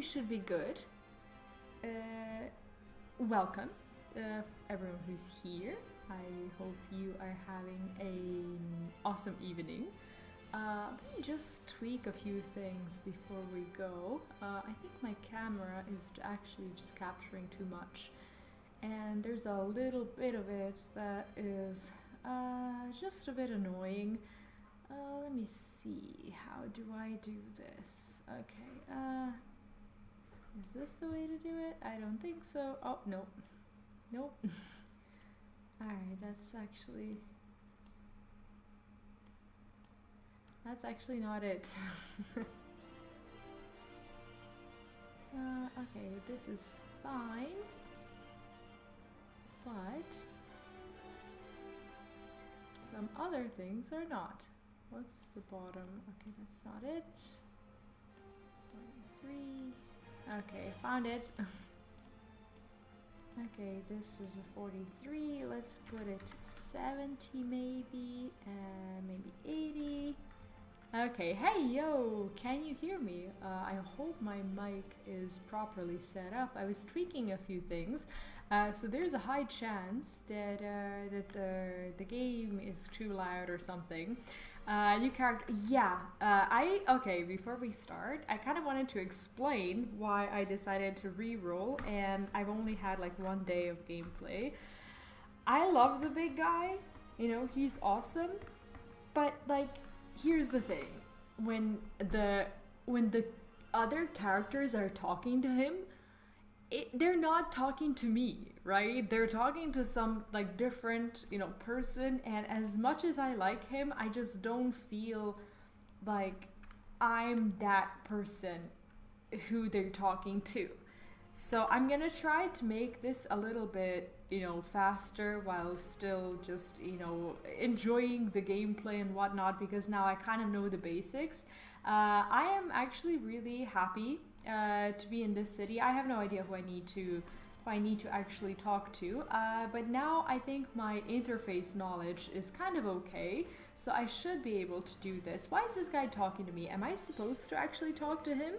we should be good. Welcome, everyone who's here. I hope you are having an awesome evening. Let me just tweak a few things before we go. I think my camera is actually just capturing too much. And there's a little bit of it that is just a bit annoying. Let me see, how do I do this? Okay, is this the way to do it? I don't think so. Oh, no. Nope. Alright, that's actually not it. Okay, this is fine. But some other things are not. What's the bottom? Okay, that's not it. 43. Okay, found it. Okay, this is a 43. Let's put it 70 maybe, and maybe 80. Okay, hey yo, can you hear me? I hope my mic is properly set up. I was tweaking a few things. So there's a high chance that the game is too loud or something. New character, yeah. Okay, before we start, I kind of wanted to explain why I decided to re-roll, and I've only had like 1 day of gameplay. I love the big guy, you know, he's awesome, but like, here's the thing, when the other characters are talking to him, they're not talking to me, right? They're talking to some like different, you know, person, and as much as I like him, I just don't feel like I'm that person who they're talking to. So I'm gonna try to make this a little bit, you know, faster while still just, you know, enjoying the gameplay and whatnot, because now I kind of know the basics. I am actually really happy to be in this city. I have no idea who I need to actually talk to, but now I think my interface knowledge is kind of okay, so I should be able to do this. Why is this guy talking to me? Am I supposed to actually talk to him?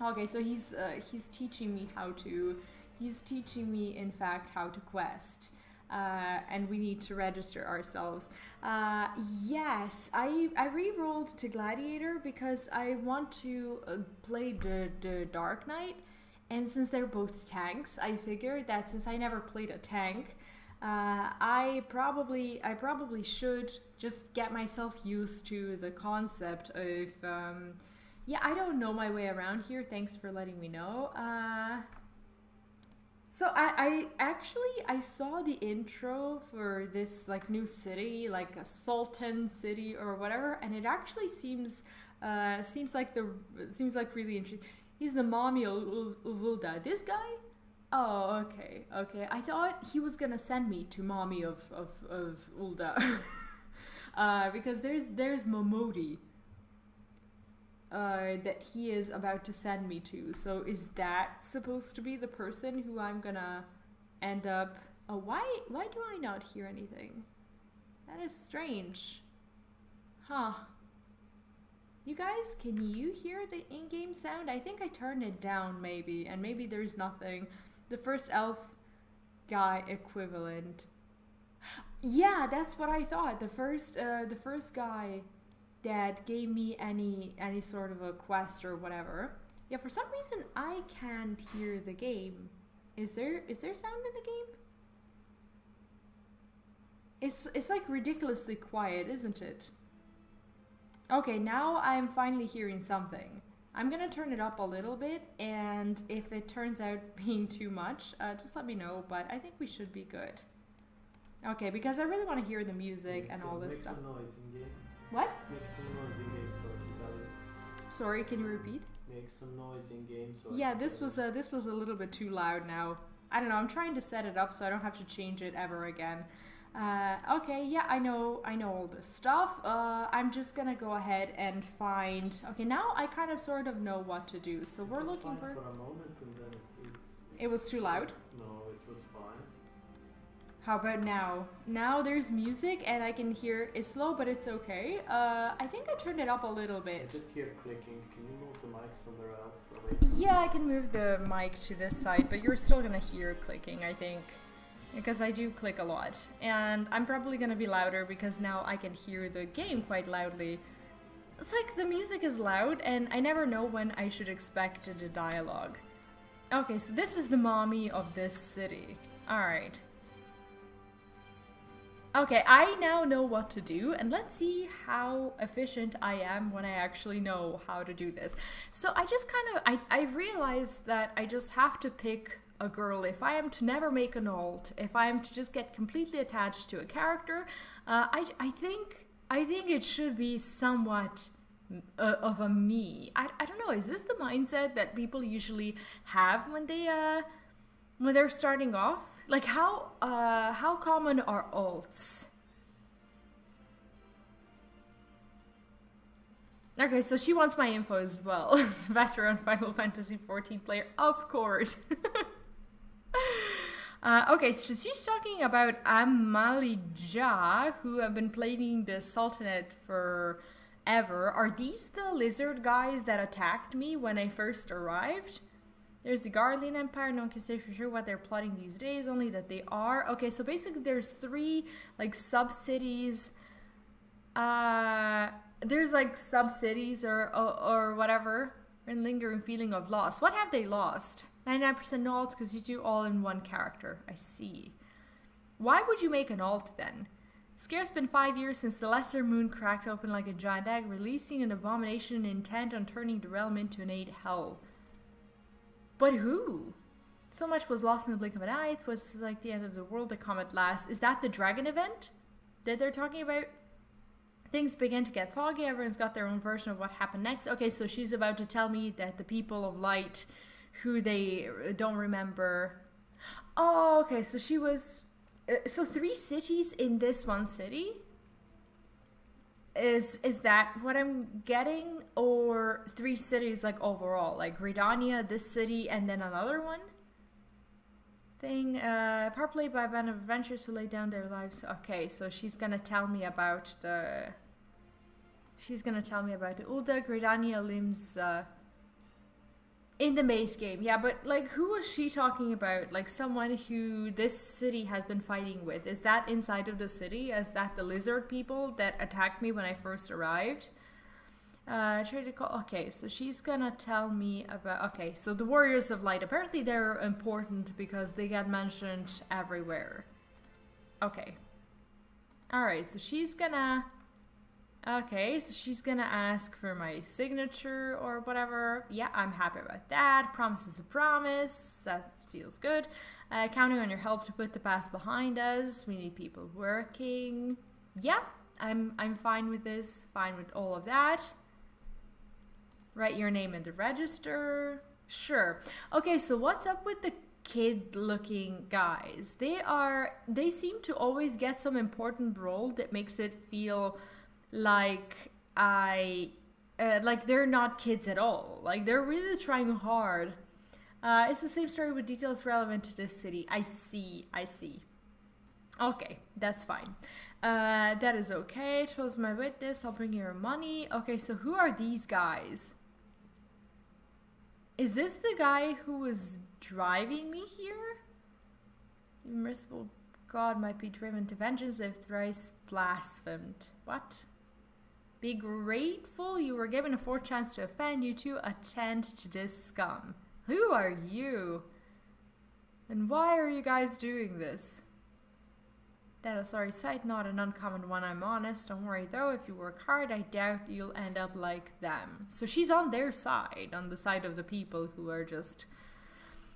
Okay, so he's teaching me how to, in fact, how to quest. And we need to register ourselves. Yes, I re-rolled to Gladiator because I want to play the Dark Knight, and since they're both tanks, I figured that since I never played a tank, I probably should just get myself used to the concept of yeah, I don't know my way around here. Thanks for letting me know. So I saw the intro for this like new city, like a Sultan city or whatever, and it actually seems like really interesting. He's the mommy of Ul'dah. This guy? Oh, okay. I thought he was gonna send me to mommy of Ul'dah. Because there's Momodi. That he is about to send me to. So is that supposed to be the person who I'm gonna end up... Oh, why do I not hear anything? That is strange. Huh. You guys, can you hear the in-game sound? I think I turned it down maybe, and maybe there's nothing. The first elf guy equivalent. Yeah, that's what I thought. The first guy that gave me any sort of a quest or whatever. Yeah, for some reason I can't hear the game. Is there sound in the game? It's like ridiculously quiet, isn't it? Okay, now I'm finally hearing something. I'm gonna turn it up a little bit, and if it turns out being too much, just let me know, but I think we should be good. Okay, because I really want to hear the music and all this stuff. Make some noise in game. What? Make some noise in game so I can tell you. Sorry, can you repeat? Make some noise in game so yeah, this was a little bit too loud now. I don't know, I'm trying to set it up so I don't have to change it ever again. Okay, yeah, I know all this stuff. I'm just gonna go ahead and find... Okay, now I kind of sort of know what to do. So we're looking for... a moment and then It was too loud? No, it was fine. How about now? Now there's music and I can hear it's slow, but it's okay. I think I turned it up a little I bit. just hear clicking. Can you move the mic somewhere else? Away from Yeah, I can move the mic to this side, but you're still gonna hear clicking, I think. Because I do click a lot. And I'm probably gonna be louder because now I can hear the game quite loudly. It's like the music is loud and I never know when I should expect the dialogue. Okay, so this is the mommy of this city. Alright. Okay, I now know what to do, and let's see how efficient I am when I actually know how to do this. So I just I realized that I just have to pick a girl. If I am to never make an alt, if I am to just get completely attached to a character, I think it should be somewhat of a me. I don't know, is this the mindset that people usually have when they're starting off? Like how common are alts? Okay, so she wants my info as well. Veteran Final Fantasy XIV player, of course. Okay, so she's talking about Amalija, who have been playing the Sultanate forever. Are these the lizard guys that attacked me when I first arrived? There's the Guardian Empire. No one can say for sure what they're plotting these days, only that they are. Okay, so basically there's 3 like sub-cities. There's like sub-cities or whatever. And lingering feeling of loss. What have they lost? 99% alts because you do all in one character. I see. Why would you make an alt then? It's scarce been 5 years since the Lesser Moon cracked open like a giant egg, releasing an abomination intent on turning the realm into an 8 hell. But who? So much was lost in the blink of an eye. It was like the end of the world that come at last. Is that the dragon event that they're talking about? Things begin to get foggy. Everyone's got their own version of what happened next. Okay, so she's about to tell me that the people of light, who they don't remember. Oh, okay, so she was... so 3 cities in this one city? Is that what I'm getting? Or 3 cities like overall? Like Gridania, this city, and then another one? Part played by a band of adventurers who laid down their lives. Okay, so she's gonna tell me about the... She's gonna tell me about the Ul'dah, Gridania, limbs, in the base game. Yeah, but like who was she talking about? Like someone who this city has been fighting with. Is that inside of the city? Is that the lizard people that attacked me when I first arrived? Try to call... Okay, so she's gonna tell me about... Okay, so the Warriors of Light. Apparently they're important because they get mentioned everywhere. Okay. Alright, so she's gonna... Okay, so she's gonna ask for my signature or whatever. Yeah, I'm happy about that. Promise is a promise. That feels good. Counting on your help to put the past behind us. We need people working. Yeah, I'm fine with this. Fine with all of that. Write your name in the register. Sure. Okay, so what's up with the kid-looking guys? They seem to always get some important role that makes it feel like like they're not kids at all. Like they're really trying hard. It's the same story with details relevant to this city. I see. Okay, that's fine. That is okay. Chose my witness. I'll bring you your money. Okay, so who are these guys? Is this the guy who was driving me here? The merciful God might be driven to vengeance if thrice blasphemed. What? Be grateful you were given a 4th chance to offend. You to attend to this scum. Who are you? And why are you guys doing this? That a sorry sight, not an uncommon one, I'm honest. Don't worry though, if you work hard, I doubt you'll end up like them. So she's on their side, on the side of the people who are just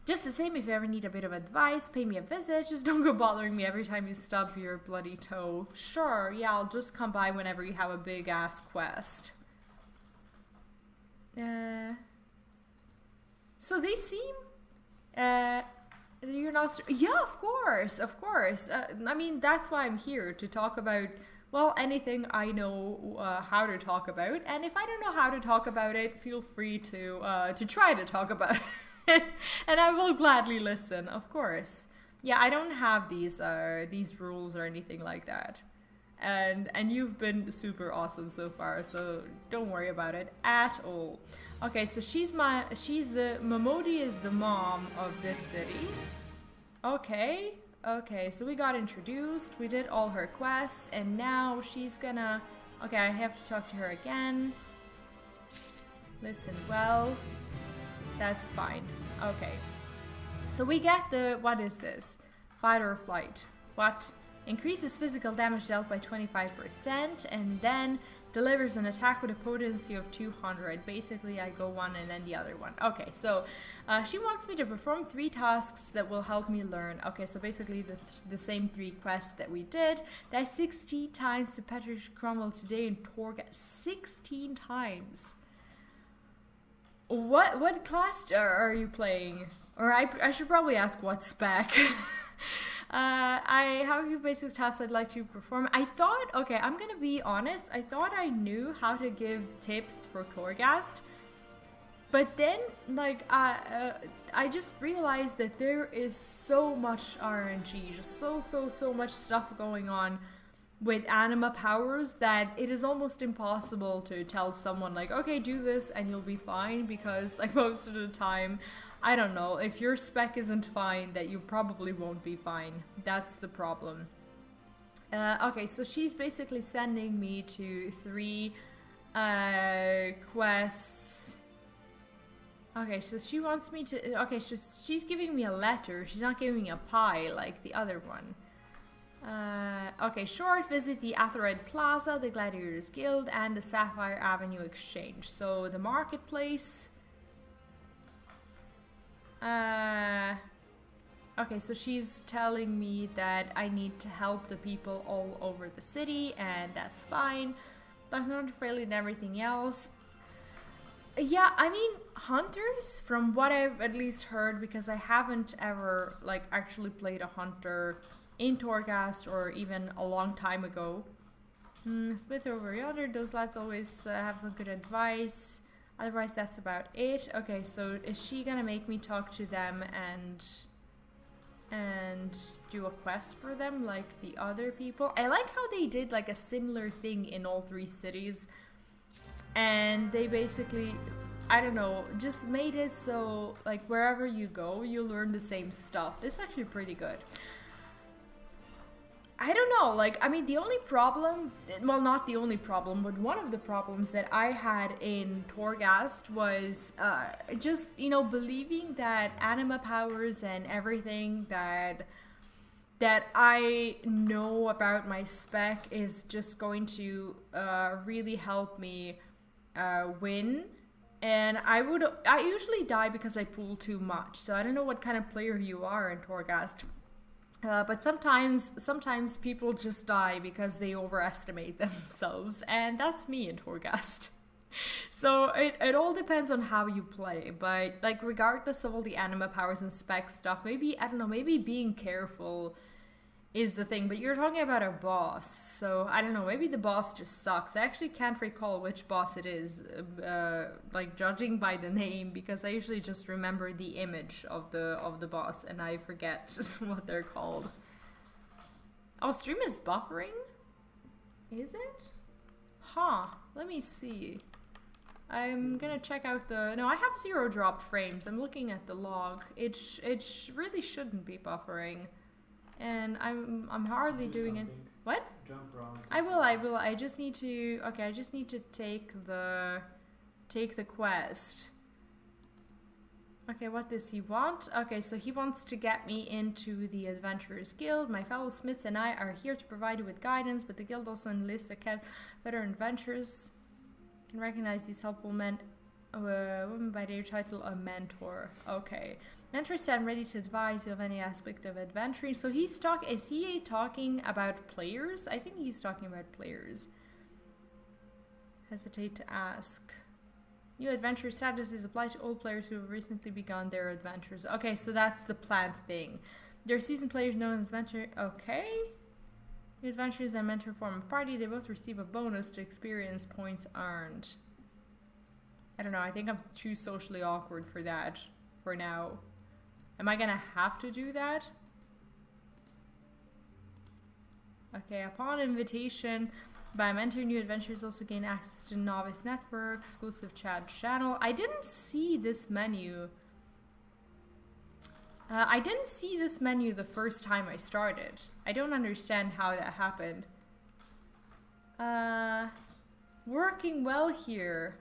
the same. If you ever need a bit of advice, pay me a visit. Just don't go bothering me every time you stub your bloody toe. Sure, yeah, I'll just come by whenever you have a big ass quest. So they seem... You're not... Yeah, of course. I mean, that's why I'm here, to talk about, well, anything I know how to talk about. And if I don't know how to talk about it, feel free to try to talk about it. And I will gladly listen, of course. Yeah, I don't have these rules or anything like that. And you've been super awesome so far, so don't worry about it at all. Okay, so Momodi is the mom of this city. Okay, so we got introduced, we did all her quests, and now she's gonna... Okay, I have to talk to her again. Listen, well, that's fine. Okay. So we get the... What is this? Fight or flight. What? Increases physical damage dealt by 25% and then delivers an attack with a potency of 200. Basically, I go one and then the other one. Okay, so she wants me to perform 3 tasks that will help me learn. Okay, so basically the same 3 quests that we did. That's 16 times the Petrish Cromwell today in Torga. 16 times. What class are you playing? Or I should probably ask what spec. I have a few basic tasks I'd like to perform. I thought, okay, I'm gonna be honest, I thought I knew how to give tips for Torghast, but then, like, I just realized that there is so much RNG, just so much stuff going on with anima powers that it is almost impossible to tell someone, like, okay, do this and you'll be fine, because, like, most of the time, I don't know, if your spec isn't fine, that you probably won't be fine. That's the problem. Okay, so she's basically sending me to 3 quests. Okay, so she wants me to... Okay, so she's giving me a letter. She's not giving me a pie like the other one. Okay, short, visit the Atheroid Plaza, the Gladiators Guild, and the Sapphire Avenue Exchange. So the marketplace... Okay, so she's telling me that I need to help the people all over the city, and that's fine. That's not fairly and everything else. Yeah, I mean, hunters, from what I've at least heard, because I haven't ever, like, actually played a hunter in Torghast or even a long time ago. Split over yonder, those lads always have some good advice. Otherwise, that's about it. Okay, so is she gonna make me talk to them and do a quest for them like the other people? I like how they did like a similar thing in all 3 cities. And they basically, I don't know, just made it so like wherever you go, you learn the same stuff. That's actually pretty good. I don't know, like, I mean, the only problem, well, not the only problem, but one of the problems that I had in Torghast was just, you know, believing that anima powers and everything that I know about my spec is just going to really help me win. And I usually die because I pool too much, so I don't know what kind of player you are in Torghast. But sometimes people just die because they overestimate themselves, and that's me in Torghast. So it all depends on how you play, but like regardless of all the anima powers and spec stuff, maybe, I don't know, maybe being careful is the thing. But you're talking about a boss, so I don't know, maybe the boss just sucks. I actually can't recall which boss it is, like judging by the name, because I usually just remember the image of the boss and I forget what they're called. Oh, stream is buffering? Is it? Huh, let me see. I'm gonna check out the... No, I have 0 dropped frames. I'm looking at the log. It really shouldn't be buffering. And I'm hardly doing it. What? Jump around. I will. I just need to... Okay, I just need to take the quest. Okay, what does he want? Okay, so he wants to get me into the Adventurers Guild. My fellow smiths and I are here to provide you with guidance, but the guild also enlists a better adventurers. Can recognize these helpful men, women by their title, a mentor. Okay. Mentors stand ready to advise you of any aspect of adventuring. So is he talking about players? I think he's talking about players. Hesitate to ask. New adventure status is applied to all players who have recently begun their adventures. Okay, so that's the plant thing. There are seasoned players known as mentor. Okay. New adventurers and mentor form a party. They both receive a bonus to experience points earned. I don't know. I think I'm too socially awkward for that for now. Am I gonna have to do that? Okay, upon invitation by a mentor, new adventurers also gain access to Novice Network, exclusive chat channel. I didn't see this menu. I didn't see this menu the first time I started. I don't understand how that happened. Working well here.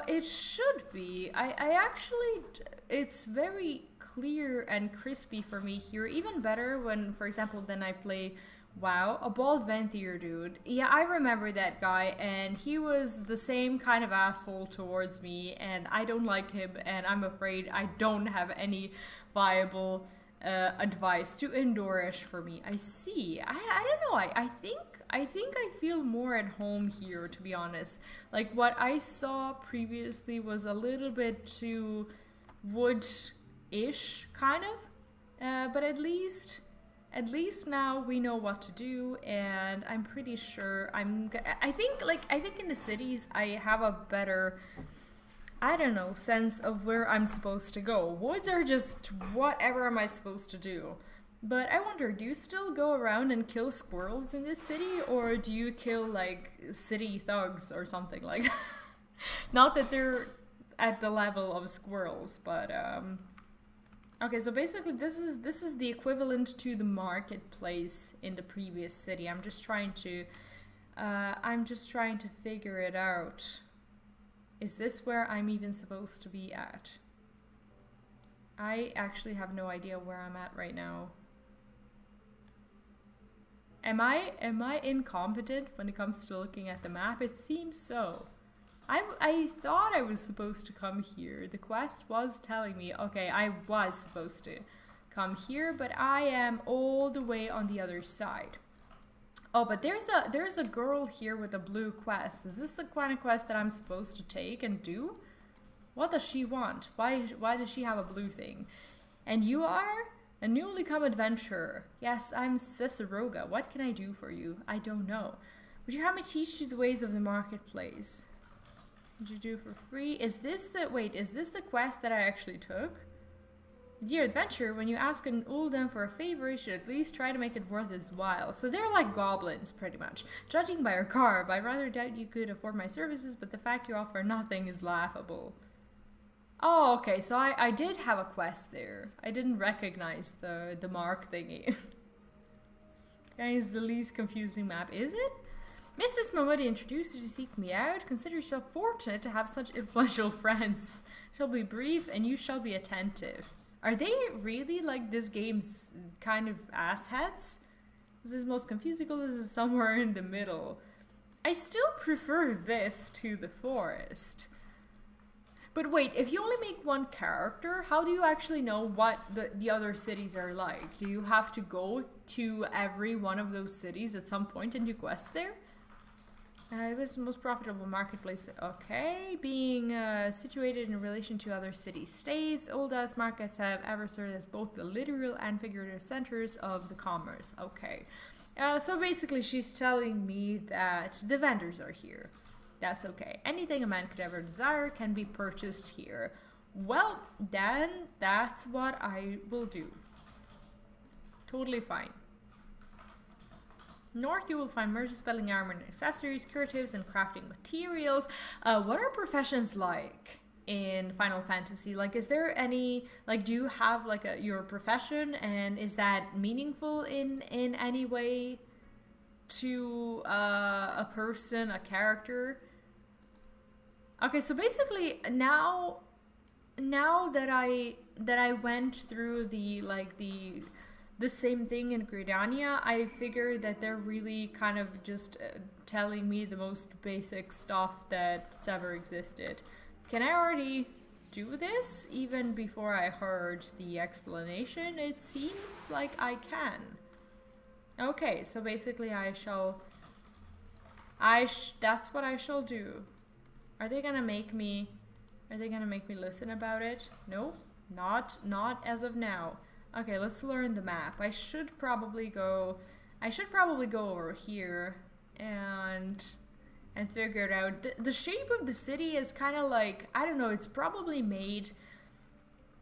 It should be. I actually, it's very clear and crispy for me here. Even better when, for example, then I play WoW, a bald Venthyr dude. Yeah, I remember that guy, and he was the same kind of asshole towards me, and I don't like him, and I'm afraid I don't have any viable advice. Too indoorish for me. I see. I don't know. I think I feel more at home here, to be honest. Like, what I saw previously was a little bit too wood-ish, kind of. But at least now we know what to do, and I'm pretty sure I think in the cities I have a better, I don't know, sense of where I'm supposed to go. Woods are just whatever am I supposed to do. But I wonder, do you still go around and kill squirrels in this city, or do you kill like city thugs or something like that? Not that they're at the level of squirrels, but okay, so basically this is the equivalent to the marketplace in the previous city. I'm just trying to figure it out. Is this where I'm even supposed to be at? I actually have no idea where I'm at right now. Am I incompetent when it comes to looking at the map? It seems so. I thought I was supposed to come here. The quest was telling me, okay, I was supposed to come here, but I am all the way on the other side. Oh, but there's a girl here with a blue quest. Is this the kind of quest that I'm supposed to take and do? What does she want? Why does she have a blue thing? And you are a newly come adventurer. Yes, I'm Ciceroga. What can I do for you? I don't know. Would you have me teach you the ways of the marketplace? Would you do for free? Is this the quest that I actually took? Dear adventurer, when you ask an Ul'dah for a favor, you should at least try to make it worth his while. So they're like goblins, pretty much. Judging by your garb, I rather doubt you could afford my services, but the fact you offer nothing is laughable. Oh, okay, so I did have a quest there. I didn't recognize the mark thingy. That is the least confusing map, is it? Mrs. Mahmoudi introduced you to seek me out. Consider yourself fortunate to have such influential friends. Shall be brief, and you shall be attentive. Are they really like this game's kind of assheads? This is most confusing, this is somewhere in the middle. I still prefer this to the forest. But wait, if you only make one character, how do you actually know what the other cities are like? Do you have to go to every one of those cities at some point and do quests there? It was the most profitable marketplace. Okay, being situated in relation to other city-states, Ul'dah's markets have ever served as both the literal and figurative centers of the commerce. Okay, so basically she's telling me that the vendors are here. That's okay. Anything a man could ever desire can be purchased here. Well, then that's what I will do. Totally fine. North, you will find merchants selling armor and accessories, curatives, and crafting materials. What are professions like in Final Fantasy? Like, is there any, like, do you have like your profession, and is that meaningful in any way to a person, a character? Okay, so basically now that I went through the same thing in Gridania, I figured that they're really kind of just telling me the most basic stuff that's ever existed. Can I already do this even before I heard the explanation? It seems like I can. Okay, so basically that's what I shall do. Are they gonna make me listen about it? No, not as of now. Okay, let's learn the map. I should probably go over here and figure it out. The shape of the city is kind of like, I don't know, it's probably made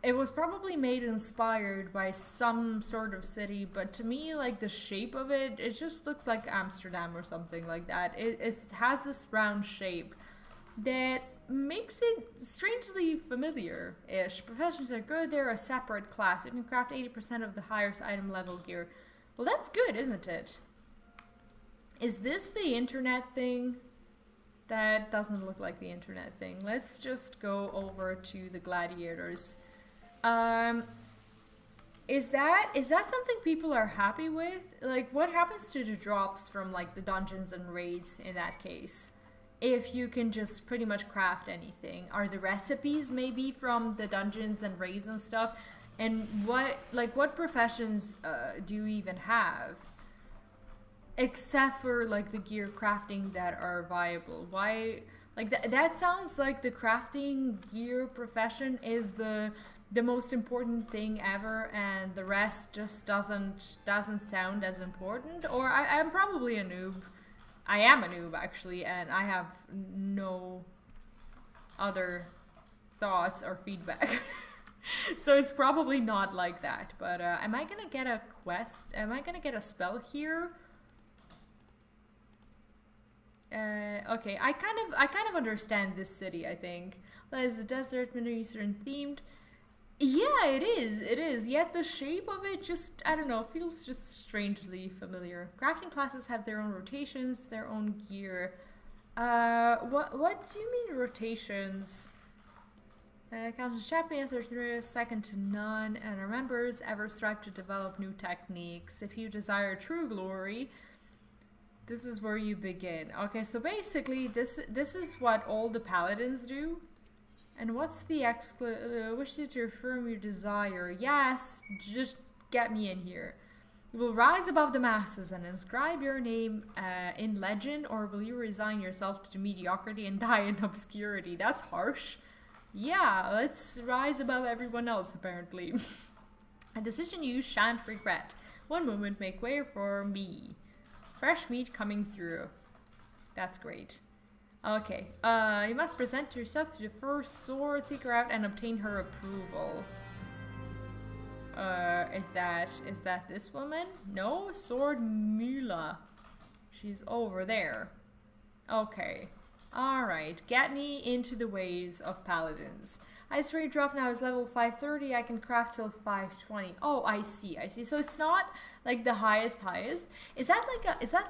it was probably made inspired by some sort of city, but to me, like, the shape of it, it just looks like Amsterdam or something like that. It has this round shape that makes it strangely familiar-ish. Professions are good, they're a separate class. You can craft 80% of the highest item level gear. Well, that's good, isn't it? Is this the internet thing? That doesn't look like the internet thing. Let's just go over to the gladiators. Is that something people are happy with? Like, what happens to the drops from, like, the dungeons and raids in that case? If you can just pretty much craft anything. Are the recipes maybe from the dungeons and raids and stuff? And what professions do you even have? Except for, like, the gear crafting that are viable. Why, like, that sounds like the crafting gear profession is the most important thing ever, and the rest just doesn't sound as important. Or I'm probably a noob. I am a noob, actually, and I have no other thoughts or feedback. So it's probably not like that. But am I gonna get a quest? Am I gonna get a spell here? Okay, I kind of understand this city, I think. Well, is the desert, Middle Eastern themed? Yeah, it is. Yet the shape of it just, I don't know, feels just strangely familiar. Crafting classes have their own rotations, their own gear. What do you mean rotations? Countless champions are second to none, and our members ever strive to develop new techniques. If you desire true glory, this is where you begin. Okay, so basically, this is what all the paladins do. And what's the wish you to affirm your desire? Yes, just get me in here. You will rise above the masses and inscribe your name in legend, or will you resign yourself to mediocrity and die in obscurity? That's harsh. Yeah, let's rise above everyone else, apparently. A decision you shan't regret. One moment make way for me. Fresh meat coming through. That's great. Okay, you must present yourself to the first sword seeker out and obtain her approval. Is that this woman? No, Sword Mula. She's over there. Okay. Alright, get me into the ways of paladins. Ice rate drop now is level 530, I can craft till 520. Oh, I see. So it's not like the highest. Is that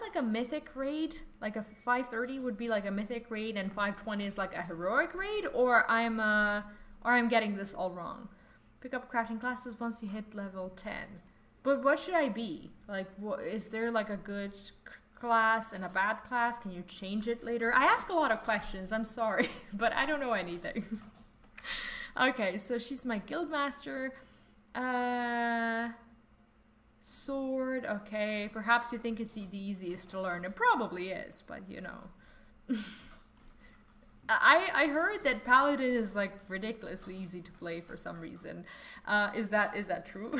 like a mythic raid? Like a 530 would be like a mythic raid and 520 is like a heroic raid? Or I'm getting this all wrong. Pick up crafting classes once you hit level 10. But what should I be? Like, is there like a good class and a bad class? Can you change it later? I ask a lot of questions, I'm sorry, but I don't know anything. Okay, so she's my guildmaster. Sword, okay. Perhaps you think it's the easiest to learn. It probably is, but you know. I heard that Paladin is like ridiculously easy to play for some reason. Is that true?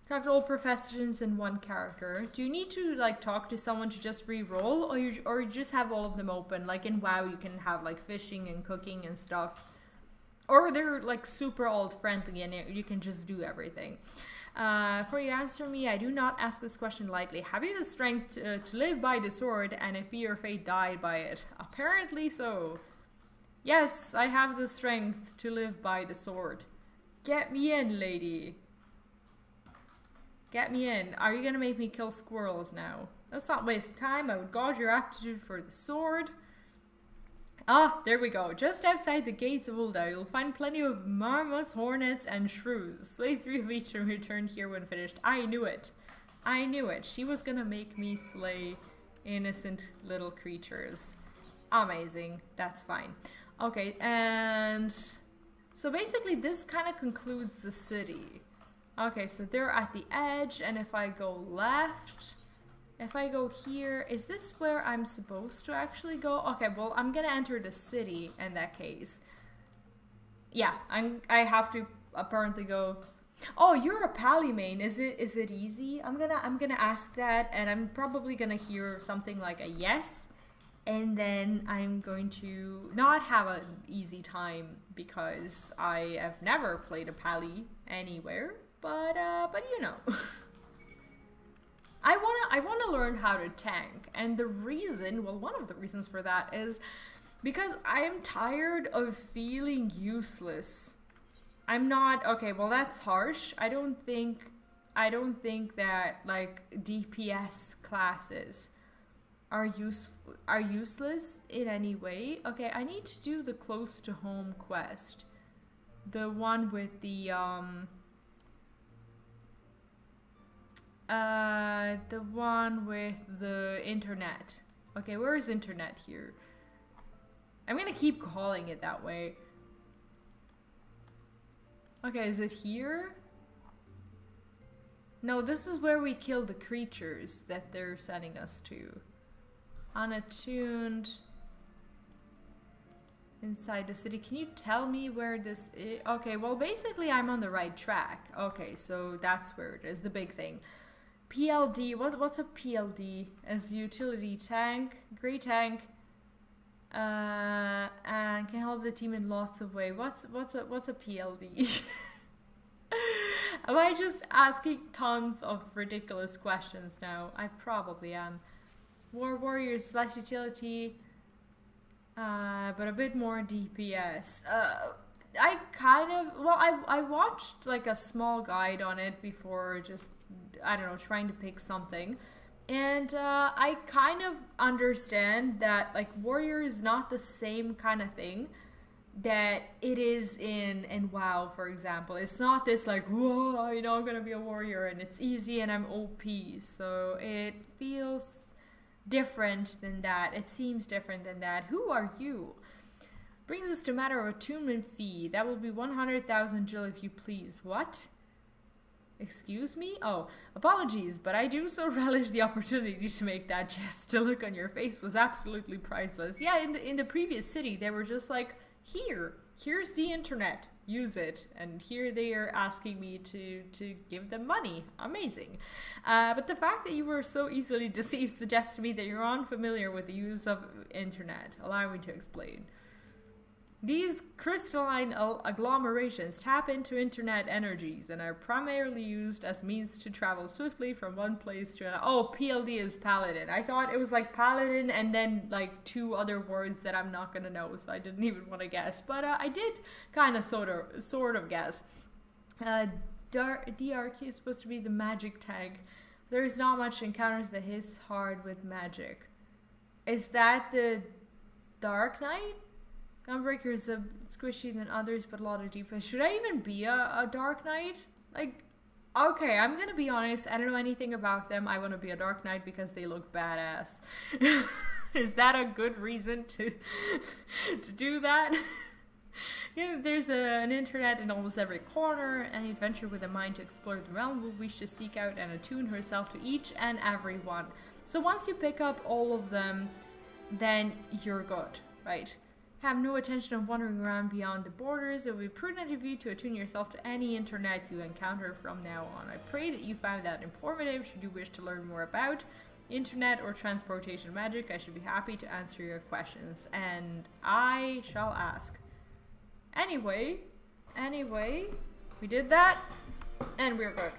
Craft all professions in one character. Do you need to like talk to someone to just re-roll, or you just have all of them open? Like in WoW, you can have like fishing and cooking and stuff, or they're like super old friendly and you can just do everything. Before you answer me, I do not ask this question lightly. Have you the strength to live by the sword, and if be or fate, die by it? Apparently so. Yes, I have the strength to live by the sword. Get me in, lady. Get me in. Are you gonna make me kill squirrels now? Let's not waste time. I would gauge your aptitude for the sword. Ah, there we go. Just outside the gates of Ul'dah, you'll find plenty of marmots, hornets, and shrews. Slay 3 of each and return here when finished. I knew it. I knew it. She was gonna make me slay innocent little creatures. Amazing. That's fine. Okay, and so basically this kind of concludes the city. Okay, so they're at the edge, and if I go left, if I go here, is this where I'm supposed to actually go? Okay, well, I'm gonna enter the city in that case. Yeah, I have to apparently go. Oh, you're a pally main. Is it easy? I'm gonna ask that, and I'm probably gonna hear something like a yes. and then I'm going to not have an easy time because I have never played a pally anywhere, but you know. I wanna learn how to tank, and the reason, well, one of the reasons for that is because I am tired of feeling useless. I'm not, okay, well that's harsh. I don't think that like DPS classes are useless in any way. Okay, I need to do the close to home quest. The one with the one with the internet. Okay, where is internet here? I'm gonna keep calling it that way. Okay, is it here? No, this is where we kill the creatures that they're sending us to. Unattuned. Inside the city. Can you tell me where this is? Okay, well basically I'm on the right track. Okay, so that's where it is, the big thing. PLD, what's a PLD? As utility tank, great tank. And can help the team in lots of ways. What's a PLD? Am I just asking tons of ridiculous questions now? I probably am. Warriors / utility, but a bit more DPS. I kind of, well, I watched like a small guide on it before, just, I don't know, trying to pick something. And I kind of understand that like warrior is not the same kind of thing that it is in WoW, for example. It's not this like, whoa, you know, I'm gonna be a warrior and it's easy and I'm OP. So it feels different than that. It seems different than that. Who are you? Brings us to matter of attunement fee. That will be 100,000 Jill if you please. What? Excuse me? Oh, apologies, but I do so relish the opportunity to make that jest. The look on your face was absolutely priceless. Yeah, in the previous city, they were just like, here's the internet, use it. And here they are asking me to give them money. Amazing. But the fact that you were so easily deceived suggests to me that you're unfamiliar with the use of internet. Allow me to explain. These crystalline agglomerations tap into internet energies and are primarily used as means to travel swiftly from one place to another. Oh, PLD is paladin. I thought it was like paladin and then like two other words that I'm not gonna know, so I didn't even want to guess. But I did kind of sort of guess. DRQ is supposed to be the magic tank. There is not much encounters that hits hard with magic. Is that the Dark Knight? Gunbreaker is a squishy than others, but a lot of defense. Should I even be a Dark Knight? Like, okay, I'm gonna be honest. I don't know anything about them. I want to be a Dark Knight because they look badass. Is that a good reason to do that? Yeah, there's an internet in almost every corner. Any adventure with a mind to explore the realm will wish to seek out and attune herself to each and every one. So once you pick up all of them, then you're good, right? Have no intention of wandering around beyond the borders. It will be prudent of you to attune yourself to any internet you encounter from now on. I pray that you found that informative. Should you wish to learn more about internet or transportation magic, I should be happy to answer your questions, and I shall ask. Anyway, we did that, and we're good.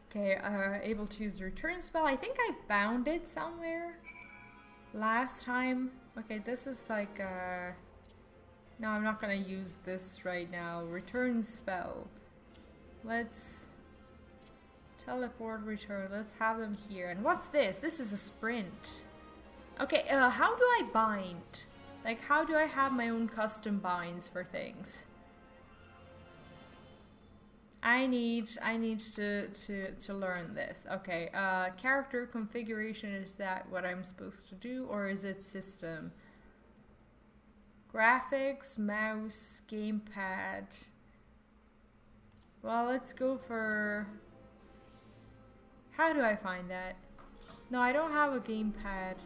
Okay, able to use the return spell. I think I bound it somewhere last time. Okay, this is like no, I'm not gonna use this right now. Return spell. Let's teleport return. Let's have them here. And what's this? This is a sprint. Okay, how do I bind? Like, how do I have my own custom binds for things? I need to learn this. Okay, character configuration, is that what I'm supposed to do, or is it system? Graphics, mouse, gamepad. Well, let's go for... How do I find that? No, I don't have a gamepad.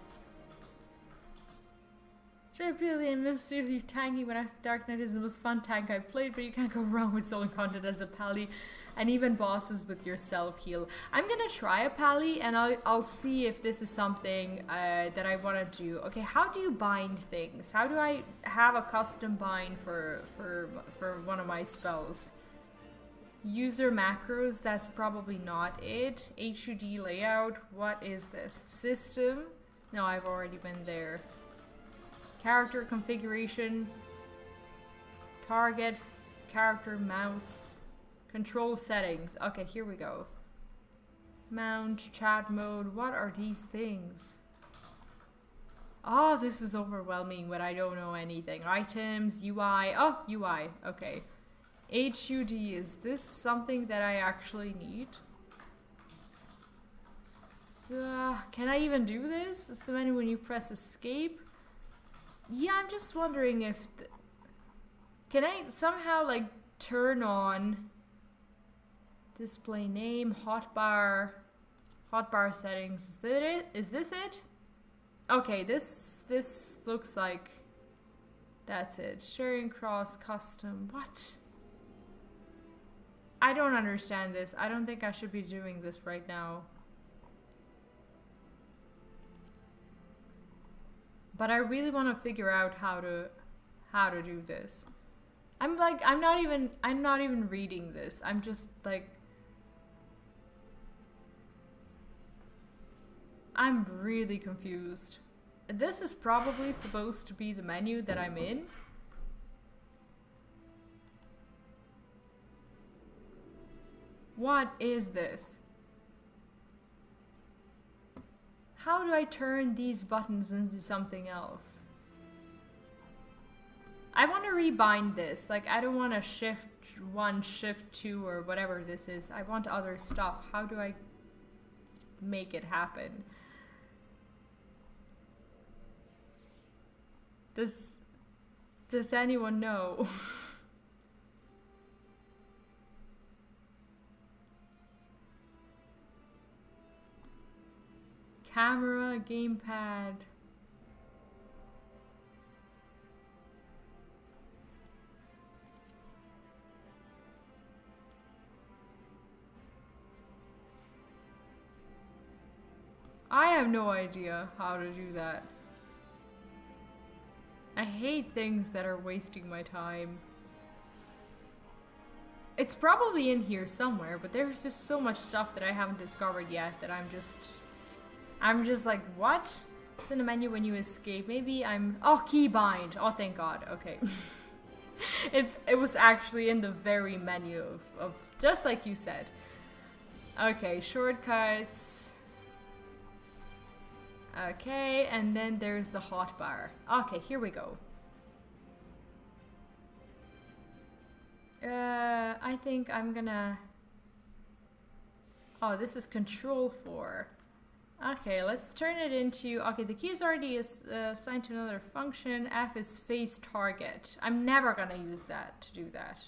Sure, really and mysteriously tanky when I Dark Knight is the most fun tank I've played, but you can't go wrong with solo content as a pally. and even bosses with your self-heal. I'm gonna try a pally, and I'll see if this is something that I want to do. Okay, how do you bind things? How do I have a custom bind for one of my spells? User macros, that's probably not it. HUD layout, what is this? System? No, I've already been there. Character configuration. Target, character, mouse, control settings. Okay, here we go. Mount, chat mode, what are these things? Oh, this is overwhelming when I don't know anything. Items, UI, oh, UI, okay. HUD, is this something that I actually need? So, can I even do this? Is the menu when you press escape? Yeah, I'm just wondering if... Can I somehow like turn on display name, hotbar settings? Is that it? Is this it? Okay, this looks like that's it. Sharing cross custom. What? I don't understand this. I don't think I should be doing this right now. But I really want to figure out how to do this. I'm not even reading this. I'm just like, I'm really confused. This is probably supposed to be the menu that I'm in. What is this? How do I turn these buttons into something else? I want to rebind this. Like, I don't want to shift 1, shift 2, or whatever this is. I want other stuff. How do I make it happen? Does anyone know? Camera, gamepad. I have no idea how to do that. I hate things that are wasting my time. It's probably in here somewhere, but there's just so much stuff that I haven't discovered yet that I'm just like, what? It's in the menu when you escape. Maybe oh, keybind. Oh, thank God. Okay. It was actually in the very menu of just like you said. Okay, shortcuts. Okay, and then there's the hotbar. Okay, here we go. I think I'm gonna... Oh, this is control 4. Okay, let's turn it into... Okay, the key is already assigned to another function. F is face target. I'm never gonna use that to do that.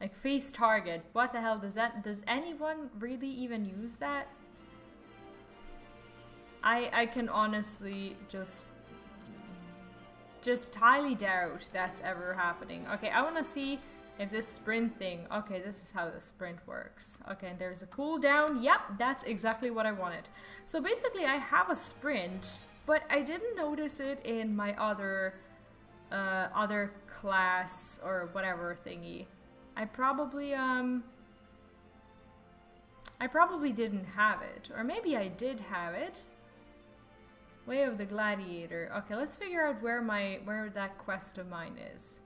Like, face target. What the hell does that... Does anyone really even use that? I can honestly just highly doubt that's ever happening. Okay, I want to see if this sprint thing... Okay, this is how the sprint works. Okay, and there's a cooldown. Yep, that's exactly what I wanted. So basically, I have a sprint, but I didn't notice it in my other class or whatever thingy. I probably didn't have it. Or maybe I did have it. Way of the Gladiator. Okay, let's figure out where that quest of mine is.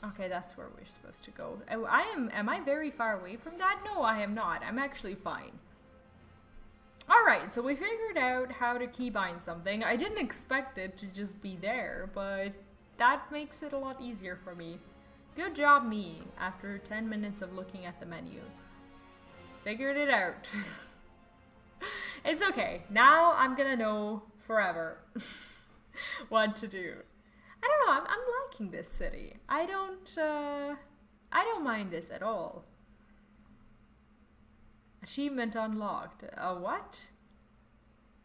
Okay, that's where we're supposed to go. Am I very far away from that? No, I am not. I'm actually fine. Alright, so we figured out how to keybind something. I didn't expect it to just be there, but that makes it a lot easier for me. Good job, me, after 10 minutes of looking at the menu. Figured it out. It's okay. Now I'm gonna know forever what to do. I don't know. I'm liking this city. I don't mind this at all. Achievement unlocked. A what?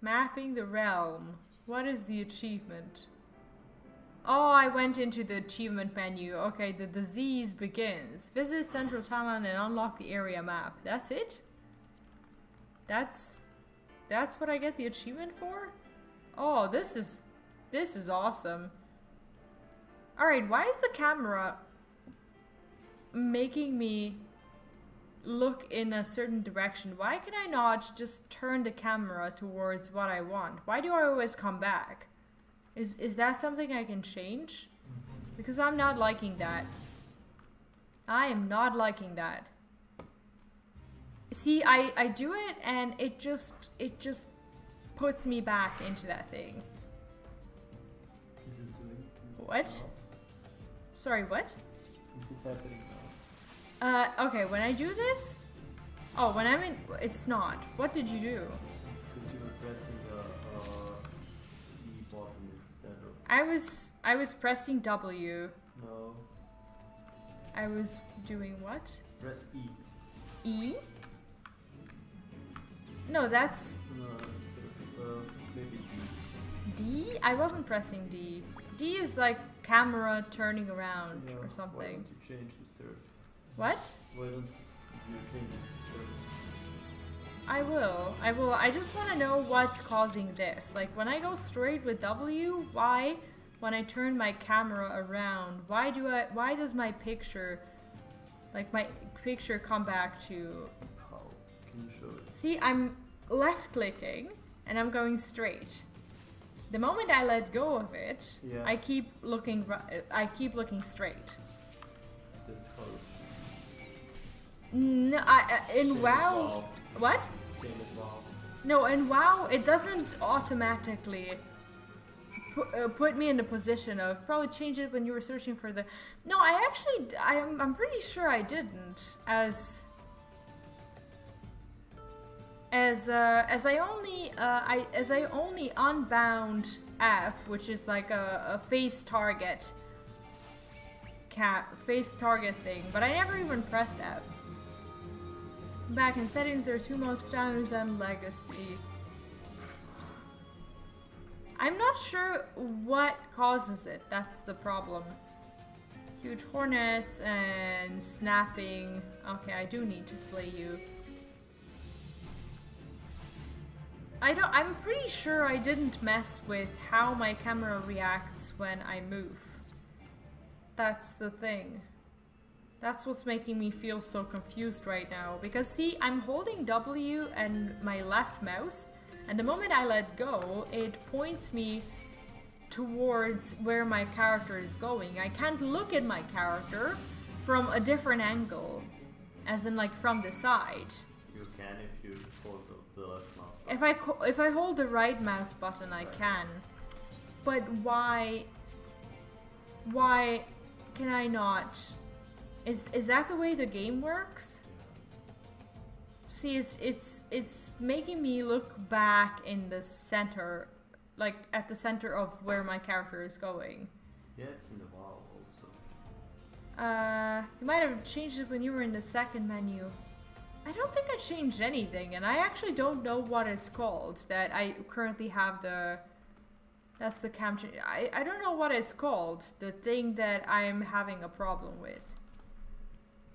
Mapping the realm. What is the achievement? Oh, I went into the achievement menu. Okay, the disease begins. Visit Central Town and unlock the area map. That's it? That's what I get the achievement for? Oh, this is awesome. Alright, why is the camera making me look in a certain direction? Why can I not just turn the camera towards what I want? Why do I always come back? Is that something I can change? Because I'm not liking that. I am not liking that. See, I do it and it just puts me back into that thing. Is it doing? What? Now? Sorry, what? Is it happening now? Okay, when I do this? Oh, when I'm in... It's not. What did you do? Because you were pressing the E button instead of... I was pressing W. No. I was doing what? Press E. E? No, that's No, instead of... maybe D. D? I wasn't pressing D. D is like camera turning around Yeah, or why something. don't you change the turf? What? Why don't you change it to turf? I will. I just want to know what's causing this. Like when I go straight with W, why? When I turn my camera around, why does my picture, like my picture come back to... How? Can you show it? See, I'm left clicking and I'm going straight. The moment I let go of it, Yeah. I keep looking straight. That's how it should No, in Same as WoW, what? be. Same as WoW. No, in WoW, it doesn't automatically put me in the position of probably change it when you were searching for the. No, I'm pretty sure I didn't. As I only unbound F, which is like a face target thing, but I never even pressed F. Back in settings, there are two modes, standards and legacy. I'm not sure what causes it. That's the problem. Huge hornets and snapping. Okay, I do need to slay you. I'm pretty sure I didn't mess with how my camera reacts when I move. That's the thing. That's what's making me feel so confused right now. Because see, I'm holding W and my left mouse, and the moment I let go, it points me towards where my character is going. I can't look at my character from a different angle, as in like from the side. You can if you hold the left mouse button. If I hold the right mouse button, I can. But why can I not? Is that the way the game works? See, it's making me look back in the center, like at the center of where my character is going. Yeah, it's in the WoW also. You might have changed it when you were in the second menu. I don't think I changed anything, and I actually don't know what it's called that I currently have the... That's the capture. I don't know what it's called, the thing that I'm having a problem with.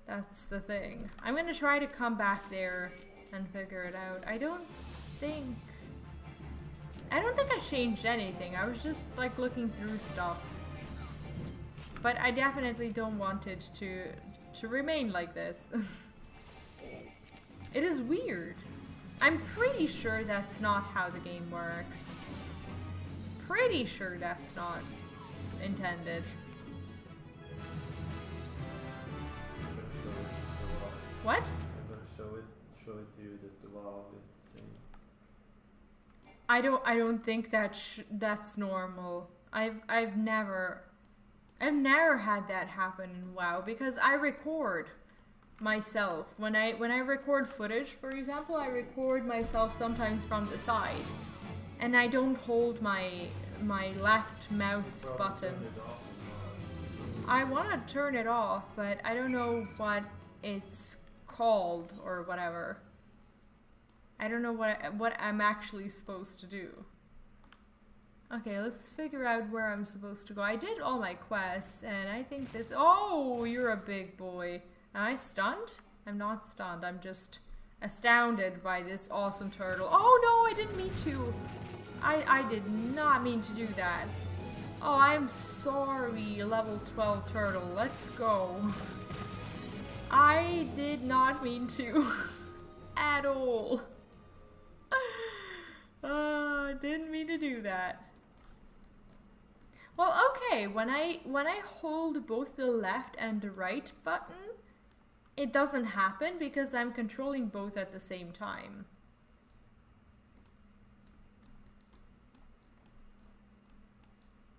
That's the thing. I'm gonna try to come back there and figure it out. I don't think I changed anything. I was just like looking through stuff. But I definitely don't want it to remain like this. It is weird. I'm pretty sure that's not how the game works. Pretty sure that's not intended. I'm gonna show it the WoW. What? I'm gonna show it to you that the WoW is the same. I don't think that's normal. I've never had that happen in WoW because I record myself. When I record footage, for example, I record myself sometimes from the side. And I don't hold my left mouse button. I want to turn it off, but I don't know what it's called or whatever. I don't know what I'm actually supposed to do. Okay, let's figure out where I'm supposed to go. I did all my quests, and I think this... Oh, you're a big boy. Am I stunned? I'm not stunned. I'm just astounded by this awesome turtle. Oh, no, I didn't mean to. I did not mean to do that. Oh, I'm sorry, level 12 turtle. Let's go. I did not mean to. At all. Didn't mean to do that. Well, okay, when I hold both the left and the right button, it doesn't happen because I'm controlling both at the same time.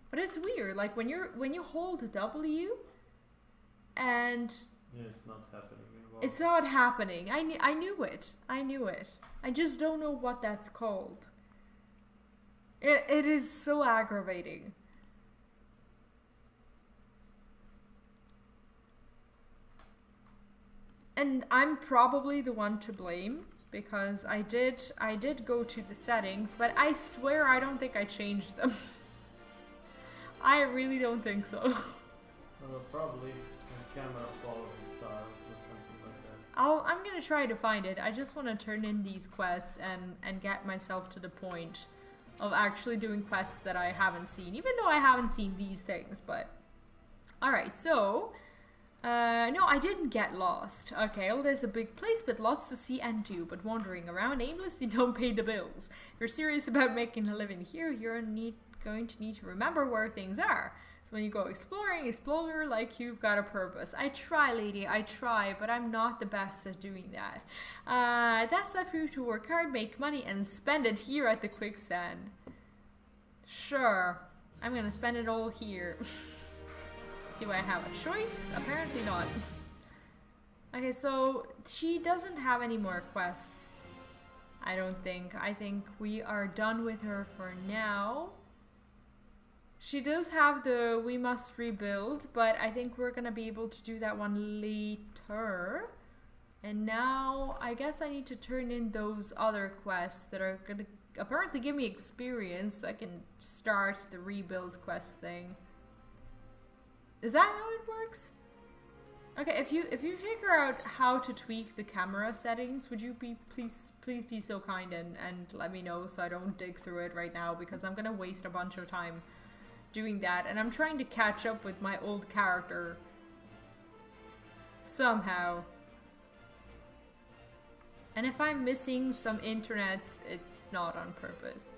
But it's weird, like when you hold W and yeah, it's not happening anymore. It's not happening. I knew it. I knew it. I just don't know what that's called. It is so aggravating. And I'm probably the one to blame because I did go to the settings, but I swear I don't think I changed them. I really don't think so. Probably a camera quality style or something like that. I'm gonna try to find it. I just want to turn in these quests and get myself to the point of actually doing quests that I haven't seen, even though I haven't seen these things, but... Alright, so... no, I didn't get lost. Okay, well, there's a big place with lots to see and do, but wandering around aimlessly don't pay the bills. If you're serious about making a living here, you're going to need to remember where things are. So when you go exploring, explore like you've got a purpose. I try, lady, I try, but I'm not the best at doing that. That's left for you to work hard, make money, and spend it here at the quicksand. Sure, I'm gonna spend it all here. Do I have a choice? Apparently not. Okay, so she doesn't have any more quests. I don't think. I think we are done with her for now. She does have the we must rebuild, but I think we're gonna be able to do that one later. And now I guess I need to turn in those other quests that are gonna apparently give me experience so I can start the rebuild quest thing. Is that how it works? Okay, if you figure out how to tweak the camera settings, would you please be so kind and let me know so I don't dig through it right now, because I'm gonna waste a bunch of time doing that, and I'm trying to catch up with my old character somehow. And if I'm missing some internets, it's not on purpose.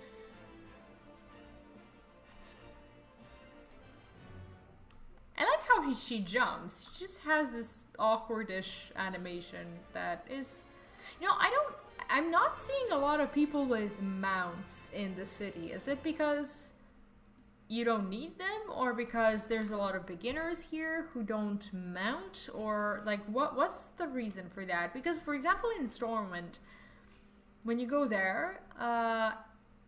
I like how she jumps. She just has this awkwardish animation that is... You know, I'm not seeing a lot of people with mounts in the city. Is it because you don't need them? Or because there's a lot of beginners here who don't mount? Or, like, what's the reason for that? Because, for example, in Stormwind, when you go there,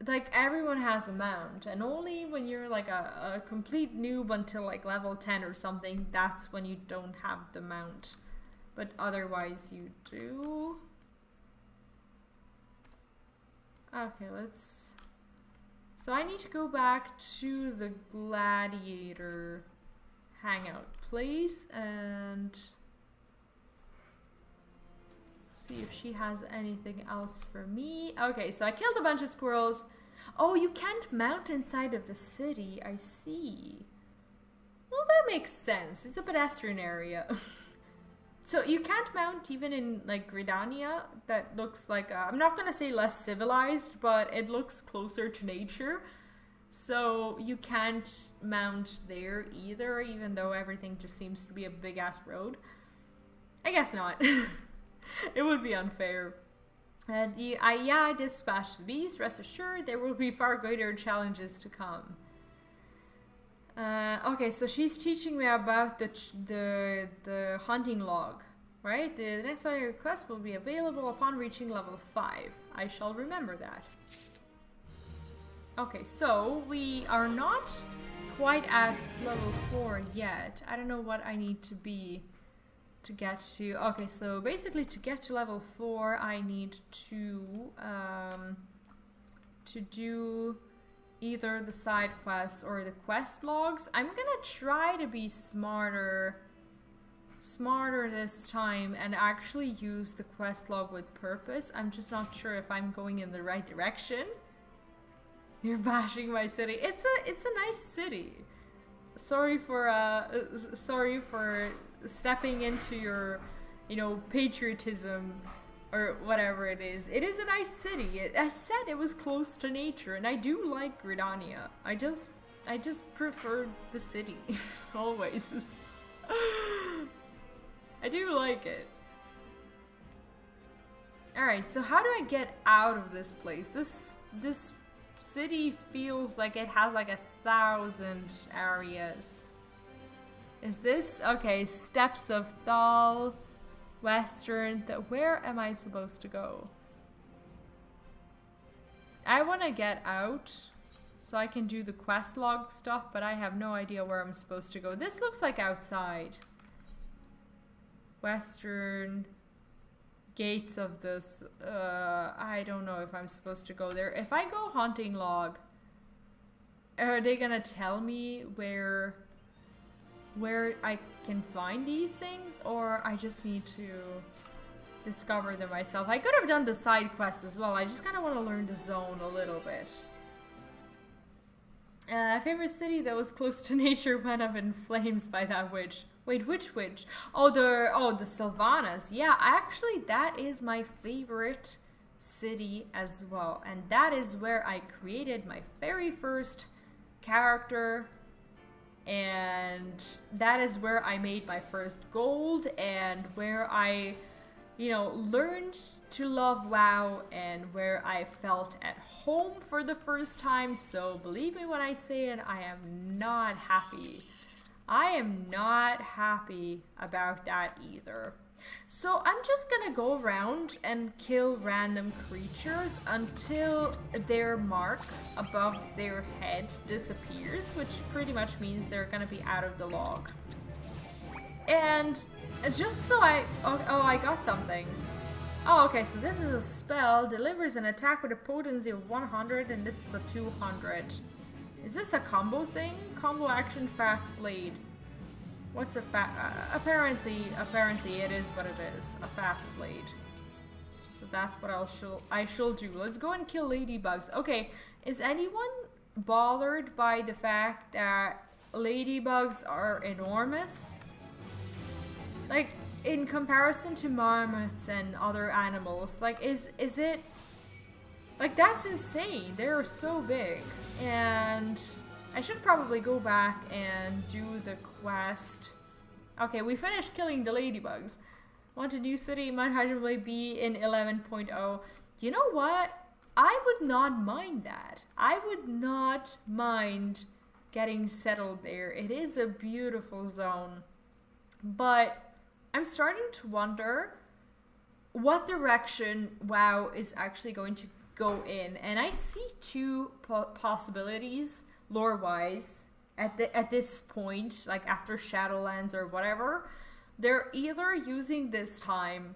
like, everyone has a mount, and only when you're like a complete noob until like level 10 or something, that's when you don't have the mount. But otherwise you do. Okay, let's... So I need to go back to the Gladiator hangout place and see if she has anything else for me. Okay, so I killed a bunch of squirrels. Oh, you can't mount inside of the city. I see. Well, that makes sense. It's a pedestrian area. So you can't mount even in like Gridania. That looks like I'm not gonna say less civilized, but it looks closer to nature. So you can't mount there either, even though everything just seems to be a big ass road. I guess not. It would be unfair. And I dispatched the beast. Rest assured, there will be far greater challenges to come. Okay, so she's teaching me about the hunting log, right? The next letter request will be available upon reaching level 5. I shall remember that. Okay, so we are not quite at level 4 yet. I don't know what I need to be to get to... Okay, so basically to get to level 4, I need to do either the side quests or the quest logs. I'm gonna try to be smarter this time and actually use the quest log with purpose. I'm just not sure if I'm going in the right direction. You're bashing my city. It's a nice city. Sorry for stepping into your, you know, patriotism or whatever it is. It is a nice city. I said it was close to nature, and I do like Gridania. I just prefer the city always. I do like it. Alright, so how do I get out of this place? This city feels like it has like 1,000 areas. Is this? Okay, Steps of THAL, Western. Where am I supposed to go? I want to get out so I can do the quest log stuff, but I have no idea where I'm supposed to go. This looks like outside. Western, gates of this, I don't know if I'm supposed to go there. If I go hunting log, are they gonna tell me where I can find these things, or I just need to discover them myself? I could have done the side quest as well. I just kind of want to learn the zone a little bit. Favorite city that was close to nature went up in flames by that witch. Wait, which witch? Oh, the Sylvanas. Yeah, actually, that is my favorite city as well. And that is where I created my very first character. And that is where I made my first gold, and where I, you know, learned to love WoW, and where I felt at home for the first time. So believe me when I say it, I am not happy. I am not happy about that either. So I'm just gonna go around and kill random creatures until their mark above their head disappears, which pretty much means they're gonna be out of the log. And just so I got something. Oh, okay, so this is a spell, delivers an attack with a potency of 100, and this is a 200. Is this a combo thing? Combo action, fast blade. What's a apparently it is what it is. A fast blade. So that's what I shall do. Let's go and kill ladybugs. Okay, is anyone bothered by the fact that ladybugs are enormous? Like, in comparison to marmots and other animals, like, is it... Like, that's insane. They're so big. And I should probably go back and do the quest. Okay, we finished killing the ladybugs. Want a new city? Might hardly be in 11.0. You know what? I would not mind that. I would not mind getting settled there. It is a beautiful zone. But I'm starting to wonder what direction WoW is actually going to go in. And I see two possibilities, lore-wise, at this point, like after Shadowlands or whatever. They're either using this time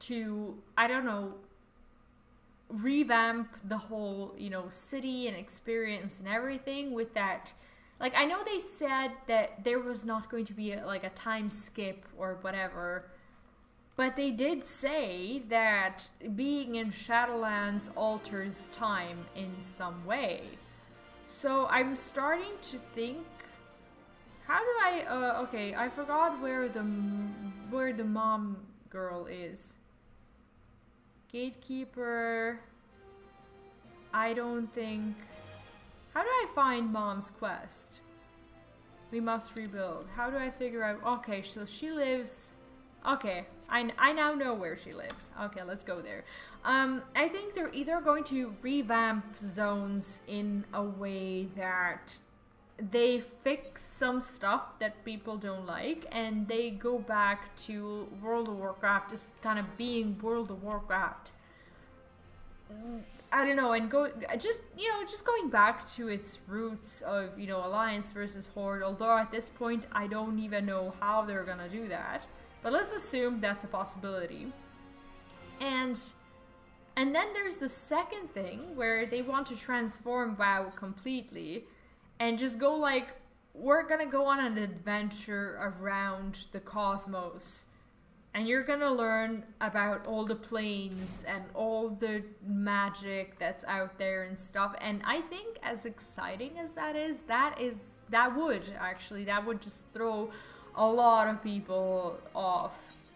to, I don't know, revamp the whole, you know, city and experience and everything with that. Like, I know they said that there was not going to be a time skip or whatever, but they did say that being in Shadowlands alters time in some way. So I'm starting to think, how do I, okay, I forgot where the mom girl is. Gatekeeper, I don't think, how do I find mom's quest? We must rebuild. How do I figure out, okay, so she lives, okay, I now know where she lives. Okay, let's go there. I think they're either going to revamp zones in a way that they fix some stuff that people don't like, and they go back to World of Warcraft just kind of being World of Warcraft. I don't know, and just going back to its roots of, you know, Alliance versus Horde, although at this point I don't even know how they're gonna do that. But let's assume that's a possibility. And And then there's the second thing where they want to transform WoW completely and just go like, we're gonna go on an adventure around the cosmos. And you're gonna learn about all the planes and all the magic that's out there and stuff. And I think as exciting as that would just throw a lot of people off.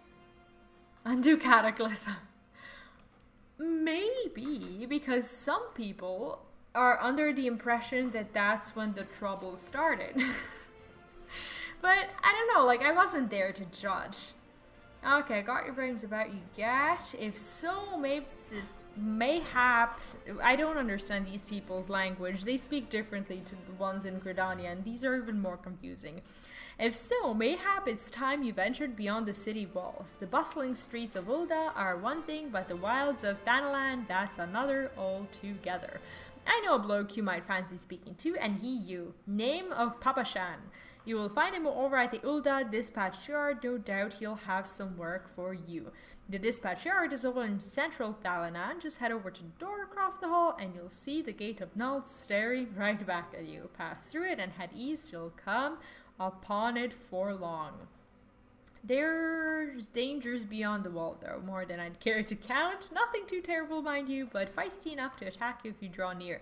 Undo Cataclysm. Maybe because some people are under the impression that that's when the trouble started. But I don't know, like I wasn't there to judge. Okay, got your brains about you get. If so, mayhaps, I don't understand these people's language. They speak differently to the ones in Gridania, and these are even more confusing. If so, mayhap it's time you ventured beyond the city walls. The bustling streets of Ul'dah are one thing, but the wilds of THAL, that's another altogether. I know a bloke you might fancy speaking to, and he you. Name of Papa Shan. You will find him over at the Ul'dah dispatch yard. No doubt he'll have some work for you. The dispatch yard is over in central THAL. Just head over to the door across the hall and you'll see the gate of NALD staring right back at you. Pass through it and head east. You'll come upon it for long. There's dangers beyond the wall though, more than I'd care to count. Nothing too terrible, mind you, but feisty enough to attack you if you draw near.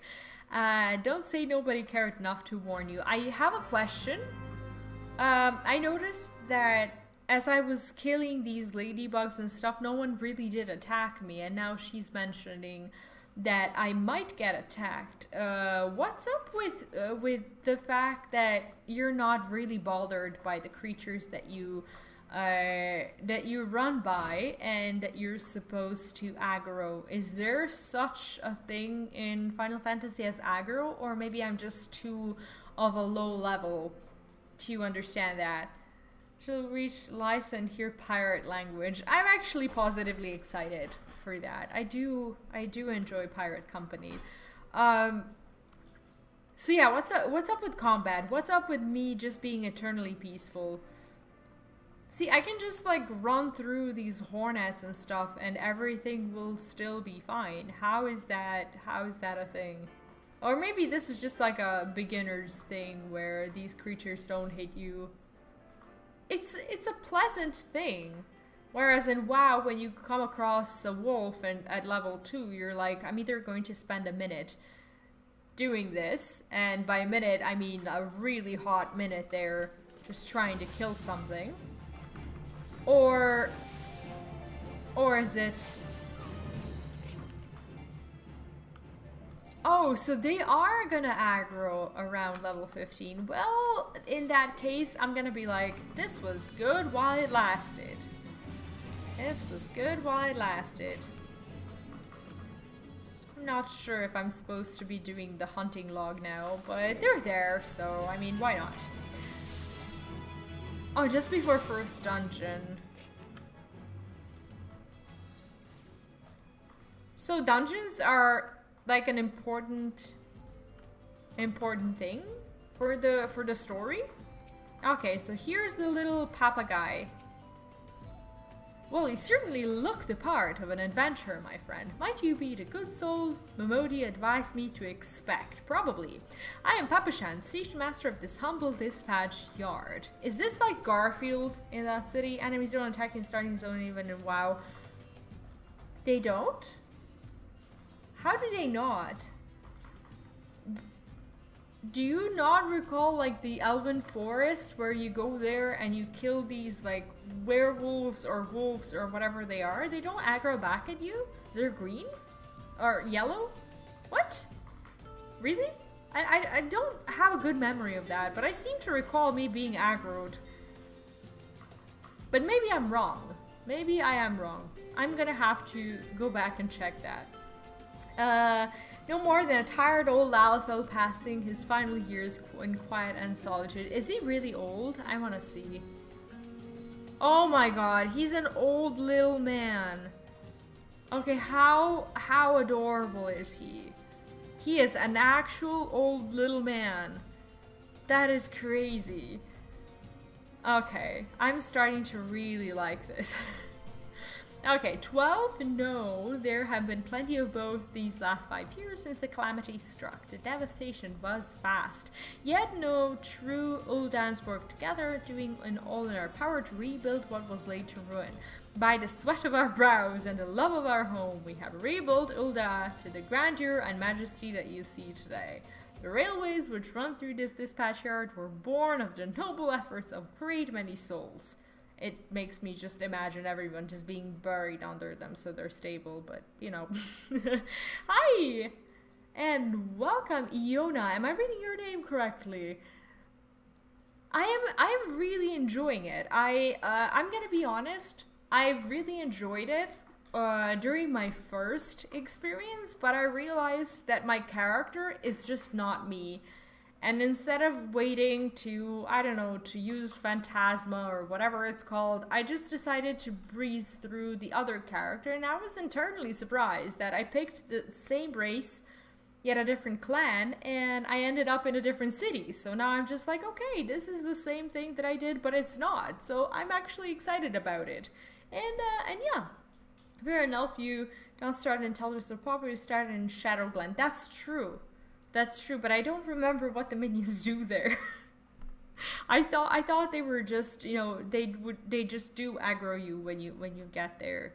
Don't say nobody cared enough to warn you. I have a question. I noticed that as I was killing these ladybugs and stuff, no one really did attack me, and now she's mentioning that I might get attacked. What's up with the fact that you're not really bothered by the creatures that you run by and that you're supposed to aggro? Is there such a thing in Final Fantasy as aggro, or maybe I'm just too of a low level to understand that? She'll reach Lysa and hear pirate language. I'm actually positively excited for that. I do enjoy pirate company. So yeah, what's up with combat? What's up with me just being eternally peaceful? See, I can just like run through these hornets and stuff and everything will still be fine. How is that a thing? Or maybe this is just like a beginner's thing where these creatures don't hit you. It's a pleasant thing. Whereas in WoW, when you come across a wolf and at level 2, you're like, I'm either going to spend a minute doing this, and by a minute I mean a really hot minute there, just trying to kill something. Or is it... Oh, so they are gonna aggro around level 15. Well, in that case, I'm gonna be like, this was good while it lasted. This was good while it lasted. I'm not sure if I'm supposed to be doing the hunting log now, but they're there, so I mean, why not? Oh, just before first dungeon. So dungeons are like an important thing for the story? Okay, so here's the little papa guy. Well, you certainly look the part of an adventurer, my friend. Might you be the good soul Momodi advised me to expect? Probably. I am Papa Shan, siege master of this humble dispatch yard. Is this like Garfield in that city? Enemies don't attack in starting zone even in WoW. They don't? How do they not? Do you not recall like the Elven Forest where you go there and you kill these like werewolves or wolves or whatever they are? They don't aggro back at you? They're green? Or yellow? What? Really? I don't have a good memory of that, but I seem to recall me being aggroed. But maybe I'm wrong. Maybe I am wrong. I'm gonna have to go back and check that. No more than a tired old Lalafell passing his final years in quiet and solitude. Is he really old? I want to see. Oh my god, he's an old little man. Okay, how adorable is he? He is an actual old little man. That is crazy. Okay, I'm starting to really like this. Okay, 12? No, there have been plenty of both these last 5 years since the calamity struck. The devastation was vast. Yet no true Ul'dahs worked together, doing all in our power to rebuild what was laid to ruin. By the sweat of our brows and the love of our home, we have rebuilt Ul'dah to the grandeur and majesty that you see today. The railways which run through this dispatch yard were born of the noble efforts of great many souls. It makes me just imagine everyone just being buried under them so they're stable, but, you know. Hi! And welcome, Iona. Am I reading your name correctly? I am really enjoying it. I'm gonna be honest, I really enjoyed it during my first experience, but I realized that my character is just not me. And instead of waiting to, I don't know, to use Phantasma or whatever it's called, I just decided to breeze through the other character, and I was internally surprised that I picked the same race, yet a different clan, and I ended up in a different city. So now I'm just like, okay, this is the same thing that I did, but it's not. So I'm actually excited about it. And yeah, fair enough, you don't start in Tellers of Pop, you start in Shadowglen. That's true. That's true, but I don't remember what the minions do there. I thought they were just, you know, they just do aggro you when you get there,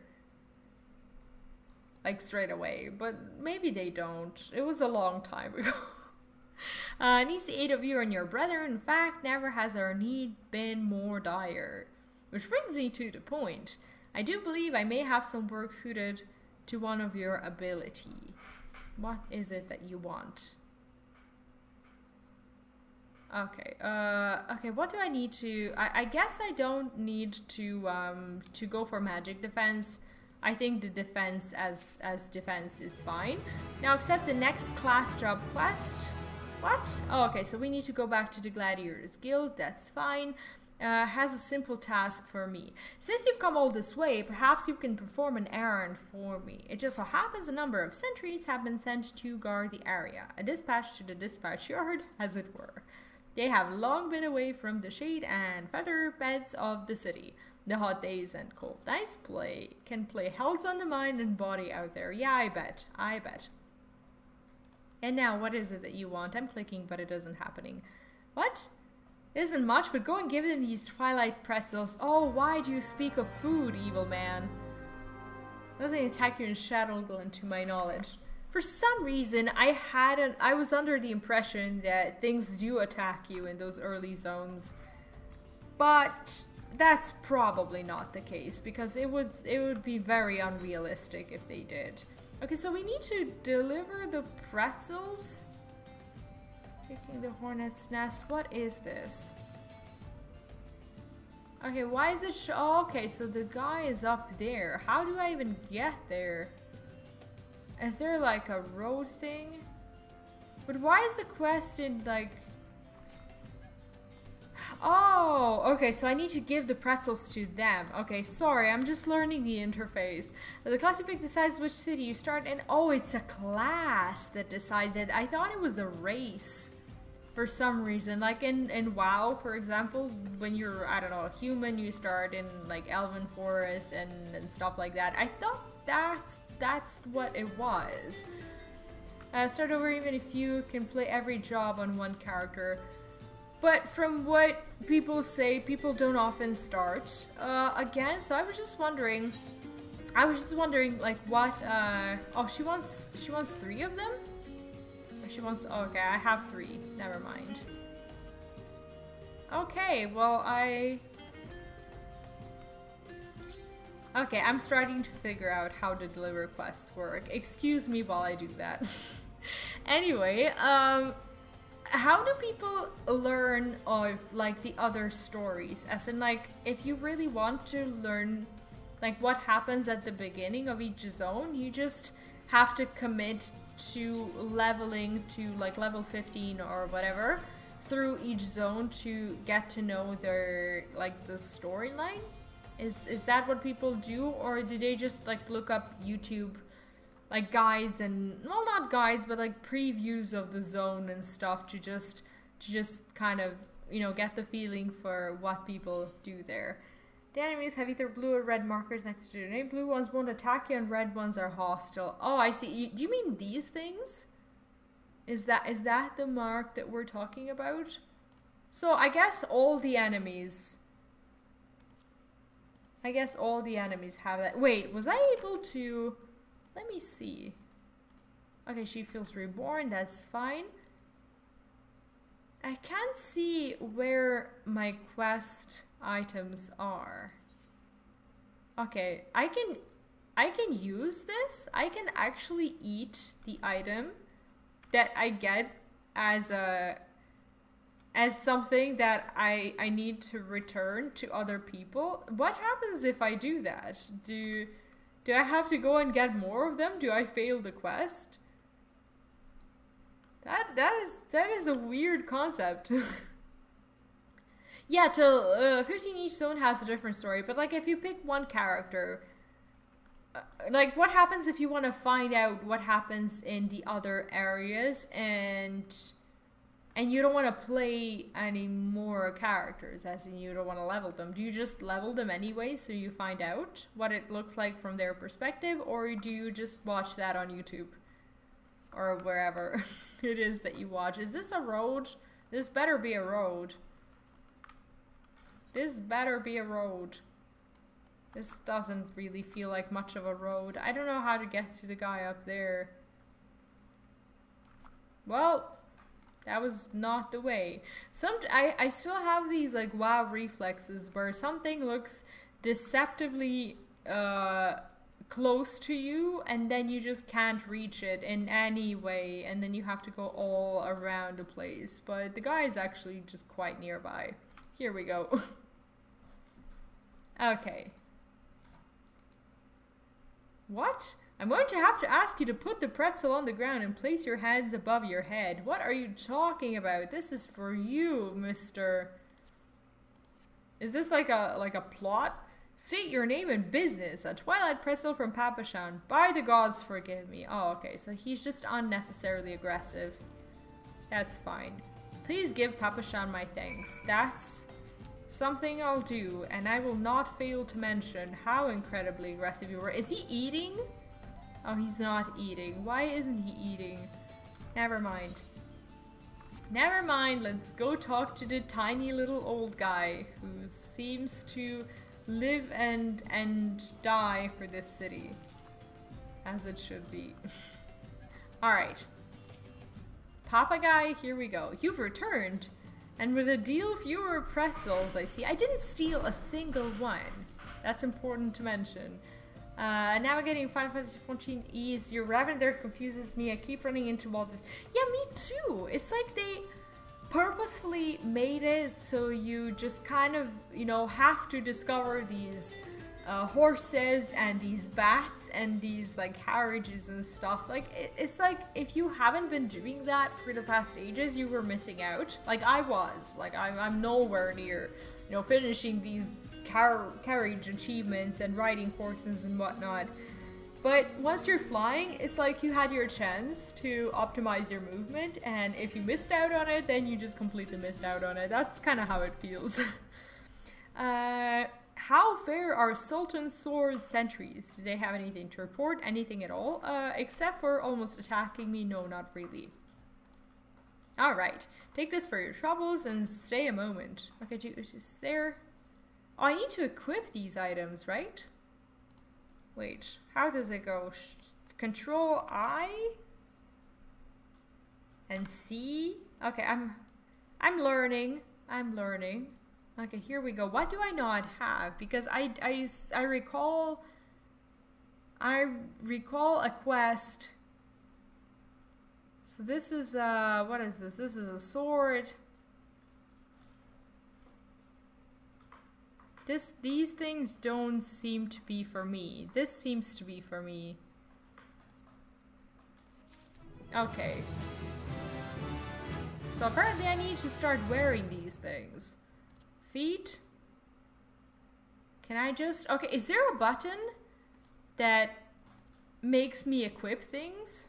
like straight away. But maybe they don't. It was a long time ago. Needs the aid of you and your brother. In fact, never has our need been more dire. Which brings me to the point. I do believe I may have some work suited to one of your ability. What is it that you want? Okay, okay, what do I need to... I guess I don't need to go for magic defense. I think the defense as defense is fine. Now accept the next class job quest. What? Oh, okay, so we need to go back to the Gladiators Guild. That's fine. Has a simple task for me. Since you've come all this way, perhaps you can perform an errand for me. It just so happens a number of sentries have been sent to guard the area. A dispatch to the dispatch yard, as it were. They have long been away from the shade and feather beds of the city. The hot days and cold nights can play hells on the mind and body out there. Yeah, I bet. And now, what is it that you want? I'm clicking, but it isn't happening. What? It isn't much, but go and give them these twilight pretzels. Oh, why do you speak of food, evil man? Nothing attack you in Shadowglen, to my knowledge. For some reason, I was under the impression that things do attack you in those early zones. But that's probably not the case, because it would be very unrealistic if they did. Okay, so we need to deliver the pretzels. Kicking the hornet's nest. What is this? Okay, why is it oh, okay, so the guy is up there. How do I even get there? Is there like a road thing? But why is the quest in like... Oh, okay, so I need to give the pretzels to them. Okay, sorry, I'm just learning the interface. The class you pick decides which city you start in. Oh, it's a class that decides it. I thought it was a race for some reason. Like in WoW, for example, when you're, I don't know, a human, you start in like Elven Forest and stuff like that. I thought that's what it was. Start over even if you can play every job on one character. But from what people say, people don't often start again. So I was just wondering like what oh, she wants 3 of them? Or she wants okay, I have 3. Never mind. Okay, well okay, I'm starting to figure out how the deliver quests work. Excuse me while I do that. Anyway, how do people learn of like the other stories? As in, like, if you really want to learn like what happens at the beginning of each zone, you just have to commit to leveling to like level 15 or whatever through each zone to get to know their like the storyline. Is that what people do, or do they just like look up YouTube like guides and, well, not guides, but like previews of the zone and stuff to just kind of, you know, get the feeling for what people do there? The enemies have either blue or red markers next to their name. Blue ones won't attack you and red ones are hostile. Oh, I see. Do you mean these things? Is that the mark that we're talking about? So I guess all the enemies... I guess all the enemies have that. Wait, was I able to... Let me see. Okay, she feels reborn. That's fine. I can't see where my quest items are. Okay, I can use this. I can actually eat the item that I get as something that I need to return to other people. What happens if I do that? Do I have to go and get more of them? Do I fail the quest? That is a weird concept. Yeah, till 15 each zone has a different story, but like if you pick one character, like what happens if you want to find out what happens in the other areas and you don't want to play any more characters, as in you don't want to level them? Do you just level them anyway so you find out what it looks like from their perspective, or do you just watch that on YouTube? Or wherever it is that you watch. Is this a road? This better be a road. This better be a road. This doesn't really feel like much of a road. I don't know how to get to the guy up there. Well, that was not the way. I still have these like WoW reflexes where something looks deceptively close to you and then you just can't reach it in any way and then you have to go all around the place. But the guy is actually just quite nearby. Here we go. Okay. What? I'm going to have to ask you to put the pretzel on the ground and place your hands above your head. What are you talking about? This is for you, mister. Is this like a plot? State your name and business. A Twilight pretzel from Papashan. By the gods, forgive me. Oh, okay. So he's just unnecessarily aggressive. That's fine. Please give Papashan my thanks. That's something I'll do, and I will not fail to mention how incredibly aggressive you were. Is he eating? Oh, he's not eating. Why isn't he eating? Never mind. Never mind. Let's go talk to the tiny little old guy who seems to live and die for this city, as it should be. Alright. Papa guy, here we go. You've returned, and with a deal fewer pretzels, I see. I didn't steal a single one. That's important to mention. Navigating Final Fantasy XIV ease. Your rabbit there confuses me. I keep running into all the... Yeah, me too. It's like they purposefully made it so you just kind of, you know, have to discover these horses and these bats and these like carriages and stuff. Like it's like if you haven't been doing that for the past ages, you were missing out. Like I was. Like I'm nowhere near, you know, finishing these carriage achievements and riding horses and whatnot. But once you're flying, it's like you had your chance to optimize your movement, and if you missed out on it, then you just completely missed out on it. That's kind of how it feels. How fair are Sultan's sword sentries? Do they have anything to report? Anything at all? Except for almost attacking me? No, not really. Alright, take this for your troubles and stay a moment. Okay, is there... Oh, I need to equip these items, right? Wait, how does it go? Control I? And C? Okay, I'm learning. I'm learning. Okay, here we go. What do I not have? Because I recall a quest. So this is what is this? This is a sword. These things don't seem to be for me. This seems to be for me. Okay. So apparently I need to start wearing these things. Feet. Can I just... Okay, is there a button that makes me equip things?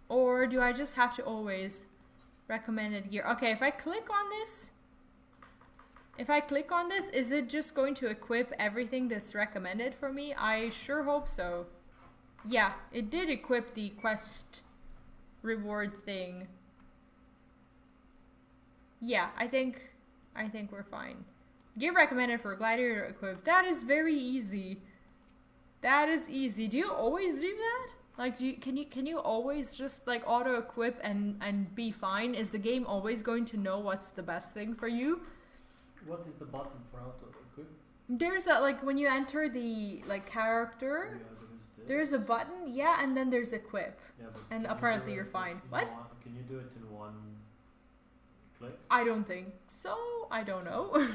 Or do I just have to always recommended gear? Okay, if I click on this... If I click on this, is it just going to equip everything that's recommended for me? I sure hope so. Yeah, it did equip the quest reward thing. Yeah, I think we're fine. Gear recommended for Gladiator equip. That is very easy. That is easy. Do you always do that? Like, can you always just like auto equip and be fine? Is the game always going to know what's the best thing for you? What is the button for auto equip? There's a, like, when you enter the like character, there's a button, yeah, and then there's equip. Yeah, and apparently you're fine. What? Can you do it in one click? I don't think so. I don't know.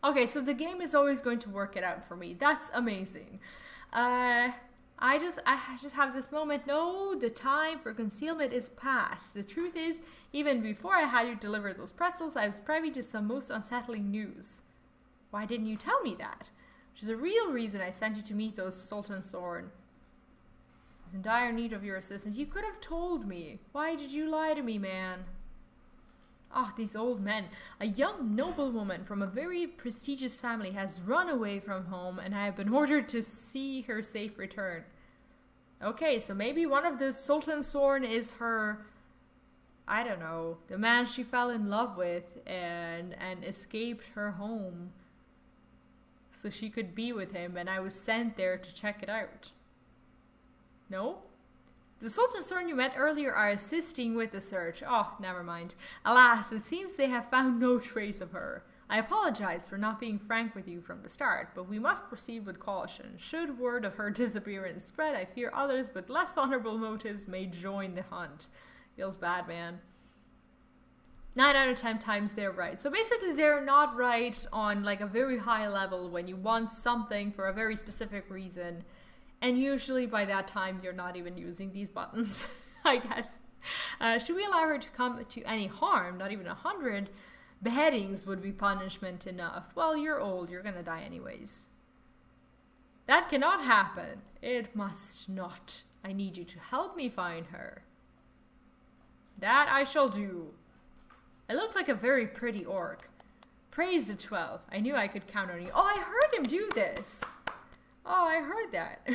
Okay, so the game is always going to work it out for me. That's amazing. I just have this moment. No, the time for concealment is past. The truth is, even before I had you deliver those pretzels, I was privy to some most unsettling news. Why didn't you tell me that? Which is the real reason I sent you to meet those Sultan Sorn. I was in dire need of your assistance. You could have told me. Why did you lie to me, man? Ah, these old men. A young noblewoman from a very prestigious family has run away from home, and I have been ordered to see her safe return. Okay, so maybe one of the Sultan Sorn is her, I don't know, the man she fell in love with and escaped her home so she could be with him, and I was sent there to check it out. No? The Sultan Sorn you met earlier are assisting with the search. Oh, never mind. Alas, it seems they have found no trace of her. I apologize for not being frank with you from the start, but we must proceed with caution. Should word of her disappearance spread, I fear others with less honorable motives may join the hunt. Feels bad, man. 9 out of 10 times they're right. So basically they're not right on like a very high level when you want something for a very specific reason. And usually by that time, you're not even using these buttons, I guess. Should we allow her to come to any harm, not even 100, beheadings would be punishment enough. Well, you're old, you're gonna die anyways. That cannot happen. It must not. I need you to help me find her. That I shall do. I look like a very pretty orc. Praise the 12. I knew I could count on you. Oh, I heard him do this. Oh, I heard that.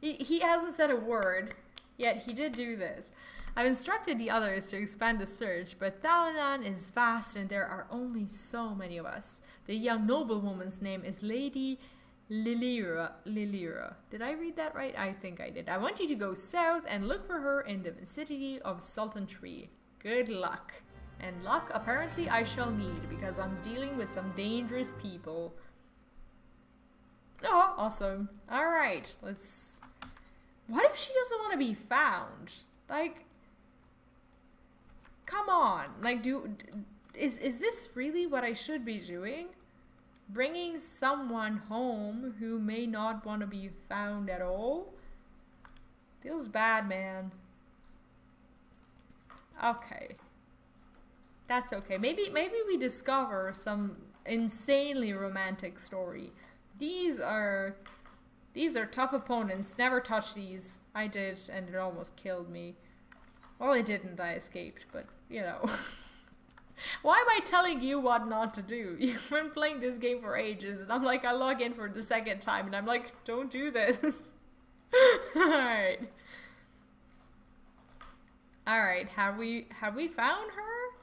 he hasn't said a word, yet he did do this. I've instructed the others to expand the search, but Thalanan is vast and there are only so many of us. The young noblewoman's name is Lady Lilira. Did I read that right? I think I did. I want you to go south and look for her in the vicinity of Sultan Tree. Good luck. And luck apparently I shall need because I'm dealing with some dangerous people. Oh, awesome. Alright, let's... What if she doesn't want to be found? Like... Come on. Like, is this really what I should be doing? Bringing someone home who may not want to be found at all? Feels bad, man. Okay. That's okay. Maybe we discover some insanely romantic story. These are tough opponents. Never touch these. I did, and it almost killed me. Well, it didn't. I escaped, but, you know. Why am I telling you what not to do? You've been playing this game for ages, and I'm like, I log in for the second time, and I'm like, don't do this. Alright. Alright, have we found her?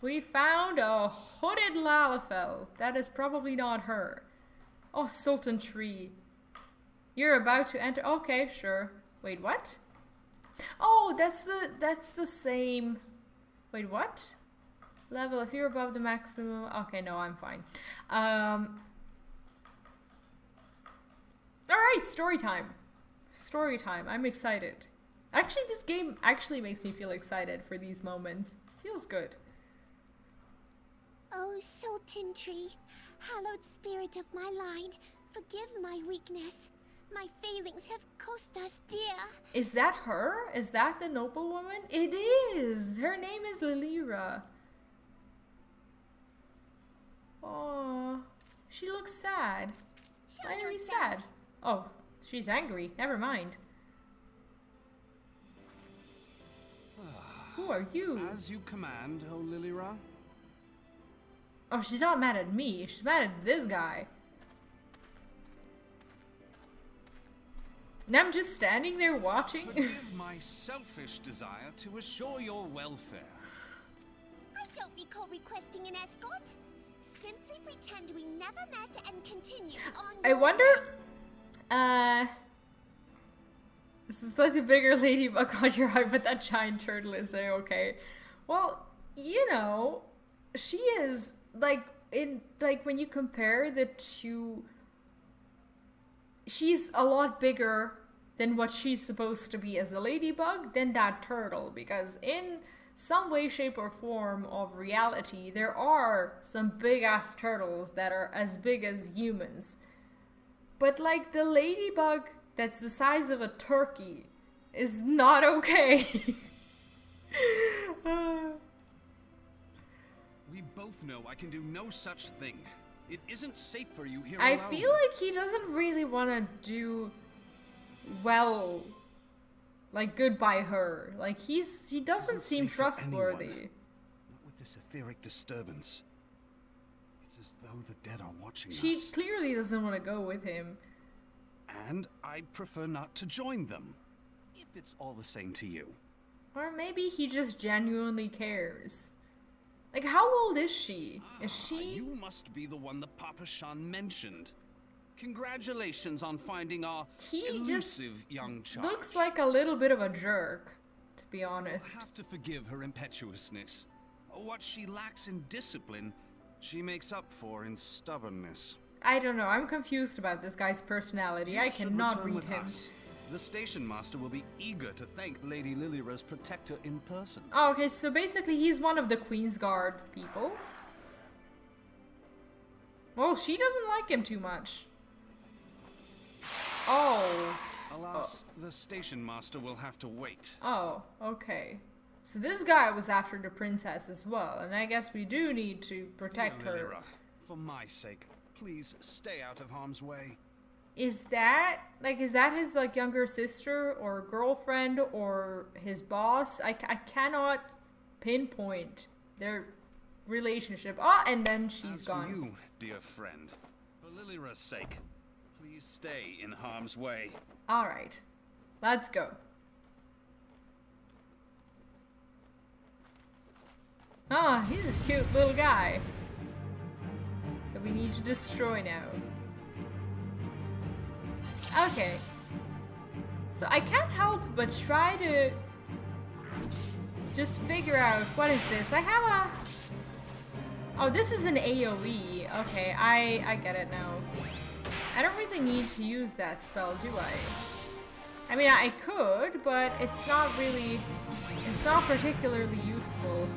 We found a hooded Lalafell. That is probably not her. Oh, Sultan Tree. You're about to enter. Okay, sure. Wait, what? Oh, that's the same. Wait, what? Level, if you're above the maximum. Okay, no, I'm fine. Alright, story time. Story time. I'm excited. Actually, this game actually makes me feel excited for these moments. Feels good. Oh, Sultan Tree, hallowed spirit of my line, forgive my weakness. My failings have cost us dear. Is that her? Is that the noblewoman? It is! Her name is Lilira. Oh, she looks sad. Why are you sad? Oh, she's angry. Never mind. Who are you? As you command, O Lilira. Oh, she's not mad at me. She's mad at this guy. And I'm just standing there watching. Forgive my selfish desire to assure your welfare. I don't recall requesting an escort. Simply pretend we never met and continue on. I wonder, this is like a bigger ladybug on your eye, but that giant turtle is there, okay. Well, you know, she is, like, when you compare the two, she's a lot bigger than what she's supposed to be as a ladybug than that turtle, because in some way, shape, or form of reality, there are some big-ass turtles that are as big as humans. But, like, the ladybug that's the size of a turkey is not okay. We both know I can do no such thing. It isn't safe for you here I alone. feel like he doesn't really want to do well, like, good by her. Like, he doesn't seem safe for trustworthy. anyone. Not with this etheric disturbance. It's as though the dead are watching She us. clearly doesn't want to go with him. And I'd prefer not to join them, if it's all the same to you. Or maybe he just genuinely cares. Like, how old is she? Is she... You must be the one that Papa Shan mentioned. Congratulations on finding our elusive young child. Looks like a little bit of a jerk, to be honest. I have to forgive her impetuousness. What she lacks in discipline, she makes up for in stubbornness. I don't know, I'm confused about this guy's personality. I should cannot return read with him. us. The station master will be eager to thank Lady Lilira's protector in person. Oh, okay, so basically he's one of the Queen's Guard people. Well, she doesn't like him too much. Oh. Alas, the station master will have to wait. Oh, okay. So this guy was after the princess as well, and I guess we do need to protect Dear her. Lilira, for my sake, please stay out of harm's way. Is that his, like, younger sister or girlfriend or his boss? I cannot pinpoint their relationship. Ah, and then she's As gone. for you, dear friend, for Lilira's sake, please stay in harm's way. Alright, let's go. Ah, he's a cute little guy that we need to destroy now. Okay. So I can't help but try to just figure out, what is this? I have a... Oh, this is an AoE. Okay, I get it now. I don't really need to use that spell, do I? I mean, I could, but it's not particularly useful.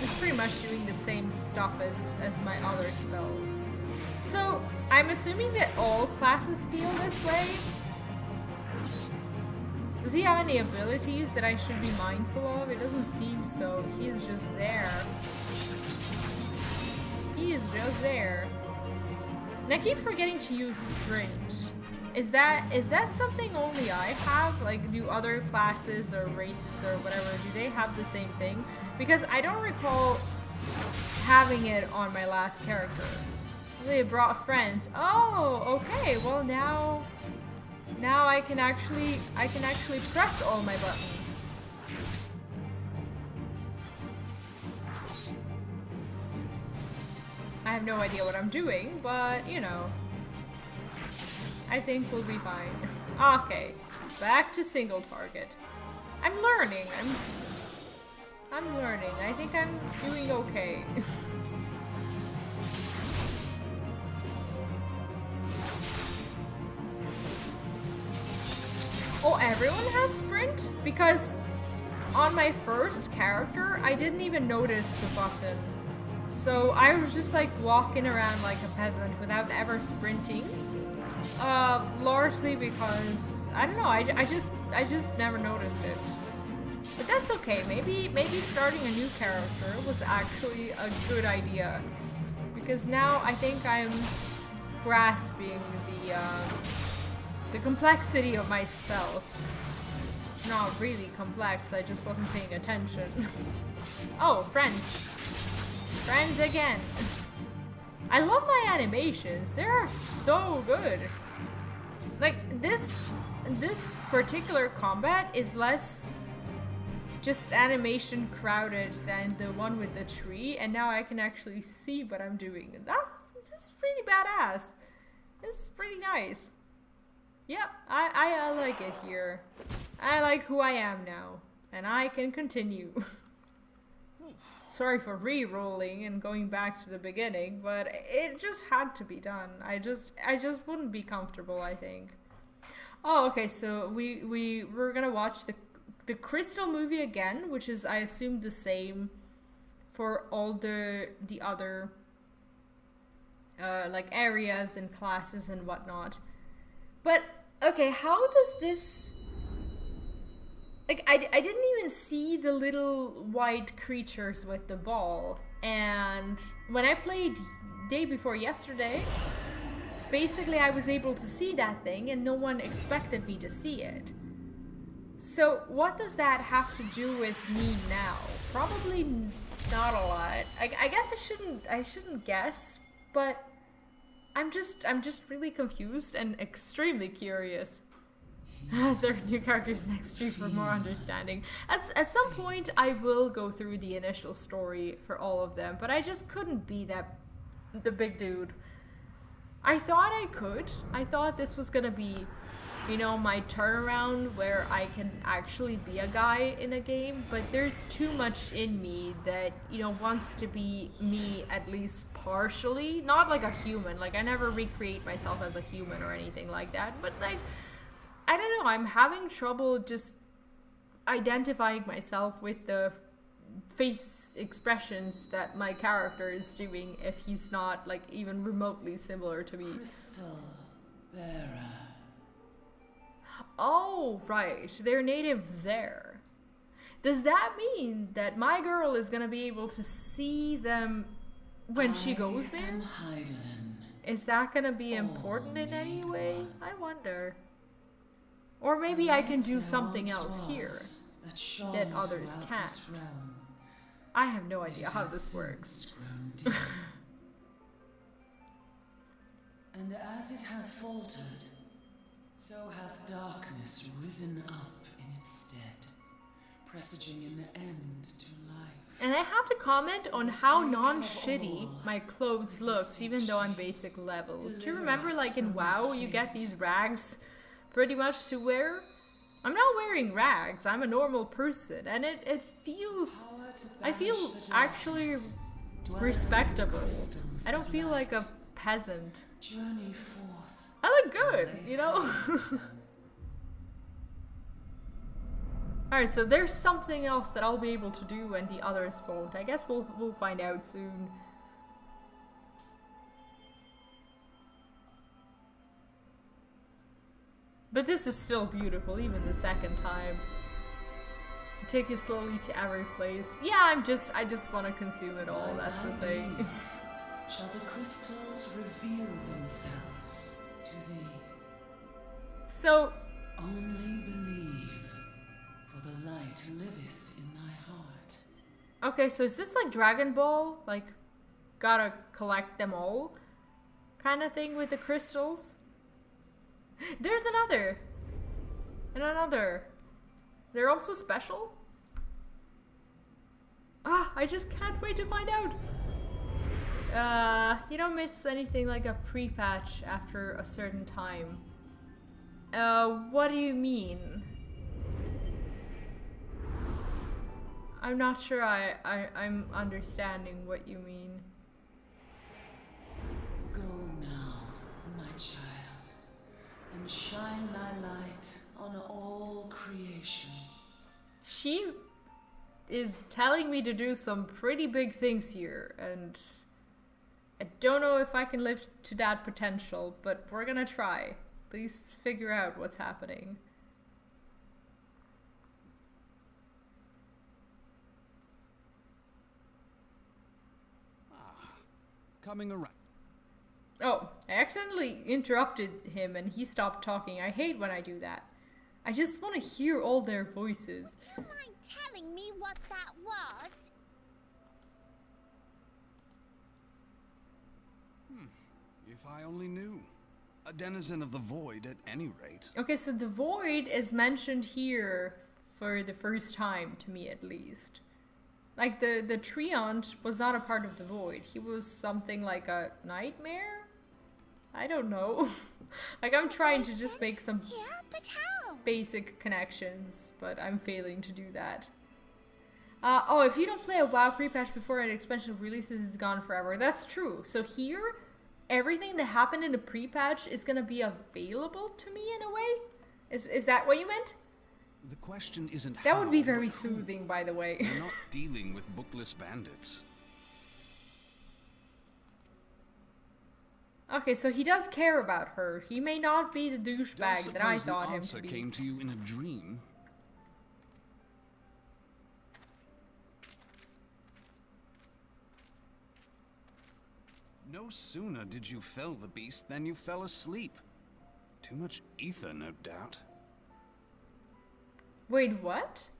It's pretty much doing the same stuff as my other spells. So, I'm assuming that all classes feel this way. Does he have any abilities that I should be mindful of? It doesn't seem so. He's just there. He is just there. And I keep forgetting to use sprint. Is that something only I have? Like, do other classes or races or whatever, do they have the same thing? Because I don't recall having it on my last character. They brought friends. Oh, okay. Well, now I can actually press all my buttons. I have no idea what I'm doing, but you know, I think we'll be fine. Okay, back to single target. I'm learning. I'm learning. I think I'm doing okay. Oh, everyone has sprint? Because on my first character, I didn't even notice the button. So I was just like walking around like a peasant without ever sprinting. Largely because, I don't know, I just never noticed it. But that's okay, maybe starting a new character was actually a good idea. Because now I think I'm grasping the complexity of my spells. not really complex, I just wasn't paying attention. Oh, friends. Friends again. I love my animations. They are so good. Like, this particular combat is less just animation crowded than the one with the tree, and now I can actually see what I'm doing. This is pretty badass. This is pretty nice. Yep, I like it here. I like who I am now, and I can continue. Sorry for re-rolling and going back to the beginning, but it just had to be done. I just wouldn't be comfortable, I think. Oh, okay, so we're gonna watch the Crystal movie again, which is, I assume, the same for all the other like areas and classes and whatnot. But okay, how does this, like, I didn't even see the little white creatures with the ball, and when I played day before yesterday, basically I was able to see that thing and no one expected me to see it. So what does that have to do with me now? Probably not a lot. I guess I shouldn't guess, but I'm just really confused and extremely curious. There are new characters next to you for more understanding. At some point I will go through the initial story for all of them, but I just couldn't be the big dude. I thought I could. I thought this was gonna be, you know, my turnaround where I can actually be a guy in a game, but there's too much in me that, you know, wants to be me at least partially. Not like a human, like I never recreate myself as a human or anything like that, but like, I don't know, I'm having trouble just identifying myself with the face expressions that my character is doing if he's not like even remotely similar to me. Crystal bearer. Oh, right. They're native there. Does that mean that my girl is gonna be able to see them when she goes there? Is that gonna be important in any way? I wonder. Or maybe I can do something else here that others can't. I have no idea how this works. And as it hath faltered, so hath darkness risen up in its stead, presaging an end to life. And I have to comment on how non-shitty my clothes looks, even though I'm basic level. Do you remember, like in WoW, you get these rags pretty much to wear? I'm not wearing rags, I'm a normal person, and it feels, I feel actually respectable. I don't feel like a peasant. Journey forth. I look good, you know? Alright, so there's something else that I'll be able to do and the others won't. I guess we'll find out soon. But this is still beautiful, even the second time. Take it slowly to every place. Yeah, I just want to consume it all, that's the thing. Shall the crystals reveal themselves to thee? So, only believe, for the light liveth in thy heart. Okay, so is this like Dragon Ball? Like, gotta collect them all? Kind of thing with the crystals? There's another! And another. They're also special? Ah, I just can't wait to find out! You don't miss anything like a pre-patch after a certain time. What do you mean? I'm not sure I'm understanding what you mean. Go now, my child, and shine thy light on all creation. She is telling me to do some pretty big things here, and I don't know if I can live to that potential, but we're gonna try. Please figure out what's happening. Coming around. Oh, I accidentally interrupted him and he stopped talking. I hate when I do that. I just want to hear all their voices. Would you mind telling me what that was? If I only knew. A denizen of the void at any rate. Okay, so the void is mentioned here for the first time, to me at least. Like, the treant was not a part of the void. He was something like a nightmare? I don't know. Like, I'm trying to just make some basic connections, but I'm failing to do that. Oh, if you don't play a WoW pre-patch before an expansion releases, it's gone forever. That's true. So here, everything that happened in the pre-patch is gonna be available to me in a way? Is that what you meant? The question isn't that how, would be very but who. soothing, by the way. We're not dealing with bookless bandits. Okay, so he does care about her. He may not be the douchebag that I thought him to be. Came to you in a dream. No sooner did you fell the beast than you fell asleep. Too much ether, no doubt. Wait, what?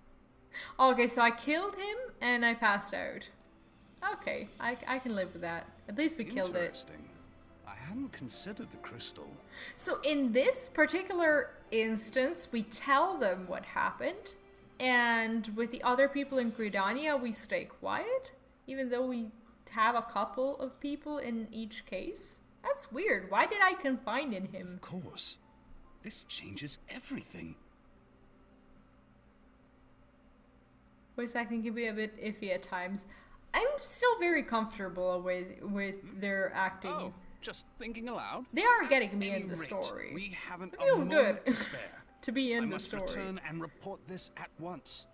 Okay, so I killed him and I passed out. Okay, I can live with that. At least we killed it. Interesting. I hadn't considered the crystal. So in this particular instance, we tell them what happened, and with the other people in Gridania, we stay quiet, even though we have a couple of people in each case. That's weird. Why did I confide in him? Of course. This changes everything. Voice acting can be a bit iffy at times. I'm still very comfortable with their acting. Oh, just thinking aloud. They are getting me in the Rate, story. We haven't It feels a good moment to spare. to be in I the must story. return and report this at once.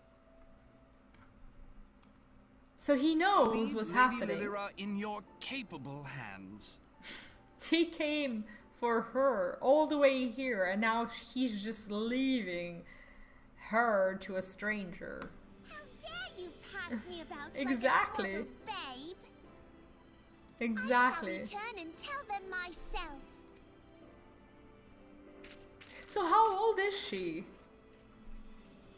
So he knows Leave what's Lady happening. Lyra in your capable hands. He came for her all the way here, and now he's just leaving her to a stranger. How dare you pass me about Exactly. like a swaddled babe? Exactly. I shall return and tell them myself. So how old is she?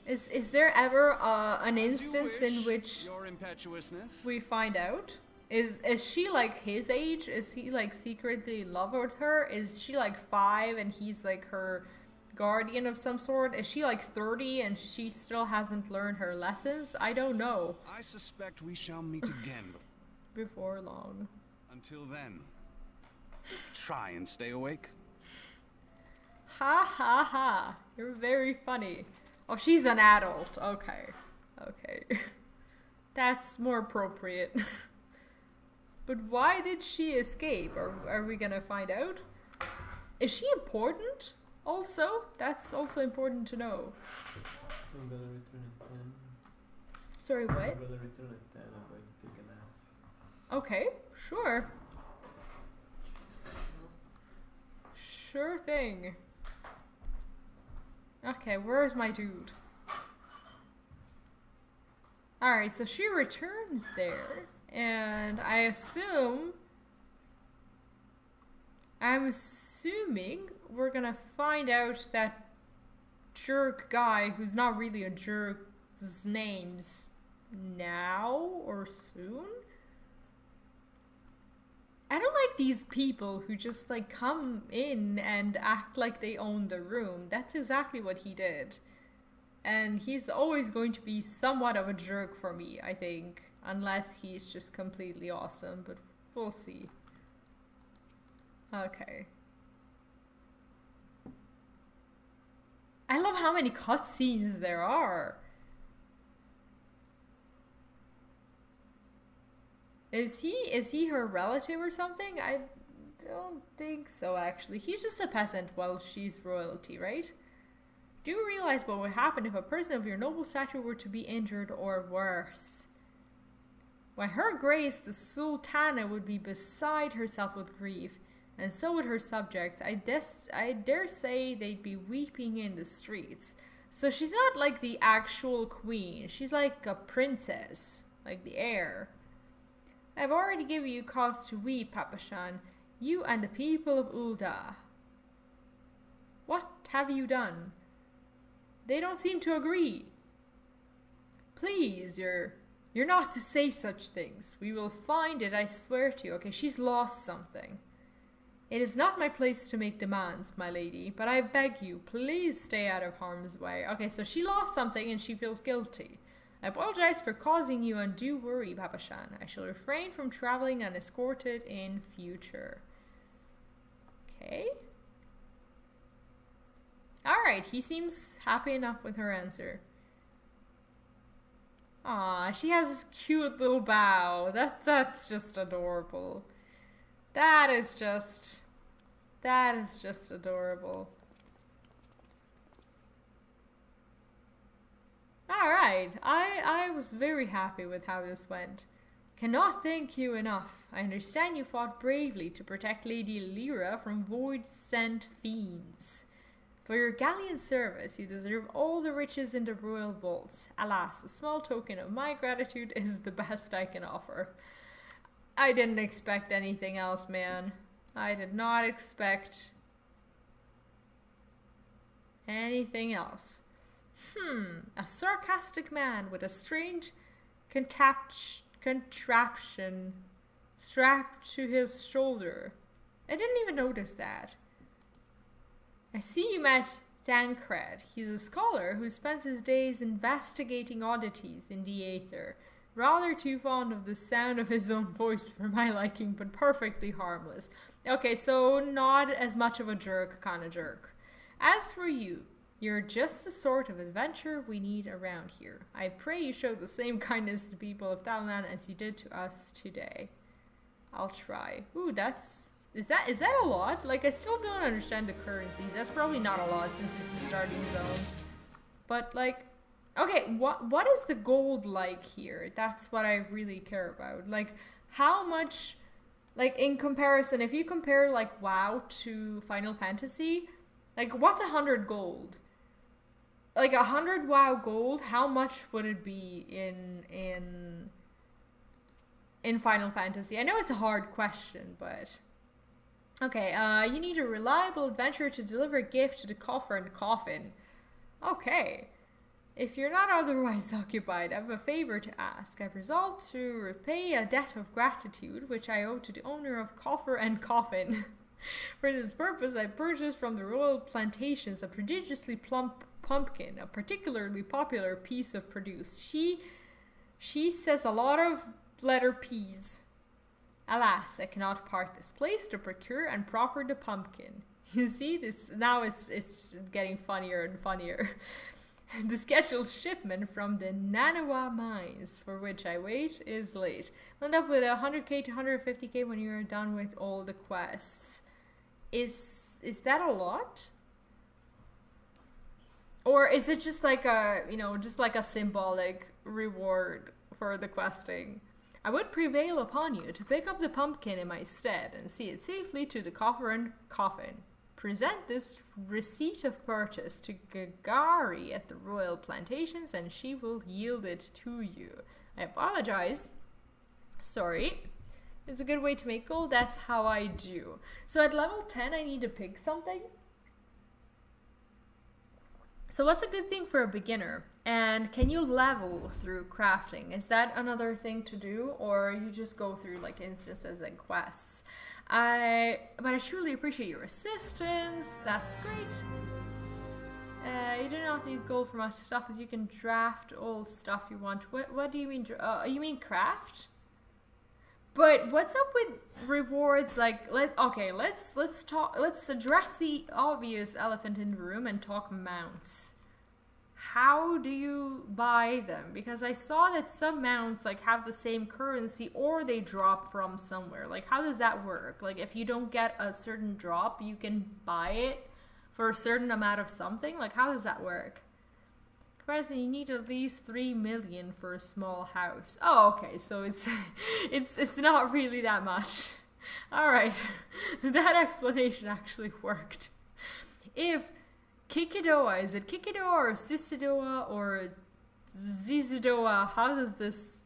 Is there ever an instance in which your impetuousness? we find out? Is she like his age? Is he like secretly in love with her? Is she like 5 and he's like her guardian of some sort? Is she like 30 and she still hasn't learned her lessons? I don't know. I suspect we shall meet again. Before long. Until then, try and stay awake. Ha ha ha. You're very funny. Oh, she's an adult. Okay. Okay. That's more appropriate. But why did she escape? Are we gonna find out? Is she important? Also? That's also important to know. I'm gonna return at 10. Sorry, what? I'm gonna return at 10. I'm going to take a nap. Okay, sure. Sure thing. Okay, where's my dude? Alright, so she returns there, and I'm assuming we're gonna find out that jerk guy who's not really a jerk's names now or soon. I don't like these people who just like come in and act like they own the room. That's exactly what he did. And he's always going to be somewhat of a jerk for me, I think. Unless he's just completely awesome, but we'll see. Okay. I love how many cutscenes there are. Is he her relative or something? I don't think so, actually. He's just a peasant while she's royalty, right? Do you realize what would happen if a person of your noble stature were to be injured or worse? Why, Her Grace, the Sultana, would be beside herself with grief, and so would her subjects. I dare say they'd be weeping in the streets. So she's not like the actual queen. She's like a princess, like the heir. I've already given you cause to weep, Papashan, you and the people of Ul'dah. What have you done? They don't seem to agree. Please, you're not to say such things. We will find it, I swear to you. Okay, she's lost something. It is not my place to make demands, my lady, but I beg you, please stay out of harm's way. Okay, so she lost something and she feels guilty. I apologize for causing you undue worry, Papa-shan. I shall refrain from traveling unescorted in future. Okay. Alright, he seems happy enough with her answer. Aw, she has this cute little bow. That's just adorable. That is just adorable. Alright, I was very happy with how this went. Cannot thank you enough. I understand you fought bravely to protect Lady Lyra from void-sent fiends. For your gallant service, you deserve all the riches in the royal vaults. Alas, a small token of my gratitude is the best I can offer. I didn't expect anything else, man. I did not expect anything else. A sarcastic man with a strange contraption strapped to his shoulder. I didn't even notice that. I see you met Thancred. He's a scholar who spends his days investigating oddities in the aether. Rather too fond of the sound of his own voice for my liking, but perfectly harmless. Okay, so not as much of a jerk kind of jerk. As for you, you're just the sort of adventurer we need around here. I pray you show the same kindness to people of THAL as you did to us today. I'll try. Ooh, is that a lot? Like, I still don't understand the currencies. That's probably not a lot since it's the starting zone. But, like, okay, what is the gold like here? That's what I really care about. Like, how much, like, in comparison, if you compare, like, WoW to Final Fantasy, like, what's 100 gold? Like, 100 WoW gold, how much would it be in Final Fantasy? I know it's a hard question, but... Okay, you need a reliable adventurer to deliver a gift to the coffer and coffin. Okay. If you're not otherwise occupied, I have a favor to ask. I've resolved to repay a debt of gratitude which I owe to the owner of coffer and coffin. For this purpose, I purchased from the royal plantations a prodigiously plump pumpkin, a particularly popular piece of produce. She says a lot of letter P's. Alas, I cannot part this place to procure and proffer the pumpkin. You see, this now it's getting funnier and funnier. The scheduled shipment from the Nanawa mines, for which I wait, is late. I'll end up with 100k to 150k when you're done with all the quests. Is that a lot? Or is it just like a, just like a symbolic reward for the questing? I would prevail upon you to pick up the pumpkin in my stead and see it safely to the coffer and coffin. Present this receipt of purchase to Gagari at the royal plantations and she will yield it to you. I apologize. Sorry. It's a good way to make gold. That's how I do. So at level 10 I need to pick something. So what's a good thing for a beginner? And can you level through crafting? Is that another thing to do? Or you just go through like instances and quests? But I truly appreciate your assistance. That's great. You do not need gold for much stuff as you can draft all stuff you want. What do you mean? You mean craft? But what's up with rewards? Like, let's address the obvious elephant in the room and talk mounts. How do you buy them? Because I saw that some mounts like have the same currency or they drop from somewhere. Like, how does that work? Like, if you don't get a certain drop, you can buy it for a certain amount of something. Like, how does that work? You need at least 3 million for a small house. Oh, okay, so it's not really that much. Alright, that explanation actually worked. If Kikidoa, is it Kikidoa or Sisidoa or Zizidoa? How does this,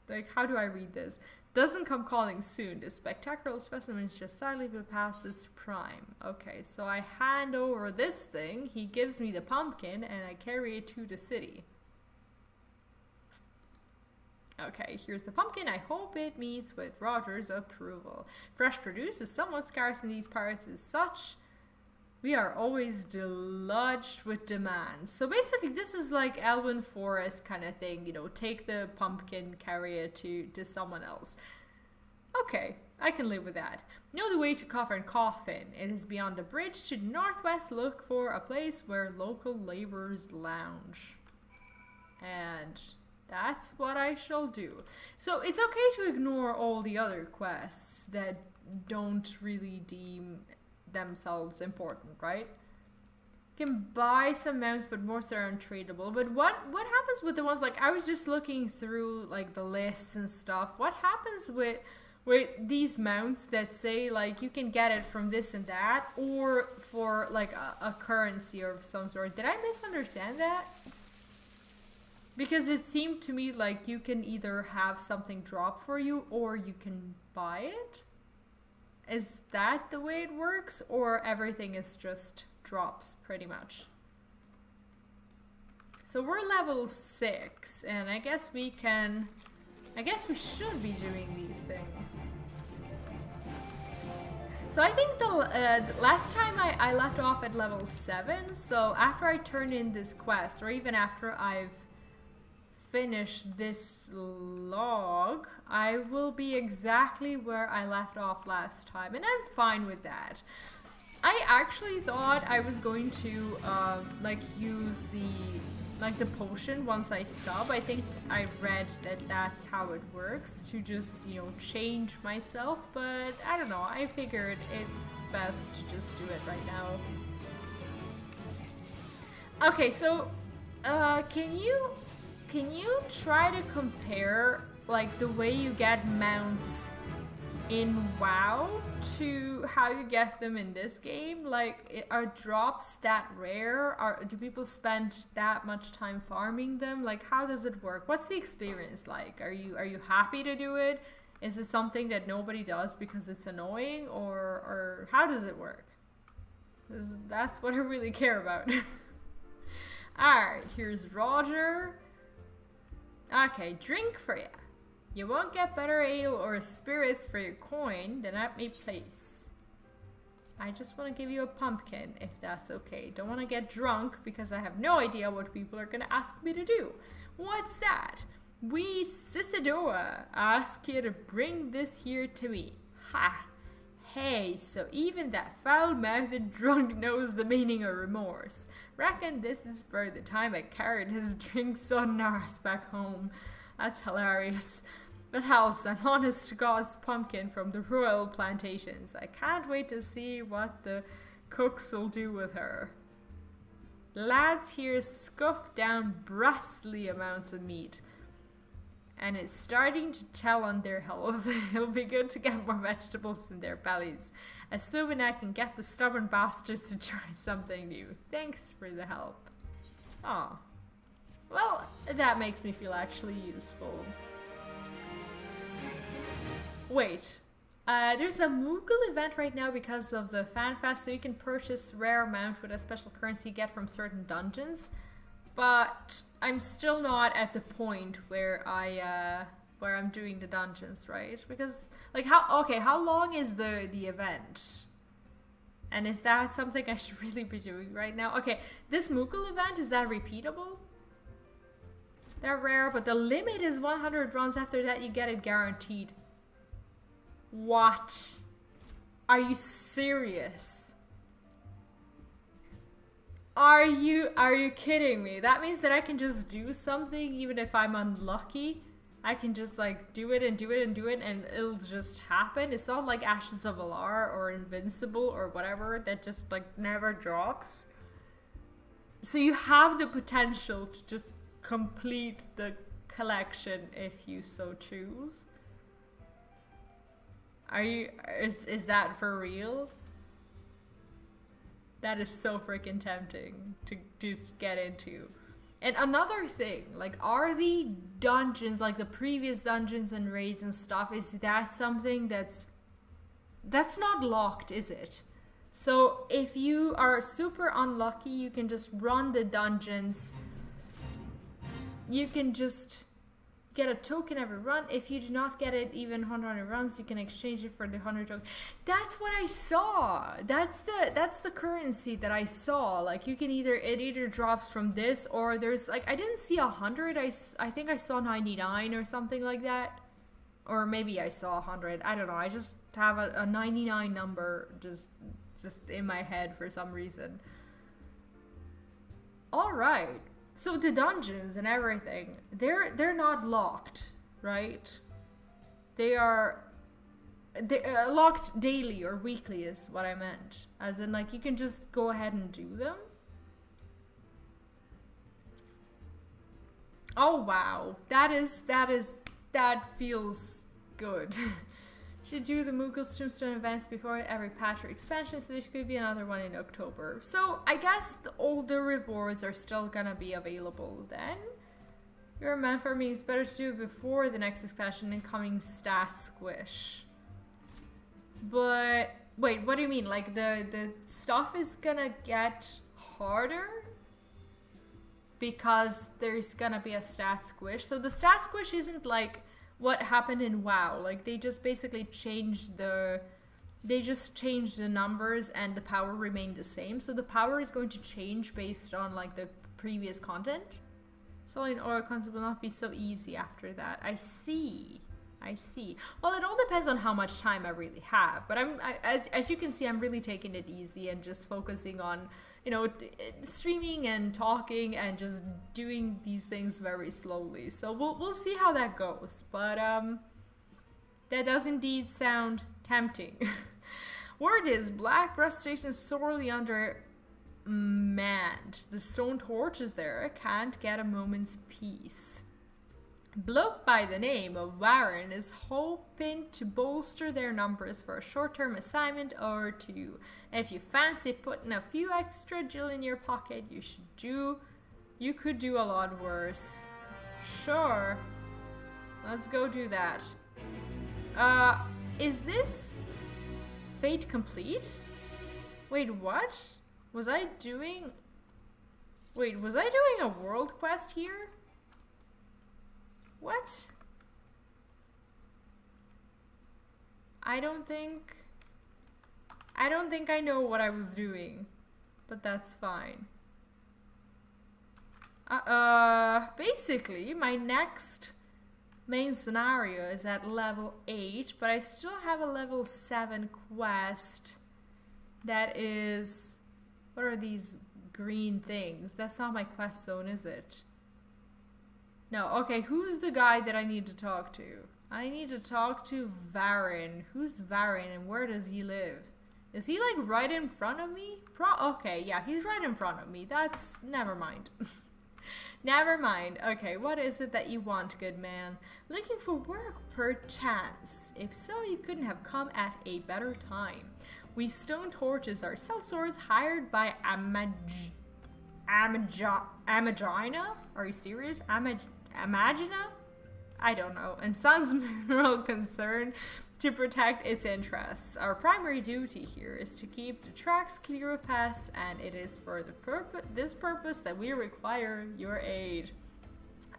like, how do I read this? Doesn't come calling soon. The spectacular specimen is just slightly past its prime. Okay, so I hand over this thing. He gives me the pumpkin and I carry it to the city. Okay, here's the pumpkin. I hope it meets with Roger's approval. Fresh produce is somewhat scarce in these parts. As such, we are always deluged with demands. So basically, this is like Elwyn Forest kind of thing. You know, take the pumpkin, carry it to someone else. Okay, I can live with that. Know the way to Coffin Coffin. It is beyond the bridge to the northwest. Look for a place where local laborers lounge. And that's what I shall do. So it's okay to ignore all the other quests that don't really deem themselves important, right? You can buy some mounts, but most are untradeable. But what happens with the ones, like, I was just looking through like the lists and stuff. What happens with these mounts that say like you can get it from this and that, or for like a currency of some sort? Did I misunderstand that? Because it seemed to me like you can either have something drop for you or you can buy it. Is that the way it works? Or everything is just drops pretty much? So we're level 6 and I guess we should be doing these things. So I think the last time I left off at level 7, so after I turn in this quest, or even after I've finish this log, I will be exactly where I left off last time, and I'm fine with that. I actually thought I was going to like use the potion once I sub. I think I read that that's how it works, to just, you know, change myself, but I don't know, I figured it's best to just do it right now. Okay, so can you try to compare like the way you get mounts in WoW to how you get them in this game? Like, are drops that rare? Do people spend that much time farming them? Like, how does it work? What's the experience like? Are you happy to do it? Is it something that nobody does because it's annoying, or how does it work? That's what I really care about. Alright, here's Roger. Okay, drink for ya. You won't get better ale or spirits for your coin than at me place. I just want to give you a pumpkin, if that's okay. Don't want to get drunk because I have no idea what people are going to ask me to do. What's that? We Cisadora ask you to bring this here to me. Ha! Hey, so even that foul-mouthed drunk knows the meaning of remorse. Reckon this is for the time I carried his drinks on arse back home. That's hilarious. But else, I'm honest to God's pumpkin from the royal plantations. I can't wait to see what the cooks will do with her. The lads here scuff down brastly amounts of meat, and it's starting to tell on their health. It'll be good to get more vegetables in their bellies, assuming I can get the stubborn bastards to try something new. Thanks for the help. Aw. Well, that makes me feel actually useful. Wait, there's a Moogle event right now because of the FanFest, so you can purchase rare amount with a special currency you get from certain dungeons. But I'm still not at the point where I'm doing the dungeons, right? Because like how long is the event? And is that something I should really be doing right now? Okay, this Moogle event, is that repeatable? They're rare, but the limit is 100 runs. After that you get it guaranteed. What? Are you serious? Are you kidding me? That means that I can just do something even if I'm unlucky. I can just like do it and do it and do it and it'll just happen. It's not like Ashes of Alar or Invincible or whatever that just like never drops. So you have the potential to just complete the collection if you so choose. Is that for real? That is so freaking tempting to just get into. And another thing, like, are the dungeons, like the previous dungeons and raids and stuff, is that something that's not locked, is it? So if you are super unlucky, you can just run the dungeons. You can just get a token every run. If you do not get it even 100 runs, you can exchange it for the 100 token. That's what I saw. That's the currency that I saw. Like, you can it either drops from this, or there's like, I didn't see 100. I think I saw 99 or something like that, or maybe I saw 100. I don't know. I just have a 99 number just in my head for some reason. All right. So the dungeons and everything, they're not locked, right? They're locked daily or weekly is what I meant. As in, like, you can just go ahead and do them. Oh wow, that feels good. Should do the Moogle's Tombstone events before every patch or expansion, so there could be another one in October. So I guess all the rewards are still gonna be available then. Your man for me, it's better to do it before the next expansion and coming stat squish. But wait, what do you mean? Like the stuff is gonna get harder because there's gonna be a stat squish. So the stat squish isn't like what happened in WoW. Like, they just basically changed the numbers and the power remained the same. So the power is going to change based on like the previous content. Solving oral concept will not be so easy after that. I see. Well, it all depends on how much time I really have. But as you can see, I'm really taking it easy and just focusing on, you know, streaming and talking and just doing these things very slowly. So we'll see how that goes. But that does indeed sound tempting. Word is Black Breast Station is sorely undermanned. The stone torch is there. Can't get a moment's peace. Bloke by the name of Warren is hoping to bolster their numbers for a short-term assignment or two. If you fancy putting a few extra jill in your pocket, you could do a lot worse. Sure. Let's go do that. Is this Fate complete? Wait, what? Was I doing a world quest here? What? I don't think I know what I was doing, but that's fine. Basically, my next main scenario is at level 8, but I still have a level 7 quest that is... What are these green things? That's not my quest zone, is it? No, okay, who's the guy that I need to talk to? I need to talk to Varyn. Who's Varyn and where does he live? Is he like right in front of me? Okay, yeah, he's right in front of me. Never mind. Never mind. Okay, what is it that you want, good man? Looking for work perchance? If so, you couldn't have come at a better time. We stone torches are sellswords hired by Amagina? Are you serious? Imagina? I don't know. And Sun's mineral concern to protect its interests. Our primary duty here is to keep the tracks clear of pests, and it is for this purpose that we require your aid.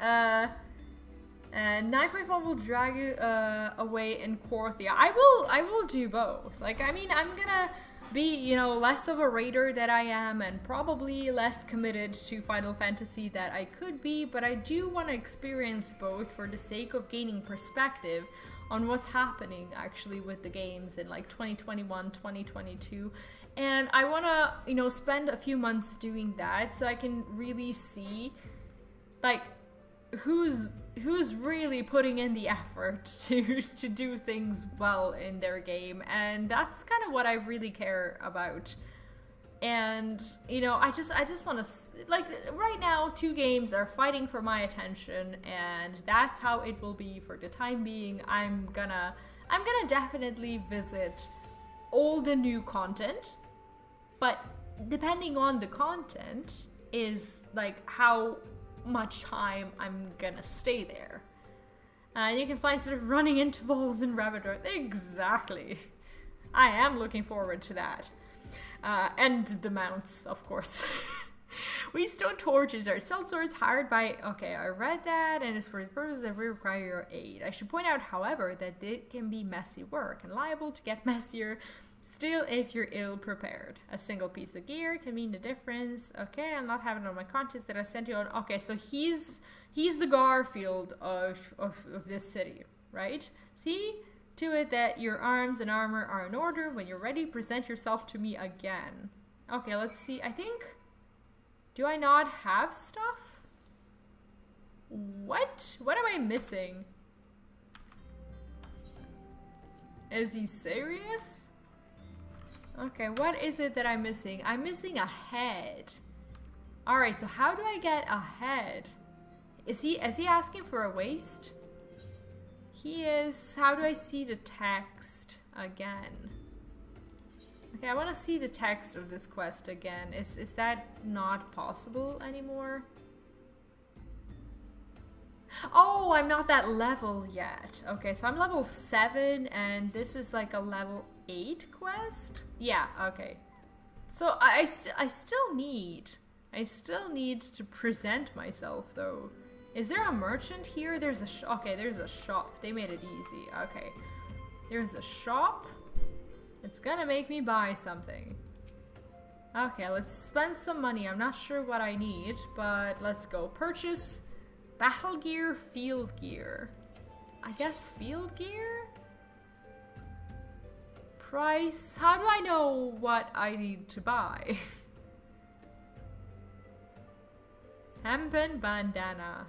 And 9.1 will drag you away in Korthia. I will do both. Like, I mean, I'm gonna be, you know, less of a raider that I am and probably less committed to Final Fantasy that I could be, but I do want to experience both for the sake of gaining perspective on what's happening actually with the games in like 2021, 2022. And I want to, you know, spend a few months doing that so I can really see like who's really putting in the effort to do things well in their game, and that's kind of what I really care about. And you know, I just want to, like, right now 2 games are fighting for my attention, and that's how it will be for the time being. I'm gonna definitely visit all the new content, but depending on the content is like how much time I'm gonna stay there. And you can find sort of running intervals in Ravador. Exactly. I am looking forward to that. And the mounts, of course. We stone torches are sellswords hired by... Okay, I read that, and it's for the purpose that we require your aid. I should point out, however, that it can be messy work and liable to get messier still if you're ill prepared. A single piece of gear can mean the difference. Okay, I'm not having it on my conscience that I sent you on... Okay, so he's the Garfield of this city, right? See to it that your arms and armor are in order. When you're ready, present yourself to me again. Okay, let's see. I think... Do I not have stuff? What? What am I missing? Is he serious? Okay, what is it that I'm missing? I'm missing a head. Alright, so how do I get a head? Is he asking for a waist? He is. How do I see the text again? Okay, I want to see the text of this quest again. Is that not possible anymore? Oh, I'm not that level yet. Okay, so I'm level 7 and this is like a level 8 quest? Yeah, okay. So I still need to present myself though. Is there a merchant here? There's a okay, there's a shop. They made it easy. Okay. There's a shop. It's gonna make me buy something. Okay, let's spend some money. I'm not sure what I need, but let's go. Purchase battle gear, field gear. I guess field gear? Price? How do I know what I need to buy? Hempen bandana.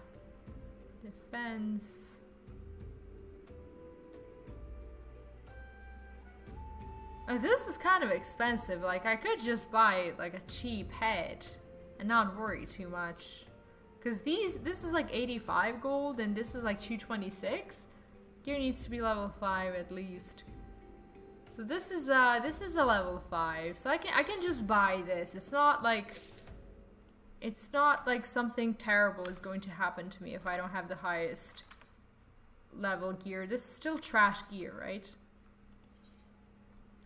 Defense. Oh, this is kind of expensive. Like, I could just buy like a cheap head and not worry too much. Because this is like 85 gold and this is like 226. Gear needs to be level 5 at least. So this is a level 5. So I can just buy this. It's not like something terrible is going to happen to me if I don't have the highest level gear. This is still trash gear, right?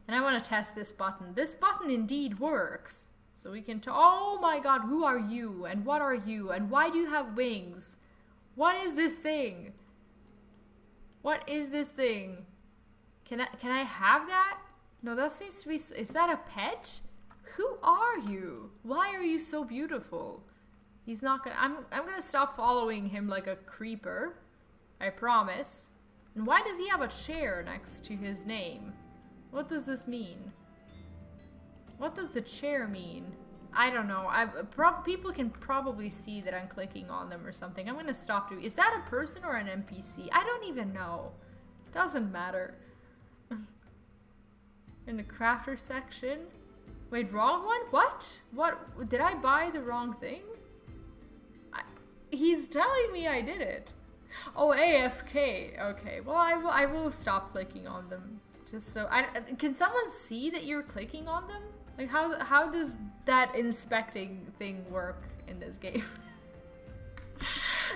And I want to test this button. This button indeed works. So we can oh my god, who are you? And what are you? And why do you have wings? What is this thing? What is this thing? Can I have that? No, that seems to be... Is that a pet? Who are you? Why are you so beautiful? He's not gonna... I'm gonna stop following him like a creeper. I promise. And why does he have a chair next to his name? What does this mean? What does the chair mean? I don't know. People can probably see that I'm clicking on them or something. I'm gonna stop doing... Is that a person or an NPC? I don't even know. Doesn't matter. In the crafter section. Wait, wrong one? What? What? Did I buy the wrong thing? He's telling me I did it. Oh, AFK. Okay. Well, I will stop clicking on them. Just so can someone see that you're clicking on them? Like how does that inspecting thing work in this game?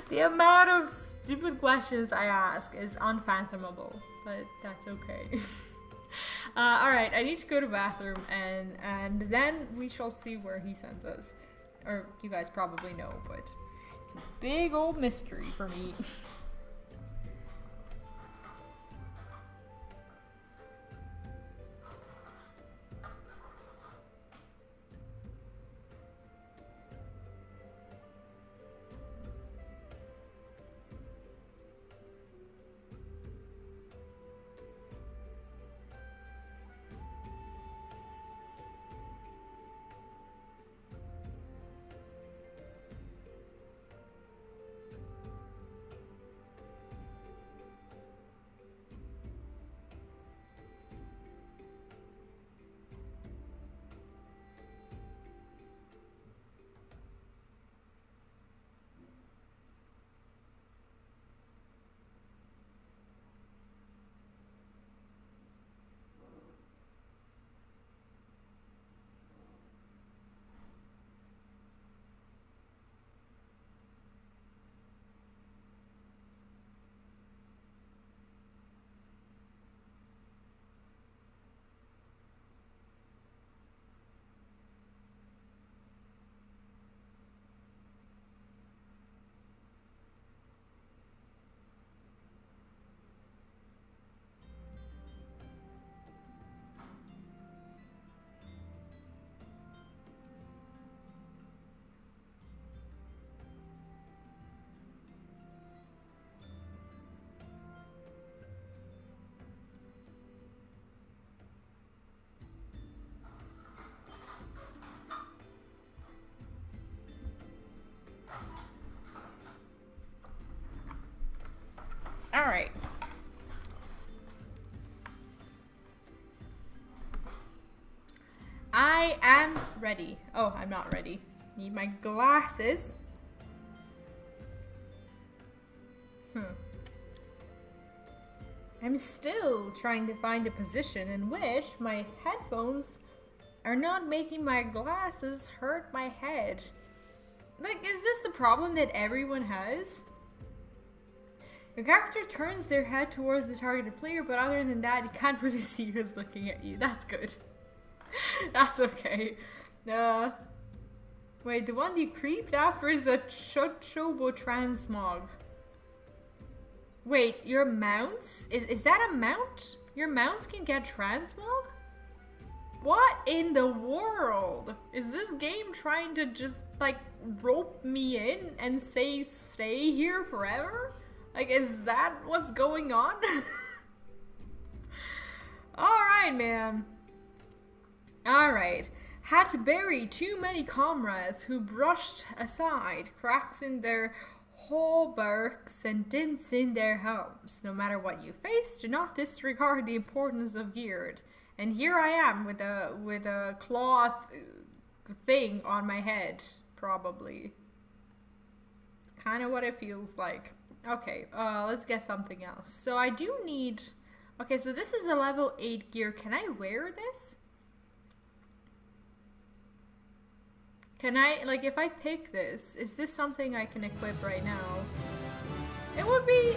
The amount of stupid questions I ask is unfathomable, but that's okay. Alright, I need to go to the bathroom and then we shall see where he sends us. Or you guys probably know, but it's a big old mystery for me. Alright. I am ready. Oh, I'm not ready. Need my glasses. I'm still trying to find a position in which my headphones are not making my glasses hurt my head. Like, is this the problem that everyone has? Your character turns their head towards the targeted player, but other than that, you can't really see who's looking at you. That's good. That's okay. Wait, the one you creeped after is a Chobo transmog. Wait, your mounts? Is that a mount? Your mounts can get transmog? What in the world? Is this game trying to just, like, rope me in and say stay here forever? Like, is that what's going on? Alright, man. Alright. Had to bury too many comrades who brushed aside cracks in their hauberks and dints in their helms. No matter what you face, do not disregard the importance of gear. And here I am with a cloth thing on my head, probably. It's kind of what it feels like. Okay, let's get something else. So I do need... Okay, so this is a level 8 gear. Can I wear this? Can I, like, if I pick this, is this something I can equip right now? It would be,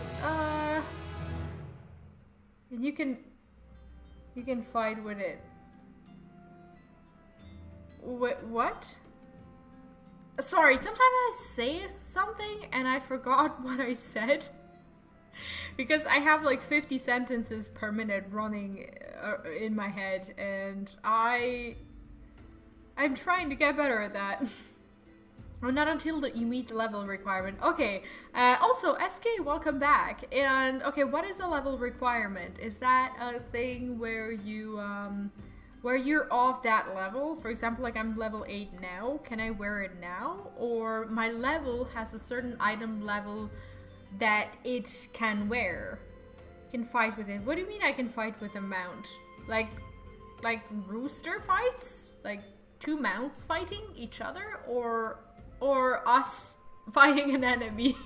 you can fight with it. What? Sorry, sometimes I say something and I forgot what I said. Because I have like 50 sentences per minute running in my head, and I'm trying to get better at that. Well, not until you meet the level requirement. Okay, also, SK, welcome back. And, okay, what is a level requirement? Is that a thing where you, where you're off that level? For example, like I'm level 8 now, can I wear it now? Or my level has a certain item level that it can wear? Can fight with it. What do you mean I can fight with a mount? Like rooster fights? Like 2 mounts fighting each other? Or us fighting an enemy?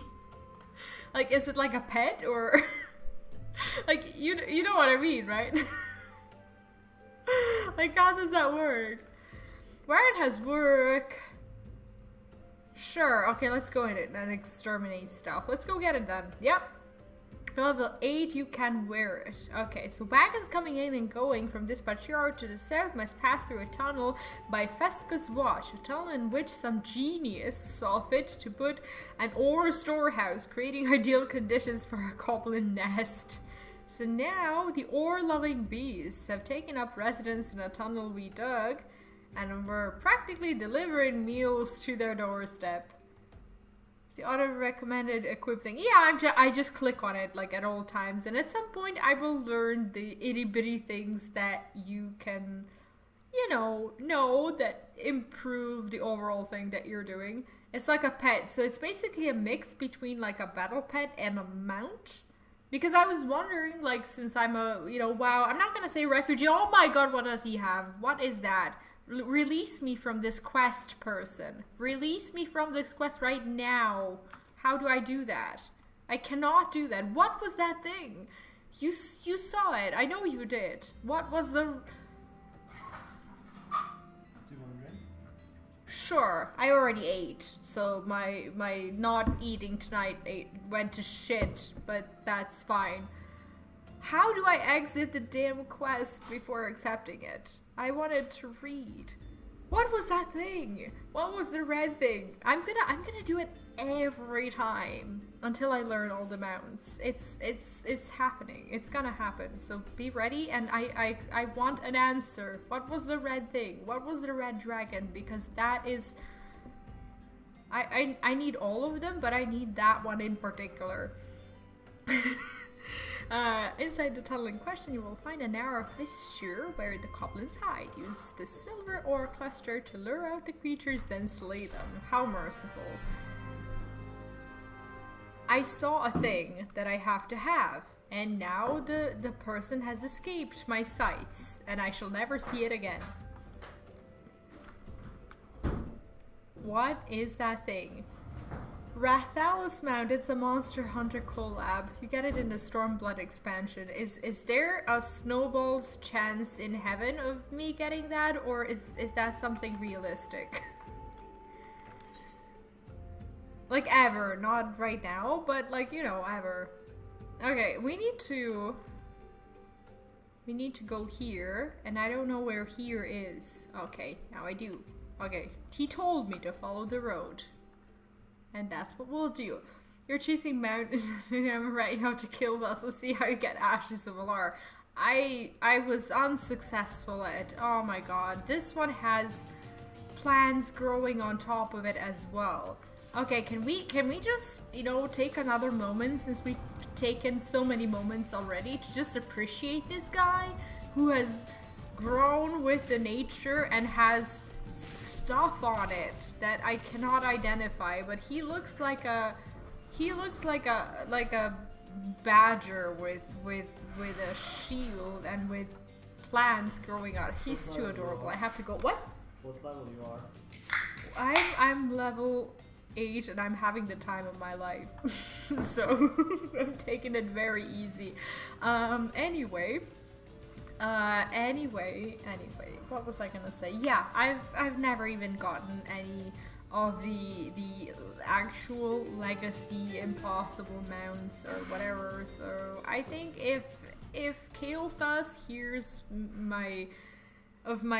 Like, is it like a pet, or... like, you know what I mean, right? Like, how does that work? Where it has work... Sure, okay, let's go in it and exterminate stuff. Let's go get it done. Yep. Level 8, you can wear it. Okay, so wagons coming in and going from dispatch yard to the south must pass through a tunnel by Fesca's watch, a tunnel in which some genius saw fit to put an ore storehouse, creating ideal conditions for a goblin nest. So now, the ore-loving beasts have taken up residence in a tunnel we dug, and we're practically delivering meals to their doorstep. The auto-recommended equip thing. Yeah, I just click on it like at all times, and at some point I will learn the itty-bitty things that you can, you know that improve the overall thing that you're doing. It's like a pet, so it's basically a mix between like a battle pet and a mount. Because I was wondering, like, since I'm a, wow, I'm not gonna say refugee. Oh my god, what does he have? What is that? Release me from this quest, person. Release me from this quest right now. How do I do that? I cannot do that. What was that thing? You saw it. I know you did. What was the... Do you want to drink? Sure. I already ate. So my not eating tonight went to shit. But that's fine. How do I exit the damn quest before accepting it? I wanted to read. What was that thing? What was the red thing? I'm gonna do it every time until I learn all the mounts. It's happening. It's gonna happen. So be ready, and I want an answer. What was the red thing? What was the red dragon? Because that is... I need all of them, but I need that one in particular. Inside the tunnel in question, you will find a narrow fissure where the goblins hide. Use the silver ore cluster to lure out the creatures, then slay them. How merciful. I saw a thing that I have to have, and now the person has escaped my sights, and I shall never see it again. What is that thing? Rathalos Mount, it's a Monster Hunter collab. You get it in the Stormblood expansion. Is there a snowball's chance in heaven of me getting that, or is that something realistic? Like ever, not right now, but like, you know, ever. Okay, we need to go here, and I don't know where here is. Okay, now I do. Okay, he told me to follow the road. And that's what we'll do. You're chasing mountain right now to kill us. Let's see how you get Ashes of Alar. I was unsuccessful at it. Oh my god. This one has plants growing on top of it as well. Okay, can we just, you know, take another moment, since we've taken so many moments already, to just appreciate this guy who has grown with the nature and has stuff on it that I cannot identify, but he looks like a badger with a shield and with plants growing out. He's too adorable. I have to go. What level you are? I'm level 8 and I'm having the time of my life. So I'm taking it very easy. Anyway, what was I gonna say? Yeah, I've never even gotten any of the actual legacy impossible mounts or whatever, so I think if Kael'thas hears my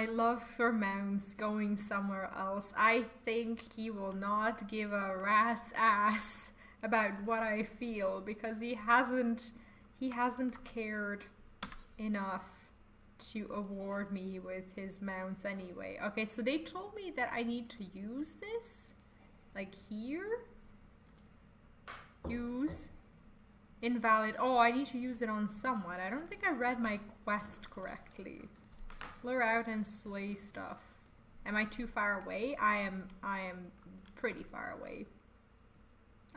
love for mounts going somewhere else, I think he will not give a rat's ass about what I feel, because he hasn't cared enough to award me with his mounts anyway. Okay, so they told me that I need to use this, like here. Use. Invalid. Oh, I need to use it on someone. I don't think I read my quest correctly. Lure out and slay stuff. Am I too far away? I am pretty far away.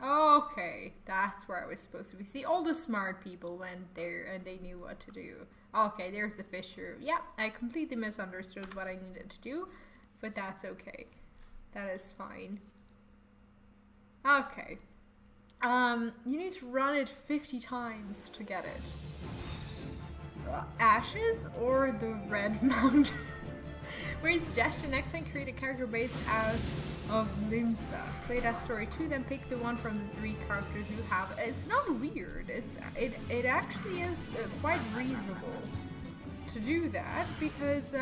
Okay, that's where I was supposed to be. See, all the smart people went there and they knew what to do. Okay, there's the fissure. Yeah, I completely misunderstood what I needed to do, but that's okay. That is fine. Okay. You need to run it 50 times to get it. Ashes or the red mountain? Where's suggestion? Next time create a character based out of Limsa. Play that story too, then pick the one from the 3 characters you have. It's not weird. It actually is quite reasonable to do that, because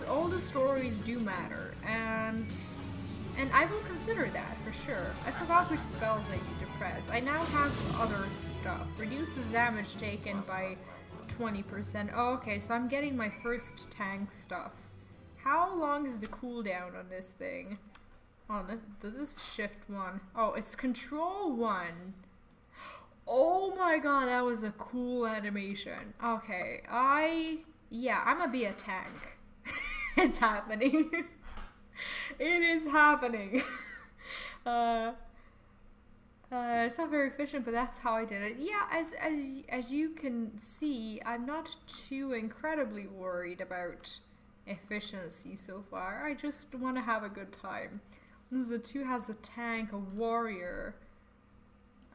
all the stories do matter, and I will consider that for sure. I forgot which spells I need to press. I now have other stuff. Reduces damage taken by 20%. Oh, okay, so I'm getting my first tank stuff. How long is the cooldown on this thing? Oh, this is shift 1. Oh, it's control 1. Oh my god, that was a cool animation. Okay, I'm gonna be a tank. It's happening. It is happening. It's not very efficient, but that's how I did it. Yeah, as you can see, I'm not too incredibly worried about efficiency so far. I just want to have a good time. The 2 has a tank, a warrior.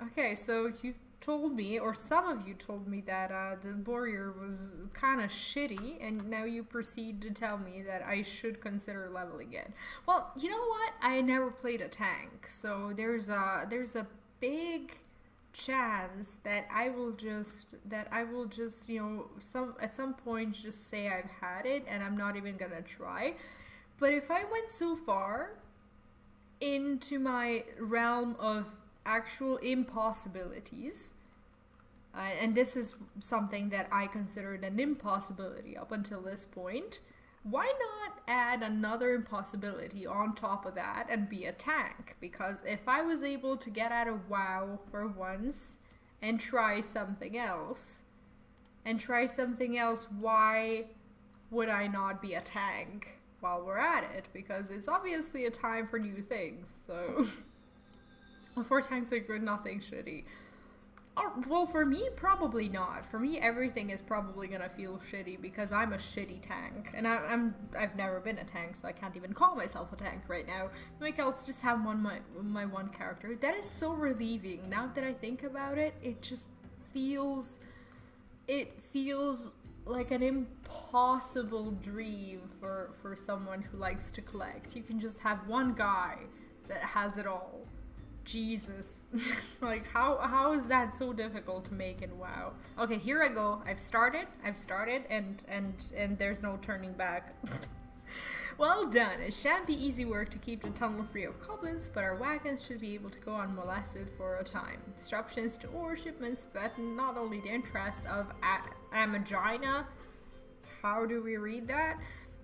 Okay, so you told me, or some of you told me, that the warrior was kind of shitty, and now you proceed to tell me that I should consider leveling it. Well, you know what? I never played a tank, so there's a big chance that I will just you know, at some point just say I've had it and I'm not even gonna try. But if I went so far into my realm of actual impossibilities, and this is something that I considered an impossibility up until this point, why not add another impossibility on top of that and be a tank? Because if I was able to get out of WoW for once and try something else, why would I not be a tank while we're at it? Because it's obviously a time for new things, so... For tanks are good, nothing shitty. Well, for me, probably not. For me, everything is probably gonna feel shitty because I'm a shitty tank, and I've never been a tank, so I can't even call myself a tank right now. Like, I'll just have my one character. That is so relieving. Now that I think about it, it just feels like an impossible dream for someone who likes to collect. You can just have one guy that has it all. Jesus. Like, how is that so difficult to make in WoW? Okay, here I go. I've started, and there's no turning back. Well done. It shan't be easy work to keep the tunnel free of goblins, but our wagons should be able to go unmolested for a time. Disruptions to ore shipments threaten not only the interests of Amagina, how do we read that?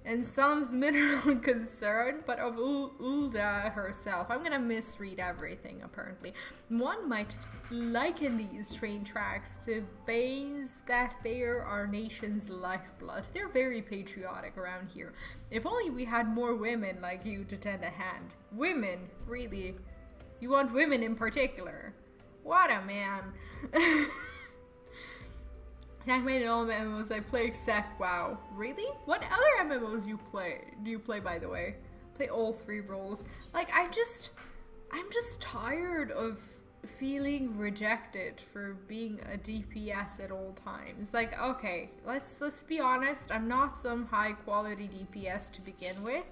And Sun's mineral concern, but of Ul'dah herself. I'm gonna misread everything, apparently. One might liken these train tracks to veins that bear our nation's lifeblood. They're very patriotic around here. If only we had more women like you to tend a hand. Women? Really? You want women in particular? What a man. Tank made all MMOs I play except WoW. Really? What other MMOs do you play, by the way? Play all 3 roles. Like, I'm just tired of feeling rejected for being a DPS at all times. Like, okay, let's be honest, I'm not some high quality DPS to begin with.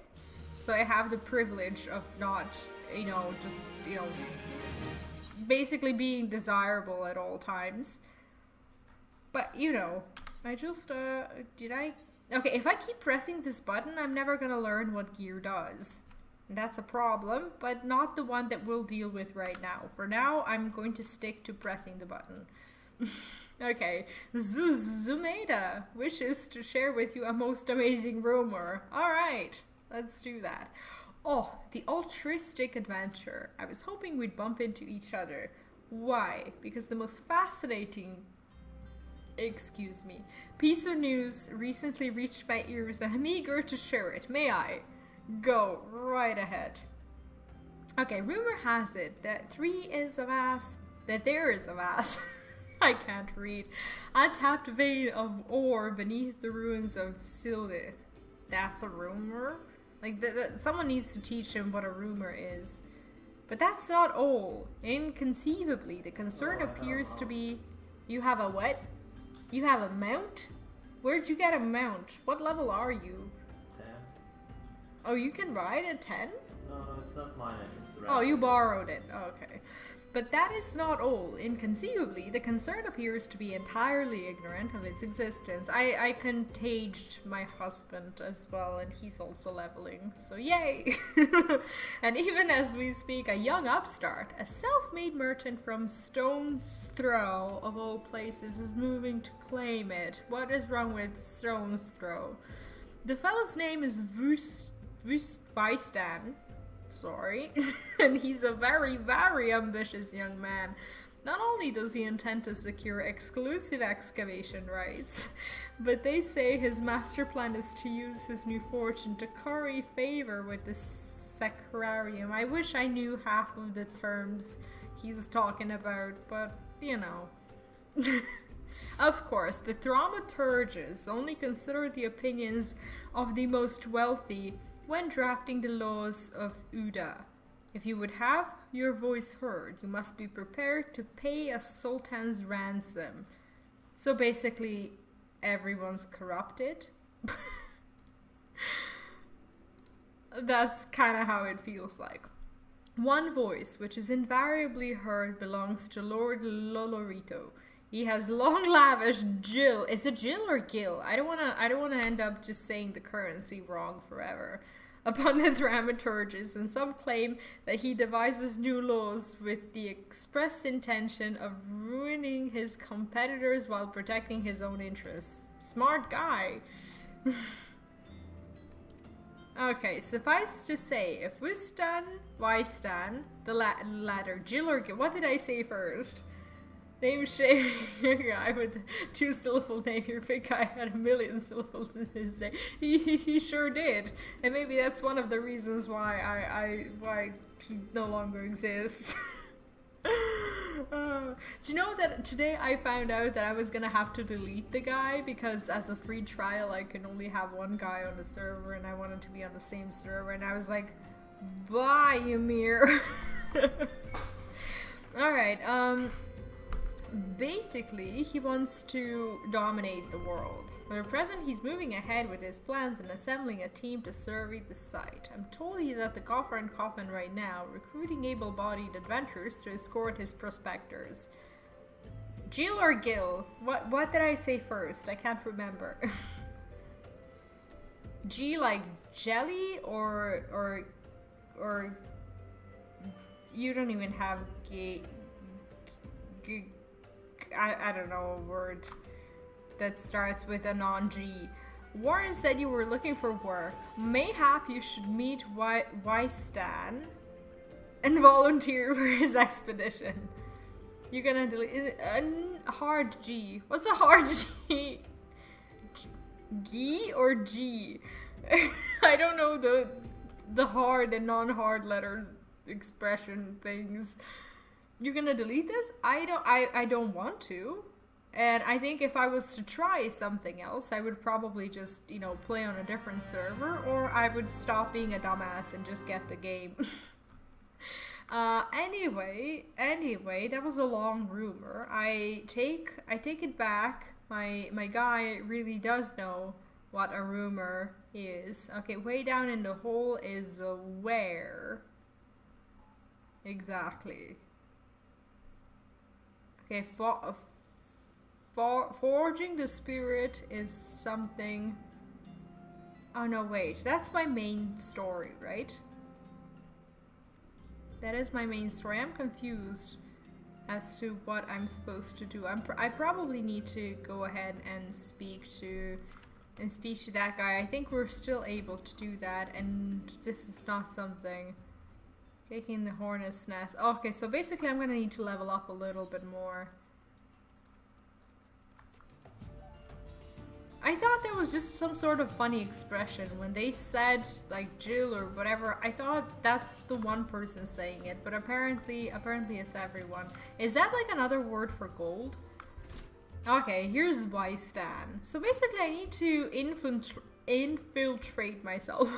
So I have the privilege of not, basically being desirable at all times. But, I just, okay, if I keep pressing this button, I'm never gonna learn what gear does. That's a problem, but not the one that we'll deal with right now. For now, I'm going to stick to pressing the button. Okay, Zumeda wishes to share with you a most amazing rumor. Alright, let's do that. Oh, the altruistic adventure. I was hoping we'd bump into each other. Why? Because the most fascinating piece of news recently reached my ears and I'm eager to share it. May I? Go right ahead. Okay, rumor has it that there is a vast I can't read. Untapped vein of ore beneath the ruins of Sildith. That's a rumor? Like, someone needs to teach him what a rumor is. But that's not all. Inconceivably, the concern appears to be... You have a what? You have a mount? Where'd you get a mount? What level are you? 10. Oh, you can ride at 10? No, it's not mine. It's the Oh, you borrowed it. Okay. But that is not all. Inconceivably, the concern appears to be entirely ignorant of its existence. I contaged my husband as well, and he's also leveling, so yay! And even as we speak, a young upstart, a self-made merchant from Stone's Throw, of all places, is moving to claim it. What is wrong with Stone's Throw? The fellow's name is Vystan. Sorry. And he's a very, very ambitious young man. Not only does he intend to secure exclusive excavation rights, but they say his master plan is to use his new fortune to curry favor with the Sacrarium. I wish I knew half of the terms he's talking about, but, Of course, the thaumaturges only consider the opinions of the most wealthy when drafting the laws of Ul'dah. If you would have your voice heard, you must be prepared to pay a sultan's ransom. So basically, everyone's corrupted. That's kind of how it feels like. One voice, which is invariably heard, belongs to Lord Lolorito. He has long, lavish Jill. Is it Jill or Gil? I don't wanna end up just saying the currency wrong forever. Upon the dramaturges, and some claim that he devises new laws with the express intention of ruining his competitors while protecting his own interests. Smart guy. Okay, suffice to say, if Wystan, the latter, Jill or Gil, what did I say first? Name shame your guy with 2-syllable name. Your big guy had 1,000,000 syllables in his name. He sure did, and maybe that's one of the reasons why he no longer exists. Do you know that today I found out that I was gonna have to delete the guy because as a free trial I can only have one guy on the server and I wanted to be on the same server and I was like, bye Ymir. Alright, basically he wants to dominate the world. For the present, he's moving ahead with his plans and assembling a team to survey the site. I'm told he's at the Coffer and Coffin right now, recruiting able-bodied adventurers to escort his prospectors. Jill or Gil? What did I say first? I can't remember. G like jelly or you don't even have I don't know a word that starts with a non-G. Warren said you were looking for work. Mayhap you should meet Wystan and volunteer for his expedition. You're gonna delete a hard G. What's a hard G? G or G? I don't know the hard and non-hard letter expression things. You're gonna delete this? I don't want to. And I think if I was to try something else, I would probably just, you know, play on a different server, or I would stop being a dumbass and just get the game. Anyway, that was a long rumor. I take it back. My guy really does know what a rumor is. Okay, way down in the hole is where? Exactly. Okay, forging the spirit is something... Oh no, wait. That's my main story, right? That is my main story. I'm confused as to what I'm supposed to do. I probably need to go ahead and speak to that guy. I think we're still able to do that, and this is not something... Taking the hornet's nest. Okay, so basically I'm gonna need to level up a little bit more. I thought that was just some sort of funny expression when they said like Jill or whatever. I thought that's the one person saying it, but apparently it's everyone. Is that like another word for gold? Okay, here's Wystan. So basically I need to infiltrate myself.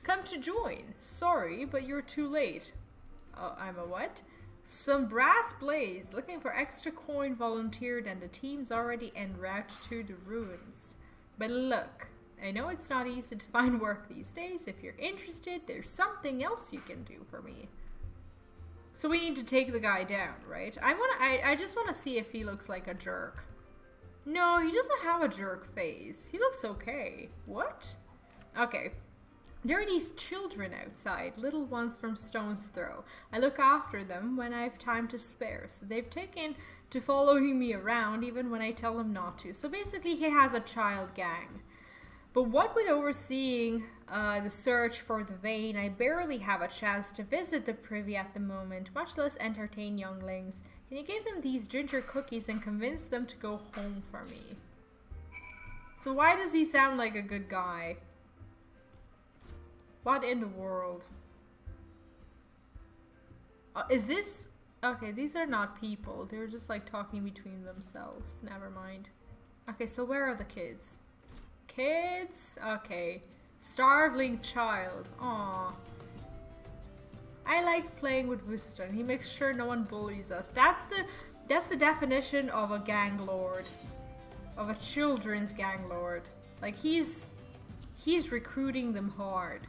Come to join. Sorry, but you're too late. I'm a what? Some brass blades. Looking for extra coin volunteered and the team's already en route to the ruins. But look, I know it's not easy to find work these days. If you're interested, there's something else you can do for me. So we need to take the guy down, right? I just want to see if he looks like a jerk. No, he doesn't have a jerk face. He looks okay. What? Okay. There are these children outside, little ones from stone's throw. I look after them when I have time to spare, so they've taken to following me around even when I tell them not to. So basically he has a child gang. But what with overseeing the search for the vein, I barely have a chance to visit the privy at the moment, much less entertain younglings. Can you give them these ginger cookies and convince them to go home for me? So why does he sound like a good guy? What in the world? Is this... Okay, these are not people. They're just like talking between themselves. Never mind. Okay, so where are the kids? Kids? Okay. Starveling child. Aww. I like playing with Wystan. He makes sure no one bullies us. That's the definition of a gang lord. Of a children's gang lord. Like he's recruiting them hard.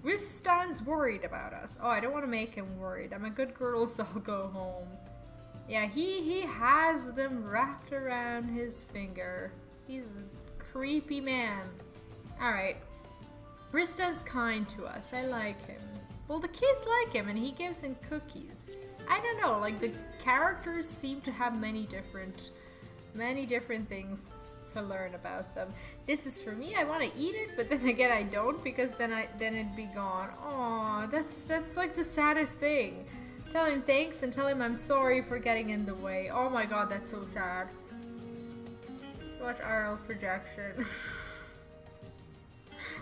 Wystan's worried about us. Oh, I don't want to make him worried. I'm a good girl, so I'll go home. Yeah, he has them wrapped around his finger. He's a creepy man. Alright. Wystan's kind to us. I like him. Well, the kids like him, and he gives them cookies. I don't know, like, the characters seem to have many different things to learn about them. This is for me. I want to eat it, but then again I don't, because then it'd be gone. Aw, that's like the saddest thing. Tell him thanks and tell him I'm sorry for getting in the way. Oh my god, that's so sad. Watch RL projection.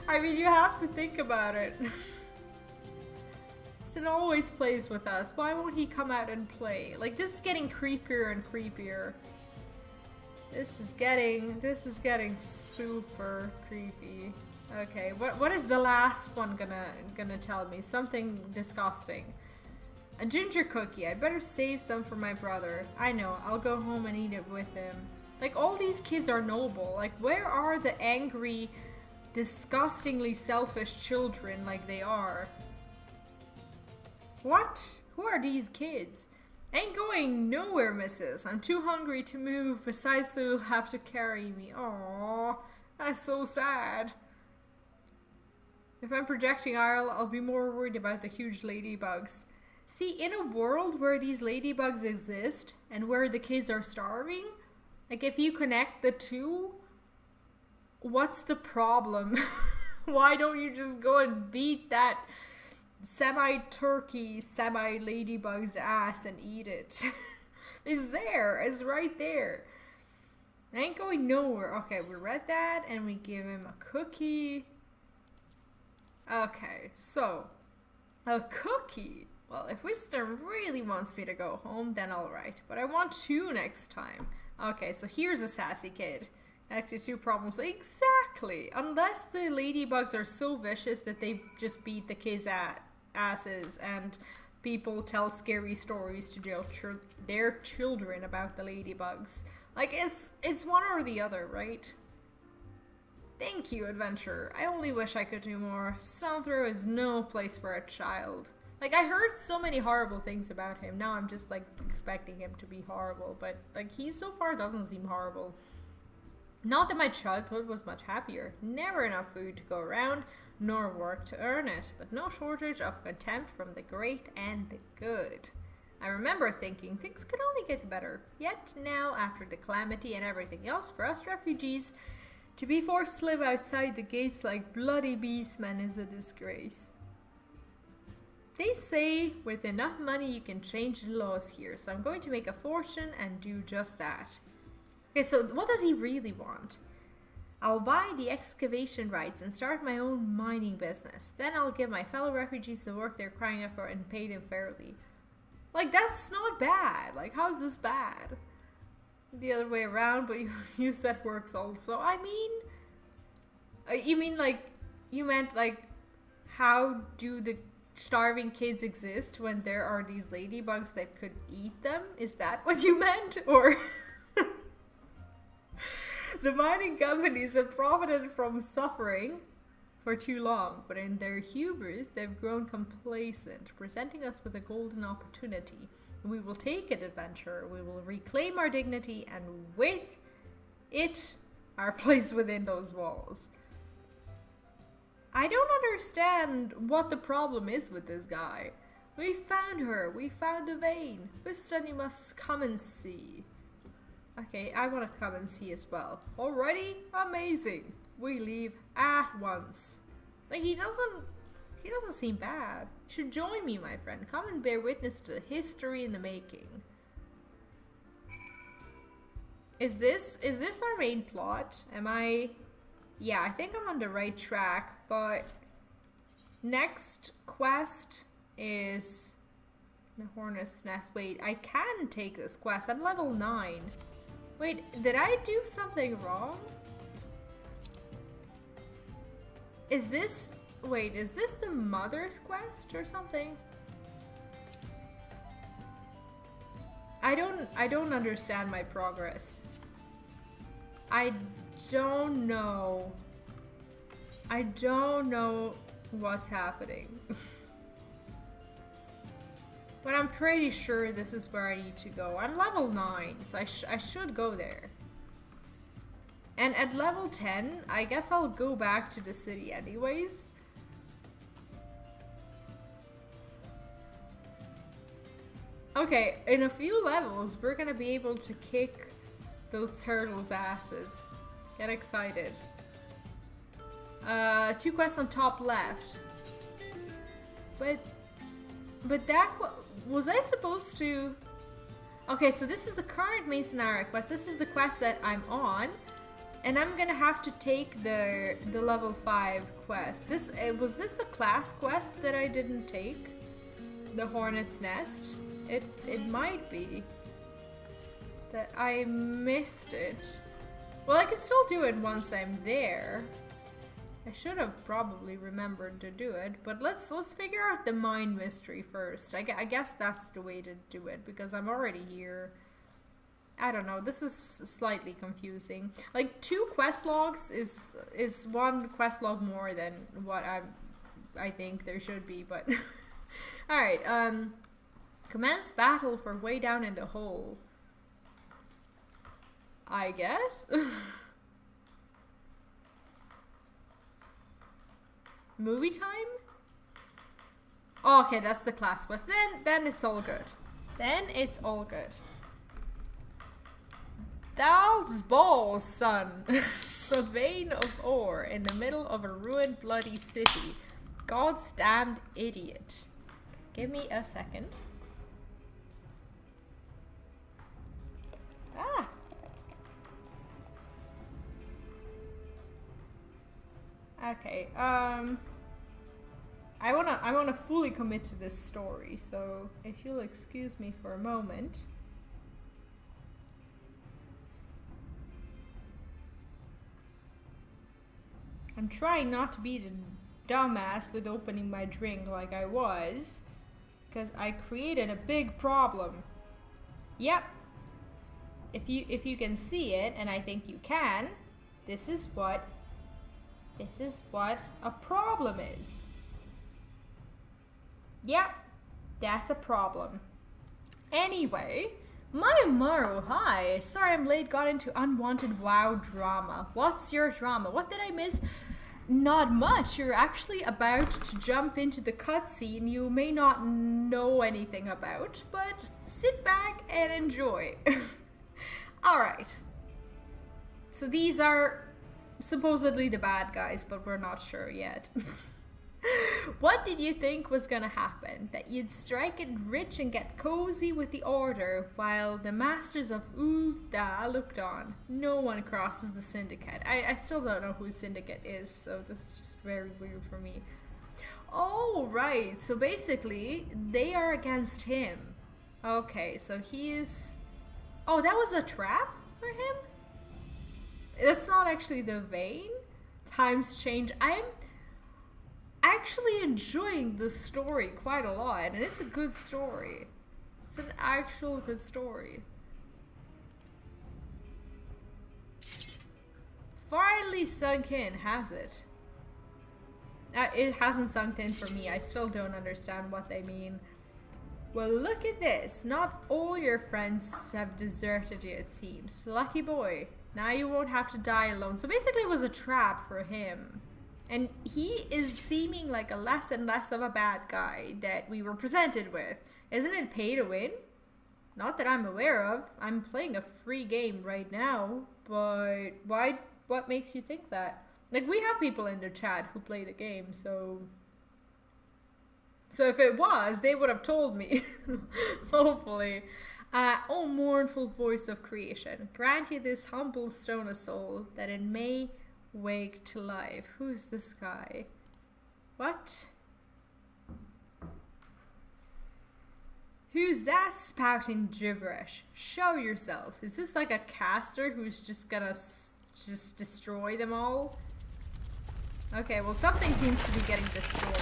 I mean, you have to think about it. Winston always plays with us. Why won't he come out and play? Like, this is getting creepier and creepier. This is getting super creepy. Okay, what is the last one gonna tell me? Something disgusting. A ginger cookie. I'd better save some for my brother. I know, I'll go home and eat it with him. Like, all these kids are noble. Like, where are the angry, disgustingly selfish children like they are? What? Who are these kids? Ain't going nowhere, missus. I'm too hungry to move. Besides, so you'll have to carry me. Aww, that's so sad. If I'm projecting I'll be more worried about the huge ladybugs. See, in a world where these ladybugs exist and where the kids are starving, like, if you connect the two, what's the problem? Why don't you just go and beat that semi-turkey, semi-ladybug's ass and eat it? It's there. It's right there. It ain't going nowhere. Okay, we read that and we give him a cookie. Okay, so a cookie. Well, if Wisdom really wants me to go home, then alright. But I want two next time. Okay, so here's a sassy kid. Actually, two problems. Exactly! Unless the ladybugs are so vicious that they just beat the kids' asses and people tell scary stories to their children about the ladybugs. Like, it's one or the other, right? Thank you, adventurer. I only wish I could do more. Stonethrow is no place for a child. Like, I heard so many horrible things about him. Now I'm just, like, expecting him to be horrible. But, like, he so far doesn't seem horrible. Not that my childhood was much happier. Never enough food to go around, nor work to earn it. But no shortage of contempt from the great and the good. I remember thinking things could only get better. Yet now, after the calamity and everything else, for us refugees, to be forced to live outside the gates like bloody beastmen is a disgrace. They say with enough money you can change the laws here, so I'm going to make a fortune and do just that. Okay, so what does he really want? I'll buy the excavation rights and start my own mining business. Then I'll give my fellow refugees the work they're crying out for and pay them fairly. Like, that's not bad. Like, how's this bad? The other way around, but you said works also. I mean, you mean like, you meant like, how do the starving kids exist when there are these ladybugs that could eat them? Is that what you meant? Or the mining companies have profited from suffering for too long, but in their hubris they've grown complacent, presenting us with a golden opportunity. We will take it, adventurer. We will reclaim our dignity, and with it, our place within those walls. I don't understand what the problem is with this guy. We found her. We found the vein. Wisdom, you must come and see. Okay, I want to come and see as well. Already? Amazing. We leave at once. Like, he doesn't seem bad. You should join me, my friend. Come and bear witness to the history in the making. Is this our main plot? Am I... Yeah, I think I'm on the right track, but next quest is the Hornet's Nest. Wait, I can take this quest. I'm level 9. Wait, did I do something wrong? Is this... Wait, is this the mother's quest or something? I don't understand my progress. I don't know. I don't know what's happening. But I'm pretty sure this is where I need to go. I'm level 9, so I should go there. And at level 10, I guess I'll go back to the city anyways. Okay, in a few levels, we're gonna be able to kick those turtles' asses. Get excited. 2 quests on top left. But that was I supposed to... Okay, so this is the current main scenario quest. This is the quest that I'm on. And I'm gonna have to take the level 5 quest. Was this the class quest that I didn't take? the hornet's nest. It might be that I missed it. Well, I can still do it once I'm there. I should have probably remembered to do it, but let's figure out the mine mystery first. I guess that's the way to do it, because I'm already here. I don't know, this is slightly confusing. Like, 2 quest logs is 1 quest log more than what I think there should be, but... Alright, commence battle for way down in the hole. I guess? Movie time? Oh, okay, that's the class quest. Then it's all good. Then it's all good. THAL's balls, son. A vein of ore in the middle of a ruined bloody city. God's damned idiot. Give me a second. Ah. Okay, I wanna fully commit to this story, so if you'll excuse me for a moment. I'm trying not to be the dumbass with opening my drink like I was, because I created a big problem. Yep. If you can see it, and I think you can, this is what a problem is. Yep, that's a problem. Anyway, Maru, hi. Sorry I'm late, got into unwanted WoW drama. What's your drama? What did I miss? Not much. You're actually about to jump into the cutscene you may not know anything about, but sit back and enjoy. Alright. So these are supposedly the bad guys, but we're not sure yet. What did you think was gonna happen? That you'd strike it rich and get cozy with the Order while the masters of Ul'dah looked on? No one crosses the Syndicate. I still don't know who Syndicate is, so this is just very weird for me. Oh, right. So basically, they are against him. Okay, so he is... Oh, that was a trap for him? That's not actually the vein? Times change. I'm actually enjoying the story quite a lot, and it's a good story. It's an actual good story. Finally sunk in, has it? It hasn't sunk in for me. I still don't understand what they mean. Well, look at this. Not all your friends have deserted you, it seems. Lucky boy. Now you won't have to die alone. So basically it was a trap for him. And he is seeming like a less and less of a bad guy that we were presented with. Isn't it pay to win? Not that I'm aware of. I'm playing a free game right now. But why? What makes you think that? Like, we have people in the chat who play the game, so... So if it was, they would have told me. Hopefully. Oh, mournful voice of creation. Grant you this humble stone of soul, that it may... wake to life. Who's this guy? What? Who's that spouting gibberish? Show yourself. Is this like a caster who's just gonna just destroy them all? Okay, well something seems to be getting destroyed.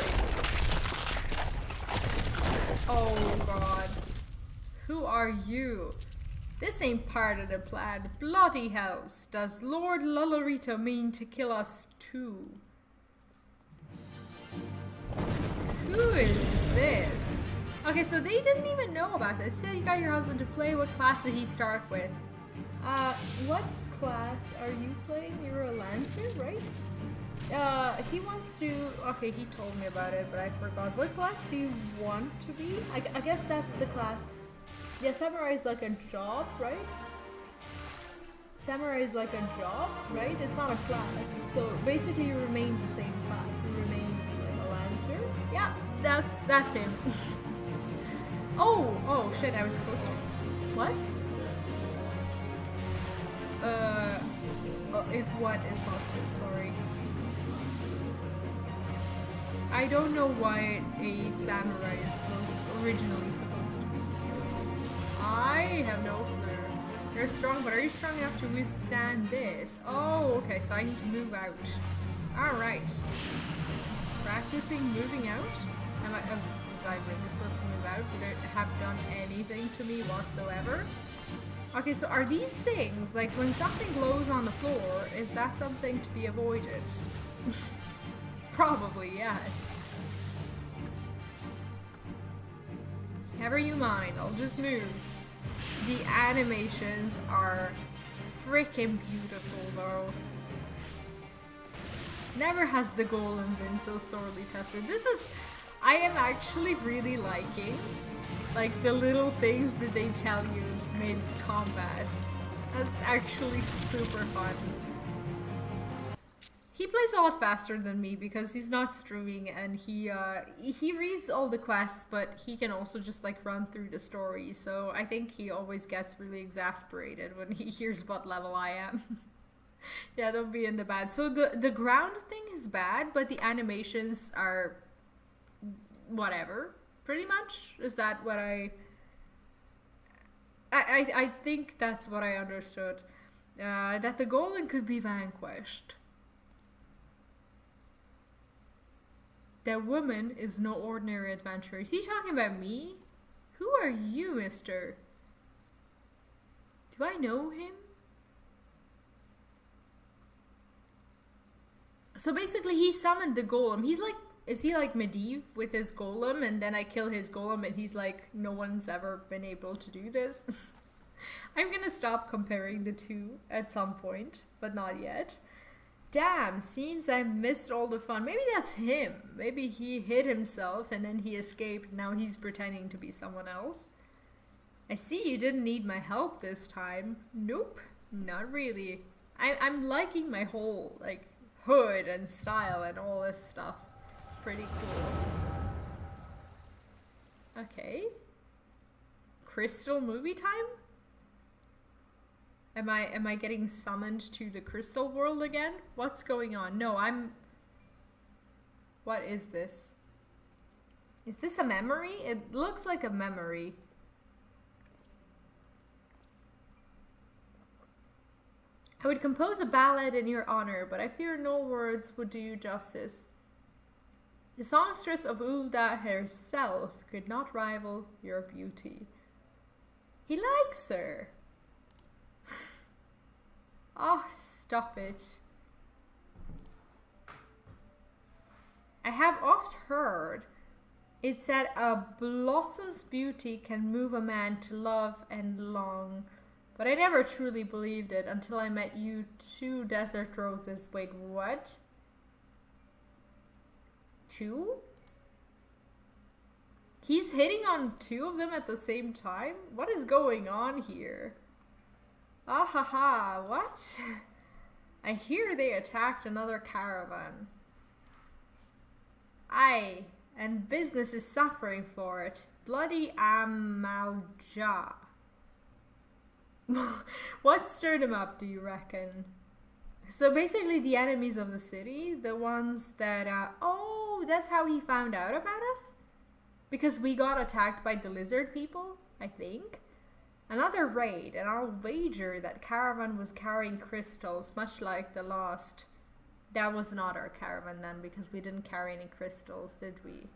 Oh god. Who are you? This ain't part of the plan. Bloody hells. Does Lord Lullarito mean to kill us too? Who is this? Okay, so they didn't even know about this. So you got your husband to play. What class did he start with? What class are you playing? You're a Lancer, right? He wants to... Okay, he told me about it, but I forgot. What class do you want to be? I guess that's the class... Yeah, Samurai is like a job, right? Samurai is like a job, right? It's not a class. So basically you remain the same class. You remain like a Lancer. Yeah, that's him. Oh shit, I was supposed to... What? If what is possible, sorry. I don't know why a samurai is originally supposed to be, so I have no clue. You're strong, but are you strong enough to withstand this? Oh, okay, so I need to move out. Alright. Practicing moving out? Was I really supposed to move out? Would it have done anything to me whatsoever? Okay, so are these things, like when something glows on the floor, is that something to be avoided? Probably, yes. Never you mind, I'll just move. The animations are freaking beautiful though. Never has the golem been so sorely tested. I am actually really liking, like, the little things that they tell you mid-combat. That's actually super fun. He plays a lot faster than me because he's not streaming, and he reads all the quests, but he can also just like run through the story. So I think he always gets really exasperated when he hears what level I am. Yeah, don't be in the bad. So the ground thing is bad, but the animations are whatever. Pretty much, is that what I think that's what I understood. That the golem could be vanquished. That woman is no ordinary adventurer. Is he talking about me? Who are you, mister? Do I know him? So basically he summoned the golem. He's like, is he like Medivh with his golem, and then I kill his golem and he's like, no one's ever been able to do this? I'm gonna stop comparing the two at some point, but not yet. Damn, seems I missed all the fun. Maybe that's him. Maybe he hid himself and then he escaped. Now he's pretending to be someone else. I see you didn't need my help this time. Nope, not really. I'm liking my whole, like, hood and style and all this stuff. It's pretty cool. Okay. Crystal movie time? Am I getting summoned to the crystal world again? What's going on? No, what is this? Is this a memory? It looks like a memory. I would compose a ballad in your honor, but I fear no words would do you justice. The songstress of Ul'dah herself could not rival your beauty. He likes her. Oh, stop it. I have oft heard it said a blossom's beauty can move a man to love and long, but I never truly believed it until I met you two desert roses. Wait, what? Two? He's hitting on two of them at the same time? What is going on here? Ah ha ha, what? I hear they attacked another caravan. Aye, and business is suffering for it. Bloody Ul'dah. What stirred him up, do you reckon? So basically the enemies of the city, the ones that, oh, that's how he found out about us? Because we got attacked by the lizard people, I think? Another raid, and I'll wager that caravan was carrying crystals, much like the last. That was not our caravan then, because we didn't carry any crystals, did we?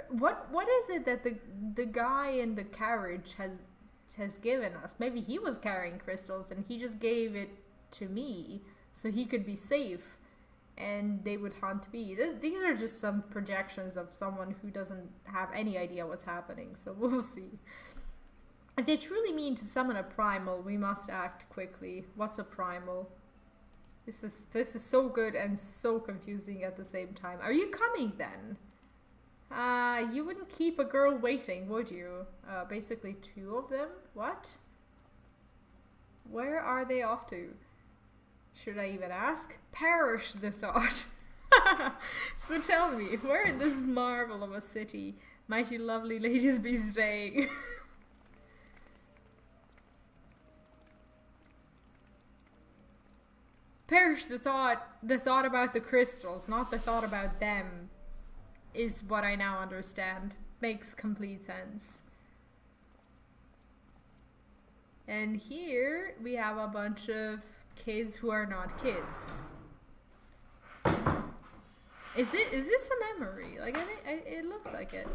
What is it that the guy in the carriage has given us? Maybe he was carrying crystals and he just gave it to me so he could be safe and they would hunt me. These are just some projections of someone who doesn't have any idea what's happening, so we'll see. If they truly mean to summon a primal, we must act quickly. What's a primal? This is so good and so confusing at the same time. Are you coming then? You wouldn't keep a girl waiting, would you? Basically two of them? What? Where are they off to? Should I even ask? Perish the thought. So tell me, where in this marvel of a city might you lovely ladies be staying? Perish the thought about the crystals, not the thought about them. is what I now understand. Makes complete sense. And here we have a bunch of kids who are not kids. Is this a memory? Like, I think it looks like it.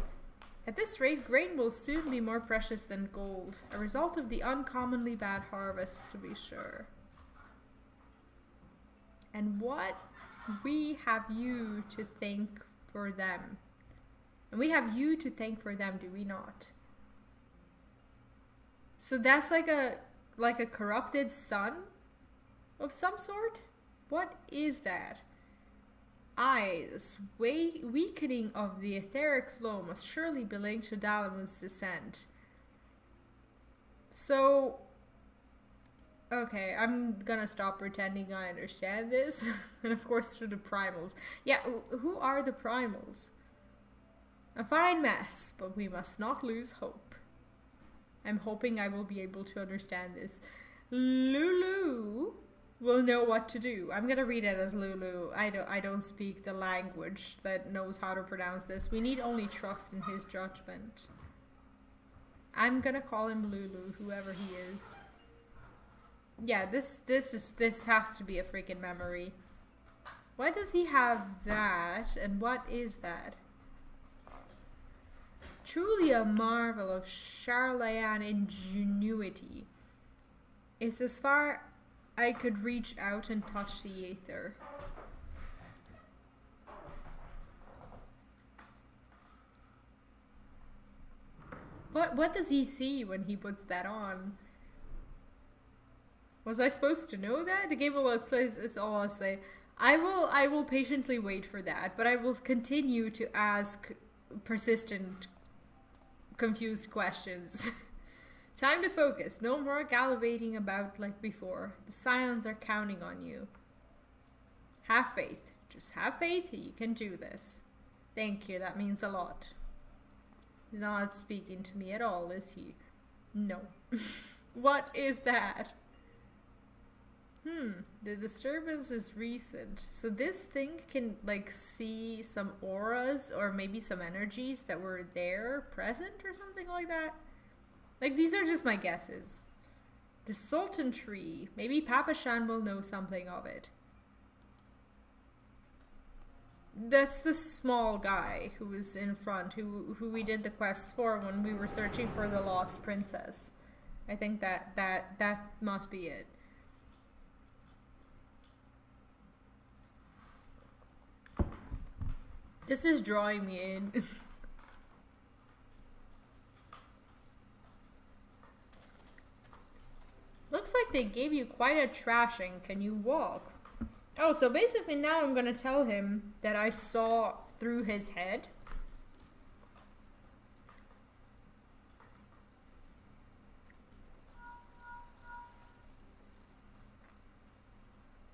At this rate, grain will soon be more precious than gold, a result of the uncommonly bad harvests, to be sure. And what we have you to thank for them. And we have you to thank for them, do we not? So that's like a corrupted son of some sort? What is that? Eyes, weakening of the etheric flow must surely be linked to Dalamu's descent. So, okay, I'm gonna stop pretending I understand this. And of course through the primals. Yeah, who are the primals? A fine mess, but we must not lose hope. I'm hoping I will be able to understand this. Lulu will know what to do. I'm gonna read it as Lulu. I don't speak the language that knows how to pronounce this. We need only trust in his judgment. I'm gonna call him Lulu, whoever he is. Yeah, this has to be a freaking memory. Why does he have that? And what is that? Truly a marvel of Charlayan ingenuity. It's as far I could reach out and touch the aether. What does he see when he puts that on? Was I supposed to know that? The game will say is all I'll say. I will patiently wait for that, but I will continue to ask persistent, confused questions. Time to focus. No more gallivanting about like before. The Scions are counting on you. Have faith. Just have faith. You can do this. Thank you. That means a lot. He's not speaking to me at all, is he? No. What is that? The disturbance is recent. So this thing can like see some auras or maybe some energies that were there present or something like that. Like, these are just my guesses. The Sultan Tree. Maybe Papa Shan will know something of it. That's the small guy who was in front, who we did the quests for when we were searching for the lost princess. I think that must be it. This is drawing me in. Looks like they gave you quite a trashing. Can you walk? Oh, so basically now I'm gonna tell him that I saw through his head.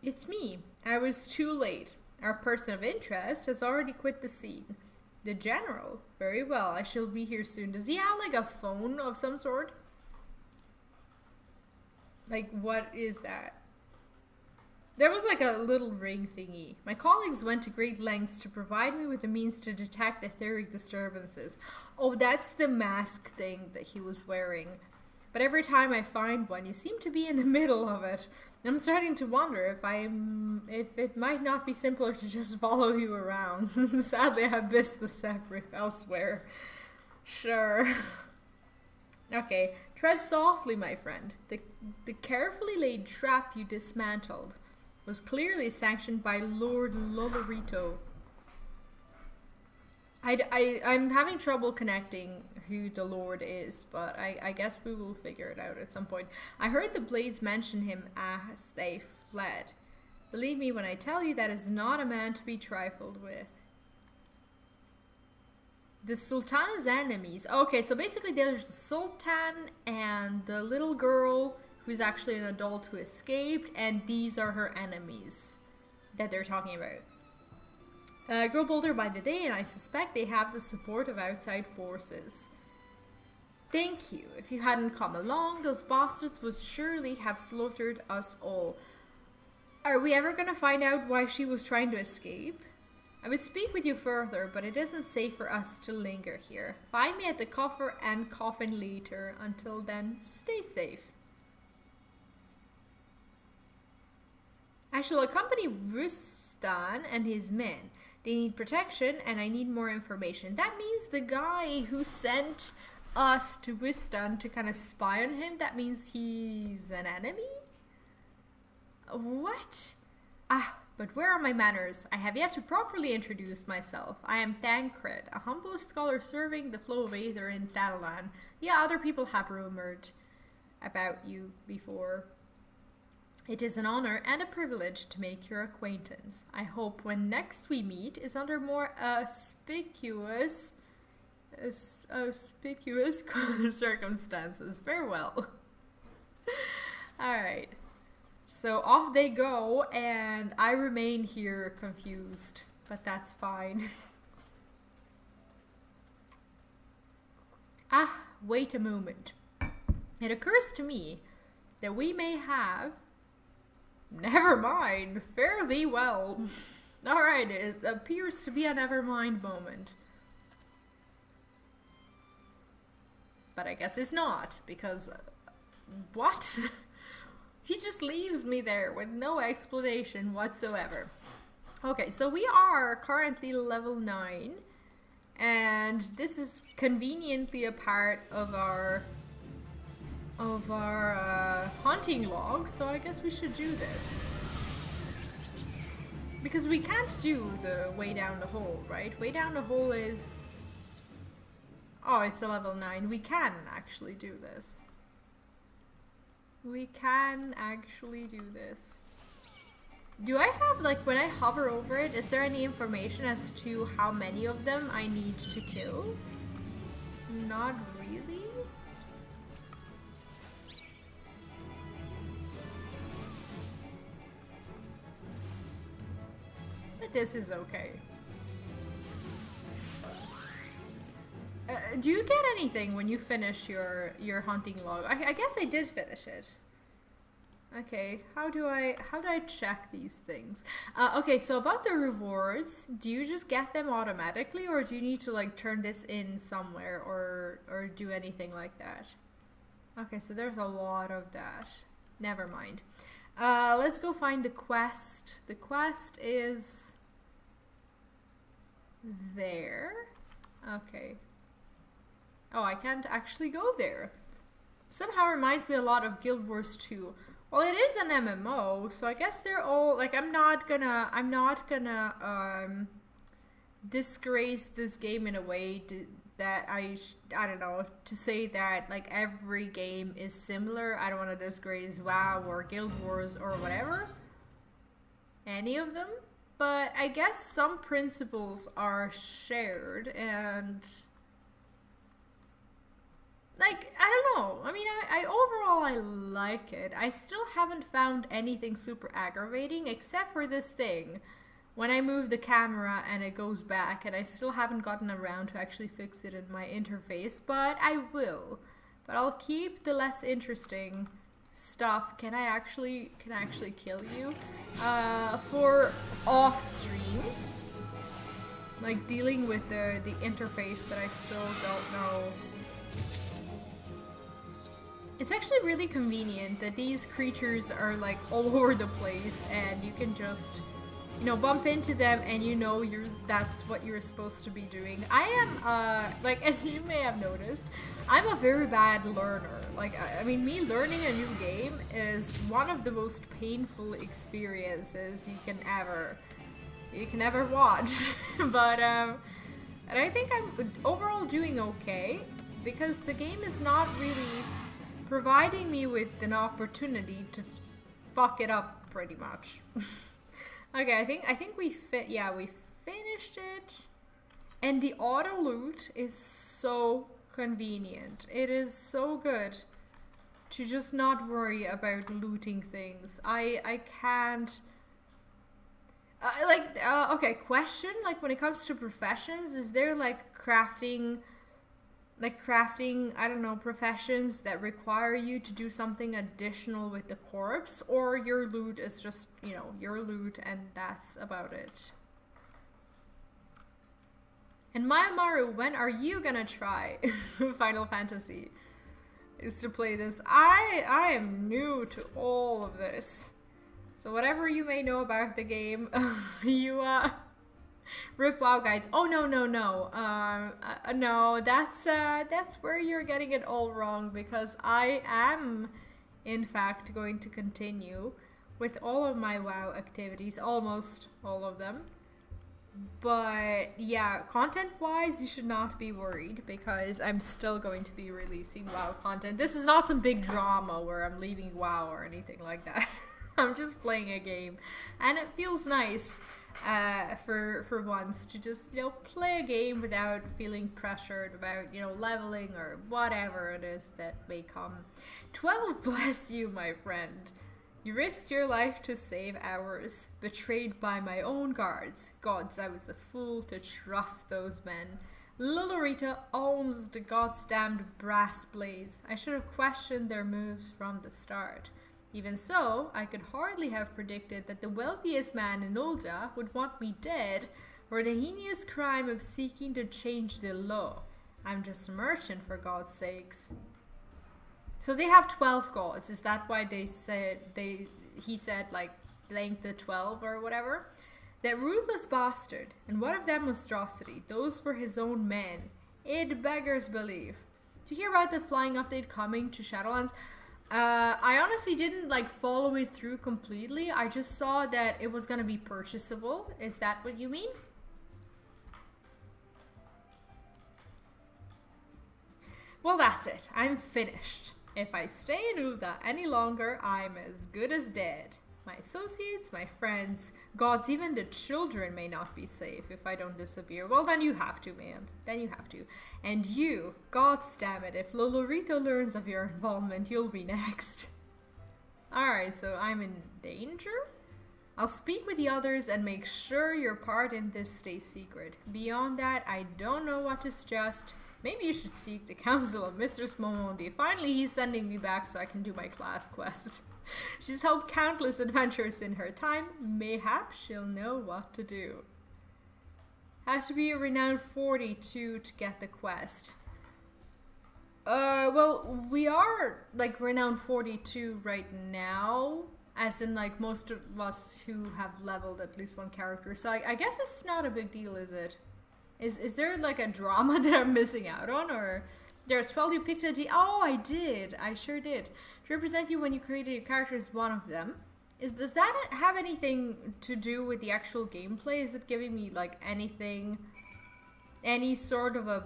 It's me. I was too late. Our person of interest has already quit the scene. The general? Very well, I shall be here soon. Does he have like a phone of some sort? Like, what is that? There was like a little ring thingy. My colleagues went to great lengths to provide me with the means to detect etheric disturbances. Oh, that's the mask thing that he was wearing. But every time I find one, you seem to be in the middle of it. I'm starting to wonder if it might not be simpler to just follow you around. Sadly, I have business elsewhere. Sure. Okay, tread softly, my friend. The carefully laid trap you dismantled was clearly sanctioned by Lord Lolorito. I'm having trouble connecting who the Lord is, but I guess we will figure it out at some point. I heard the Blades mention him as they fled. Believe me when I tell you that is not a man to be trifled with. The Sultana's enemies. Okay, so basically there's the Sultan and the little girl who's actually an adult who escaped, and these are her enemies that they're talking about. Grow bolder by the day, and I suspect they have the support of outside forces. Thank you. If you hadn't come along, those bastards would surely have slaughtered us all. Are we ever gonna find out why she was trying to escape? I would speak with you further, but it isn't safe for us to linger here. Find me at the coffer and coffin later. Until then, stay safe. I shall accompany Rustan and his men. They need protection, and I need more information. That means the guy who sent us to Rustan to kind of spy on him, that means he's an enemy? What? Ah, but where are my manners? I have yet to properly introduce myself. I am Thancred, a humble scholar serving the flow of Aether in THAL. Yeah, other people have rumored about you before. It is an honor and a privilege to make your acquaintance. I hope when next we meet is under more auspicious circumstances. Farewell. Alright. So off they go, and I remain here confused. But that's fine. Ah, wait a moment. It occurs to me that we may have... Never mind. Fare thee well. Alright, it appears to be a never mind moment. But I guess it's not, because... what? He just leaves me there with no explanation whatsoever. Okay, so we are currently level 9. And this is conveniently a part of our hunting log, so I guess we should do this. Because we can't do the way down the hole, right? Way down the hole is... oh, it's a level 9. We can actually do this. We can actually do this. Do I have, like, when I hover over it, is there any information as to how many of them I need to kill? Not really. But this is okay. Do you get anything when you finish your hunting log? I guess I did finish it. Okay, how do I check these things? Okay, so about the rewards, do you just get them automatically, or do you need to like turn this in somewhere or do anything like that? Okay, so there's a lot of that. Never mind. Let's go find the quest. The quest is there. Okay. Oh, I can't actually go there. Somehow reminds me a lot of Guild Wars 2. Well, it is an MMO, so I guess they're all like I'm not gonna disgrace this game in a way that I don't know, to say that like every game is similar. I don't want to disgrace WoW or Guild Wars or whatever. Any of them. But I guess some principles are shared, and like, I don't know. I mean, I overall, I like it. I still haven't found anything super aggravating, except for this thing. When I move the camera and it goes back, and I still haven't gotten around to actually fix it in my interface, but I will. But I'll keep the less interesting stuff. Can I actually kill you? For off stream. Like, dealing with the interface that I still don't know. It's actually really convenient that these creatures are like all over the place, and you can just, you know, bump into them and you know that's what you're supposed to be doing. I am, like, as you may have noticed, I'm a very bad learner. Like, I mean, me learning a new game is one of the most painful experiences you can ever watch. But, and I think I'm overall doing okay, because the game is not really providing me with an opportunity to fuck it up, pretty much. Okay, I think we finished it. And the auto loot is so convenient. It is so good to just not worry about looting things. I can't... okay, question, like, when it comes to professions, is there, like, crafting, I don't know, professions that require you to do something additional with the corpse, or your loot is just, you know, your loot and that's about it? And Mayamaru, when are you gonna try Final Fantasy? Is to play this. I am new to all of this. So whatever you may know about the game, you rip WoW guides. Oh no. No, that's where you're getting it all wrong, because I am in fact going to continue with all of my WoW activities, almost all of them. But yeah, content-wise, you should not be worried, because I'm still going to be releasing WoW content. This is not some big drama where I'm leaving WoW or anything like that. I'm just playing a game, and it feels nice for once to just, you know, play a game without feeling pressured about, you know, leveling or whatever it is that may come. 12, bless you, my friend. You risked your life to save ours, betrayed by my own guards. Gods, I was a fool to trust those men. Lul'dah owns the goddamned brass blades. I should have questioned their moves from the start. Even so, I could hardly have predicted that the wealthiest man in Ul'dah would want me dead for the heinous crime of seeking to change the law. I'm just a merchant, for God's sakes. So they have 12 gods. Is that why he said like blank the 12 or whatever? That ruthless bastard, and what of that monstrosity? Those were his own men. It beggars belief. Did you hear about the flying update coming to Shadowlands? I honestly didn't like follow it through completely. I just saw that it was gonna be purchasable. Is that what you mean? Well, that's it. I'm finished. If I stay in Ul'dah any longer, I'm as good as dead. My associates, my friends, gods, even the children may not be safe if I don't disappear. Well, then you have to, man. Then you have to. And you, gods damn it, if Lolorito learns of your involvement, you'll be next. Alright, so I'm in danger? I'll speak with the others and make sure your part in this stays secret. Beyond that, I don't know what to suggest. Maybe you should seek the counsel of Mistress Momondi. Finally, he's sending me back so I can do my class quest. She's held countless adventures in her time. Mayhaps she'll know what to do. Has to be a renowned 42 to get the quest. Well, we are like renowned 42 right now. As in like most of us who have leveled at least one character. So I guess it's not a big deal, is it? Is there like a drama that I'm missing out on, or there's 12 you picked a Oh, I did. I sure did. To represent you when you created your character is one of them. Does that have anything to do with the actual gameplay? Is it giving me like anything, any sort of a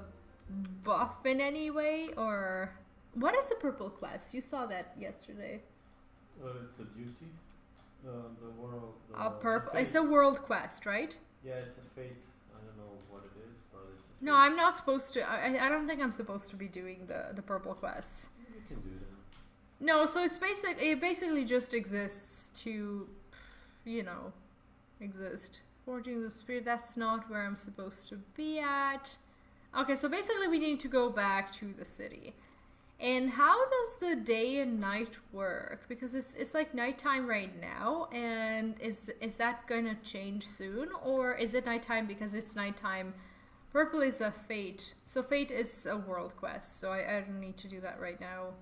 buff in any way, or what is the purple quest? You saw that yesterday. It's a duty. The world. Purple. It's a world quest, right? Yeah, it's a fate. I don't know what it is, but it's a fate. No, I'm not supposed to. I don't think I'm supposed to be doing the purple quests. You can do that. No, so it basically just exists to, you know, exist. Forging the spirit, that's not where I'm supposed to be at. Okay, so basically we need to go back to the city. And how does the day and night work? Because it's like nighttime right now, and is that gonna change soon? Or is it nighttime because it's nighttime? Purple is a fate. So fate is a world quest, so I don't need to do that right now.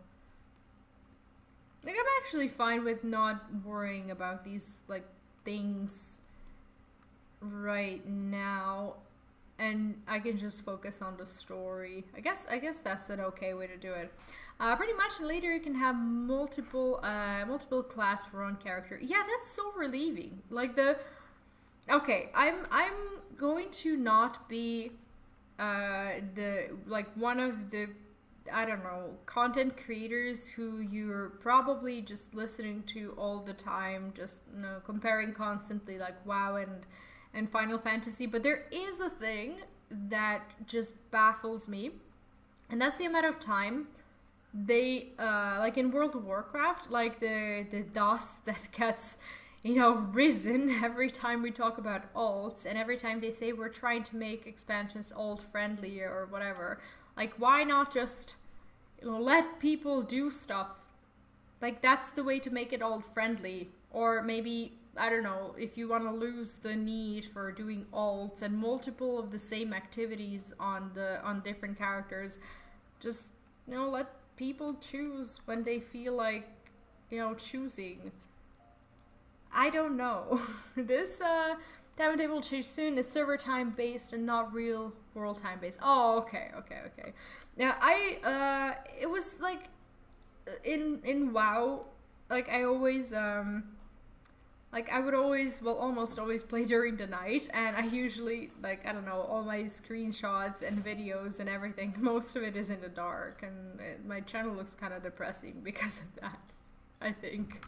Like, I'm actually fine with not worrying about these, like, things right now. And I can just focus on the story. I guess that's an okay way to do it. Pretty much, and later you can have multiple class for one character. Yeah, that's so relieving. Like okay, I'm going to not be one of the, I don't know, content creators who you're probably just listening to all the time, just, you know, comparing constantly like WoW and Final Fantasy. But there is a thing that just baffles me, and that's the amount of time they like in World of Warcraft, like the dust that gets, you know, risen every time we talk about alts, and every time they say we're trying to make expansions alt friendly or whatever. Like, why not just, you know, let people do stuff? Like, that's the way to make it alt friendly. Or maybe I don't know, if you want to lose the need for doing alts and multiple of the same activities on different characters, just, you know, let people choose when they feel like, you know, choosing. I don't know. This timetable will change soon. It's server time based and not real world time based. Oh, okay. Now it was like in WoW, like I always like I would always, well, almost always play during the night, and I usually, like, I don't know, all my screenshots and videos and everything, most of it is in the dark, and my channel looks kind of depressing because of that, I think.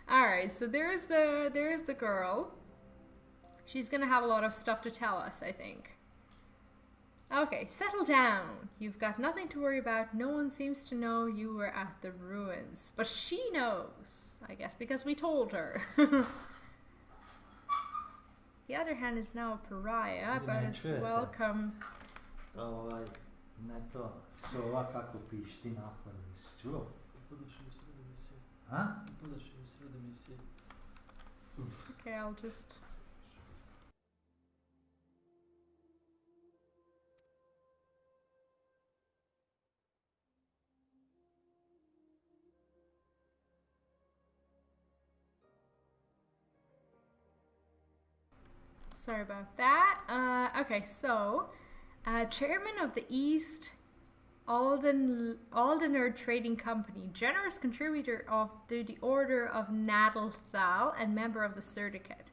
Alright, so there's the girl. She's gonna have a lot of stuff to tell us, I think. Okay, settle down. You've got nothing to worry about. No one seems to know you were at the ruins. But she knows, I guess, because we told her. The other hand is now a pariah, but it's welcome. Ne to, se ovakako pišti napad iz čuo? Ha? Okay, I'll just... Sorry about that. Okay, so, chairman of the East Ul'dah Trading Company, generous contributor to the Order of THAL, and member of the Syndicate.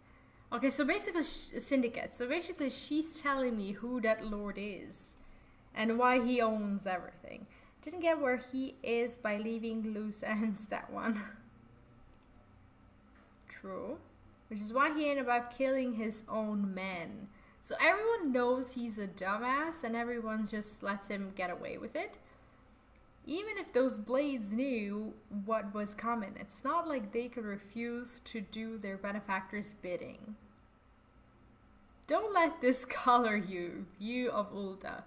Okay, so basically, Syndicate. So basically, she's telling me who that lord is, and why he owns everything. Didn't get where he is by leaving loose ends, that one. True. Which is why he ain't about killing his own men. So everyone knows he's a dumbass and everyone just lets him get away with it. Even if those blades knew what was coming, it's not like they could refuse to do their benefactor's bidding. Don't let this color you, you of Ul'dah.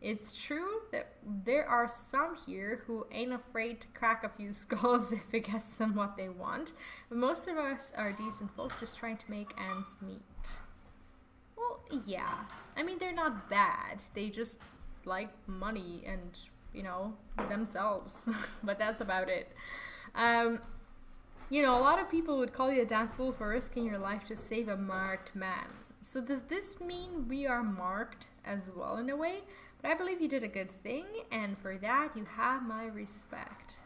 It's true that there are some here who ain't afraid to crack a few skulls if it gets them what they want, but most of us are decent folk just trying to make ends meet. Well, yeah. I mean, they're not bad. They just like money and, you know, themselves. But that's about it. You know, a lot of people would call you a damn fool for risking your life to save a marked man. So does this mean we are marked as well in a way? But I believe you did a good thing, and for that you have my respect.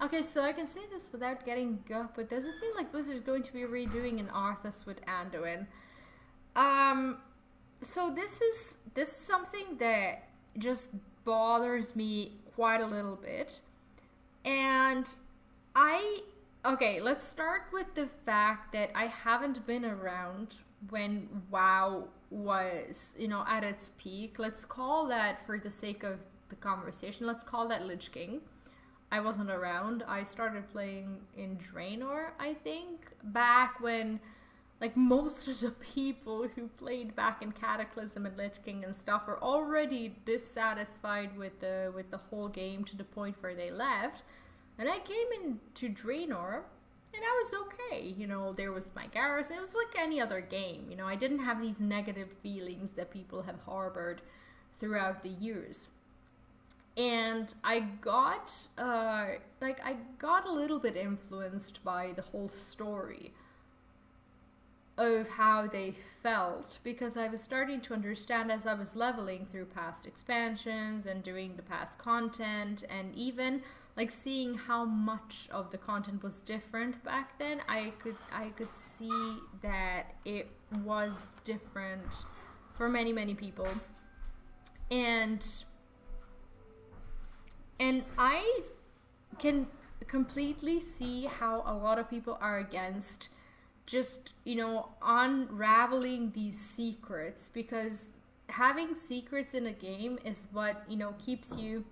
Okay, so I can say this without getting gut, but does it seem like Blizzard's going to be redoing an Arthas with Anduin? So this is something that just bothers me quite a little bit. And okay, let's start with the fact that I haven't been around when WoW was, you know, at its peak. Let's call that, for the sake of the conversation, let's call that Lich King. I wasn't around. I started playing in Draenor, I think, back when, like, most of the people who played back in Cataclysm and Lich King and stuff were already dissatisfied with the whole game to the point where they left. And I came into Draenor, and I was okay. You know, there was my garrison. It was like any other game. You know, I didn't have these negative feelings that people have harbored throughout the years. And I got, I got a little bit influenced by the whole story of how they felt, because I was starting to understand as I was leveling through past expansions and doing the past content, and even like seeing how much of the content was different back then. I could see that it was different for many people, and I can completely see how a lot of people are against just, you know, unraveling these secrets, because having secrets in a game is what, you know, keeps you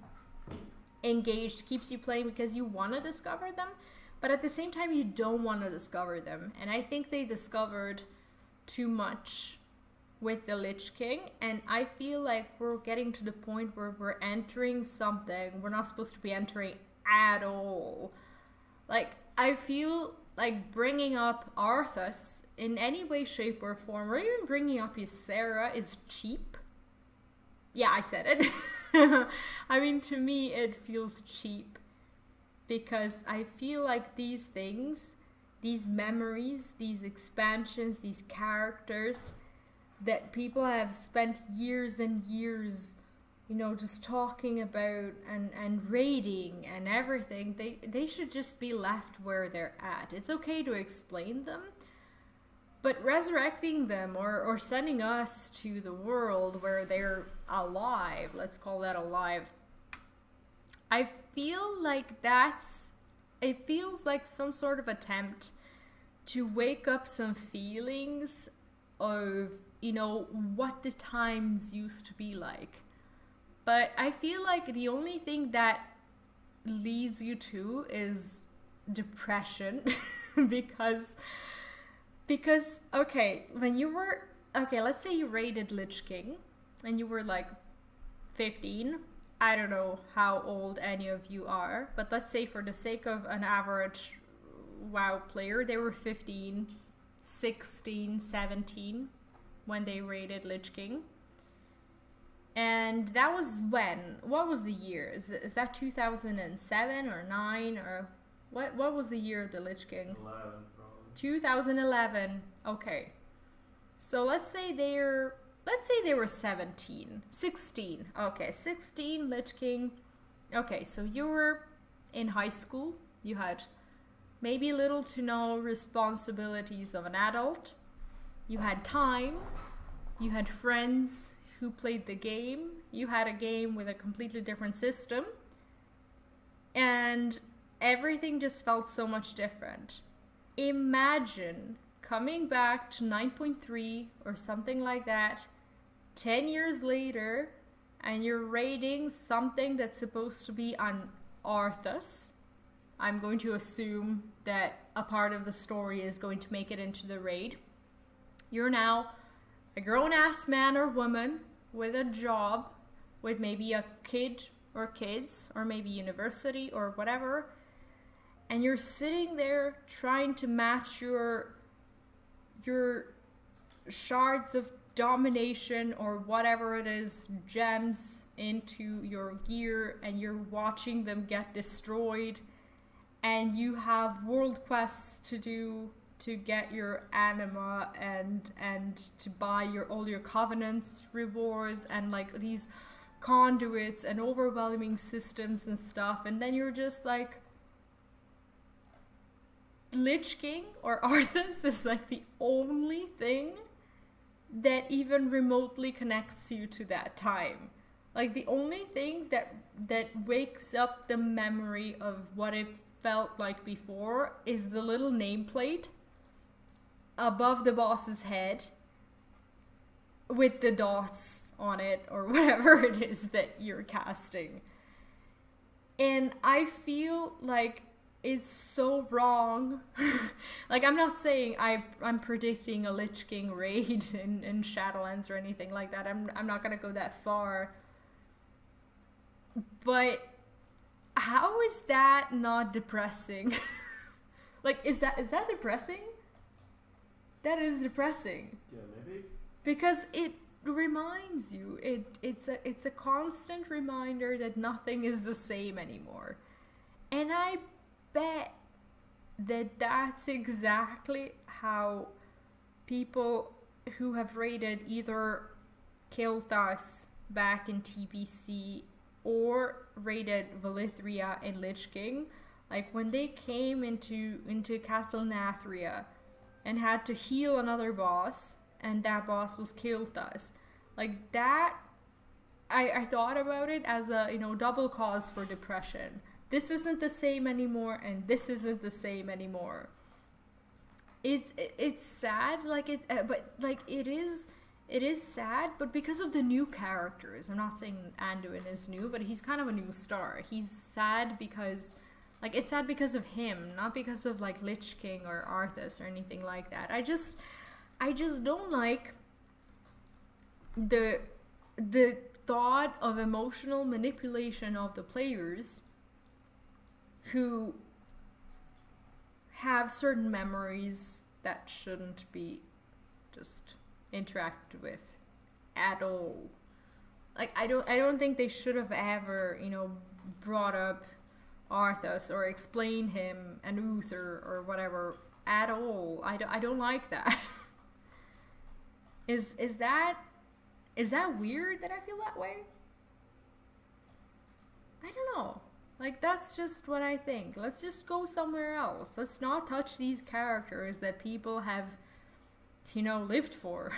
engaged, keeps you playing, because you want to discover them, but at the same time you don't want to discover them. And I think they discovered too much with the Lich King, and I feel like we're getting to the point where we're entering something we're not supposed to be entering at all. Like, I feel like bringing up Arthas in any way, shape, or form, or even bringing up Ysera is cheap. Yeah, I said it. I mean, to me, it feels cheap. Because I feel like these things, these memories, these expansions, these characters that people have spent years and years, you know, just talking about and rating and everything, they should just be left where they're at. It's okay to explain them, but resurrecting them or sending us to the world where they're alive, let's call that alive, I feel like it feels like some sort of attempt to wake up some feelings of, you know, what the times used to be like. But I feel like the only thing that leads you to is depression. because okay, when you were, okay, let's say you raided Lich King and you were like 15. I don't know how old any of you are, but let's say for the sake of an average WoW player, they were 15, 16, 17 when they raided Lich King. And that was when? What was the year? Is that 2007 or 9 or what was the year of the Lich King? 11 probably. 2011. Okay. So let's say they were 17. 16. Okay, 16 Lich King. Okay, so you were in high school. You had maybe little to no responsibilities of an adult. You had time. You had friends who played the game. You had a game with a completely different system. And everything just felt so much different. Imagine coming back to 9.3 or something like that 10 years later, and you're raiding something that's supposed to be on Arthas. I'm going to assume that a part of the story is going to make it into the raid. You're now a grown-ass man or woman with a job, with maybe a kid or kids, or maybe university or whatever, and you're sitting there trying to match your shards of domination or whatever it is, gems, into your gear, and you're watching them get destroyed, and you have world quests to do to get your anima and to buy all your covenants rewards and like these conduits and overwhelming systems and stuff, and then you're just like, Lich King or Arthas is like the only thing that even remotely connects you to that time. Like the only thing that wakes up the memory of what it felt like before is the little nameplate above the boss's head with the dots on it or whatever it is that you're casting. And I feel like it's so wrong. Like, I'm not saying I'm predicting a Lich King raid in Shadowlands or anything like that. I'm not gonna go that far. But how is that not depressing? Like, is that depressing? That is depressing. Yeah, maybe. Because it reminds you, it's a constant reminder that nothing is the same anymore. And I bet that that's exactly how people who have raided either Kil'Thas back in TBC or raided Velythria in Lich King, like when they came into Castle Nathria and had to heal another boss, and that boss was Kil'Thas. Like that, I thought about it as a, you know, double cause for depression. This isn't the same anymore, and this isn't the same anymore. It's sad, like but like it is sad, but because of the new characters. I'm not saying Anduin is new, but he's kind of a new star. He's sad because, like, it's sad because of him, not because of like Lich King or Arthas or anything like that. I just don't like the thought of emotional manipulation of the players who have certain memories that shouldn't be just interacted with at all. Like I don't think they should have ever, you know, brought up Arthas or explained him and Uther or whatever at all. I don't like that. Is that weird that I feel that way? I don't know. Like, that's just what I think. Let's just go somewhere else. Let's not touch these characters that people have, you know, lived for.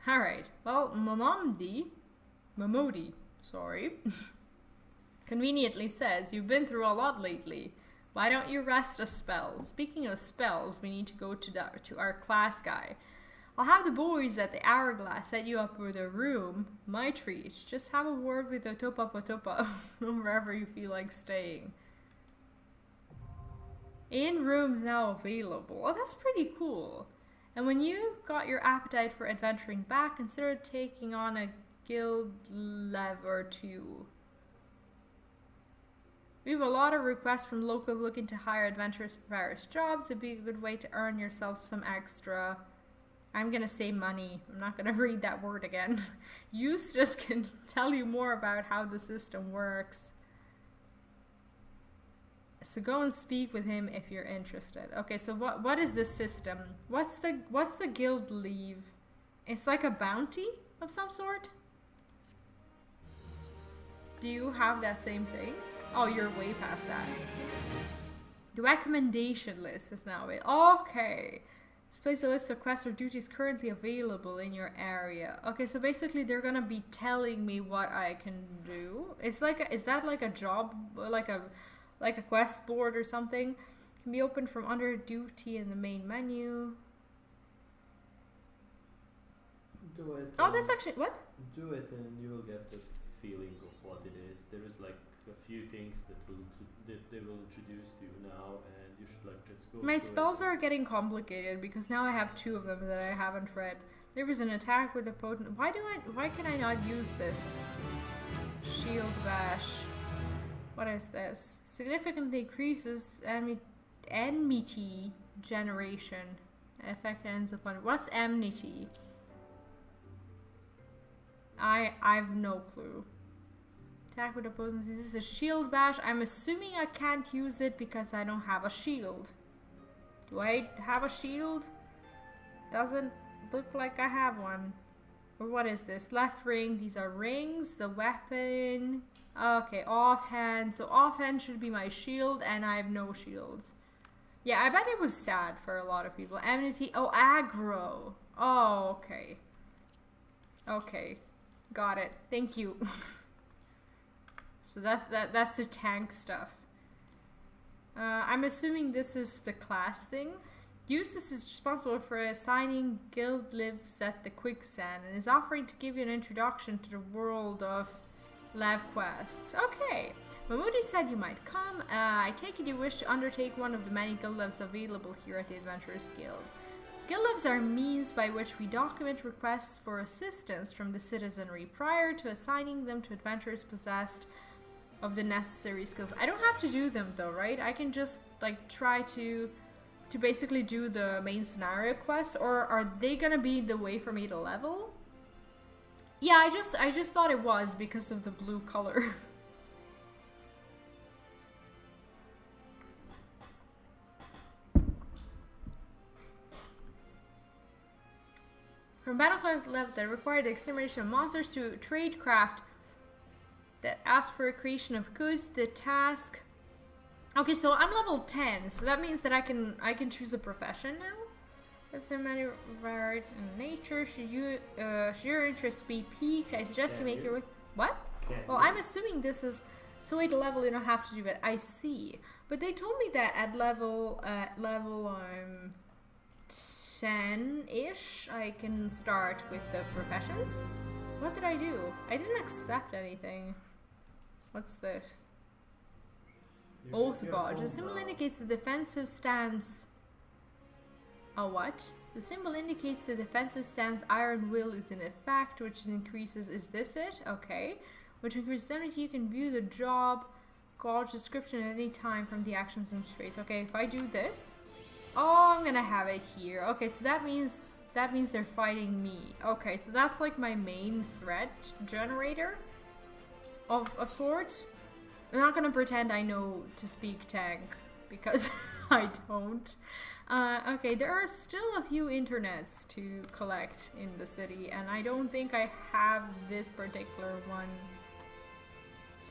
Alright, well, Mamodi, sorry, conveniently says, you've been through a lot lately. Why don't you rest a spell? Speaking of spells, we need to go to our class guy. I'll have the boys at the Hourglass set you up with a room. My treat. Just have a word with the Topa wherever you feel like staying. In rooms now available. Oh, that's pretty cool. And when you got your appetite for adventuring back, consider taking on a guild lev or two. We have a lot of requests from locals looking to hire adventurers for various jobs. It'd be a good way to earn yourself some extra... I'm gonna say money. I'm not gonna read that word again. Eustace can tell you more about how the system works. So go and speak with him if you're interested. Okay, so what is this system? What's the guild leave? It's like a bounty of some sort? Do you have that same thing? Oh, you're way past that. The recommendation list is now it. Okay. Displays a list of quests or duties currently available in your area. Okay, so basically they're gonna be telling me what I can do. It's like is that like a job, like a quest board or something? Can be opened from under duty in the main menu. Do it. Oh, that's actually what? Do it, and you will get the feeling of what it is. There is like a few things that they will introduce to you now, and you should like just go. My spells are getting complicated because now I have 2 of them that I haven't read. There was an attack with a potent. Why can I not use this? Shield bash. What is this? Significantly increases enmity generation. Effect ends upon. What's enmity? I've no clue. Attack with opposing. This is a shield bash. I'm assuming I can't use it because I don't have a shield. Do I have a shield? Doesn't look like I have one. Or what is this? Left ring. These are rings. The weapon. Okay, offhand. So offhand should be my shield, and I have no shields. Yeah, I bet it was sad for a lot of people. Enmity. Oh, aggro. Oh, okay. Okay. Got it. Thank you. So that's the tank stuff. I'm assuming this is the class thing. Eustace is responsible for assigning guild lives at the Quicksand and is offering to give you an introduction to the world of Lev quests. Okay. Mamudi said you might come. I take it you wish to undertake one of the many guild lives available here at the Adventurers Guild. Guild lives are means by which we document requests for assistance from the citizenry prior to assigning them to adventurers possessed of the necessary skills. I don't have to do them though, right? I can just like try to basically do the main scenario quests, or are they gonna be the way for me to level? Yeah, I just thought it was because of the blue color. From battlecraft level that require the extermination of monsters to tradecraft that ask for a creation of goods, the task. Okay, so I'm level 10, so that means that I can choose a profession now. That's a matter of art and nature. Should your interest be piqued, I suggest you make your way. What? Well, I'm assuming this is so wait, level you don't have to do it. I see, but they told me that at level 10-ish, I can start with the professions. What did I do? I didn't accept anything. What's this? Oath Badge. The symbol indicates the defensive stance. A what? The symbol indicates the defensive stance Iron Will is in effect, which increases, is this it? Okay. Which increases 70, you can view the job college description at any time from the actions and traits. Okay, if I do this, oh, I'm gonna have it here. Okay, so that means they're fighting me. Okay, so that's like my main threat generator of a sort. I'm not gonna pretend I know to speak tank because I don't. Okay, there are still a few internets to collect in the city, and I don't think I have this particular one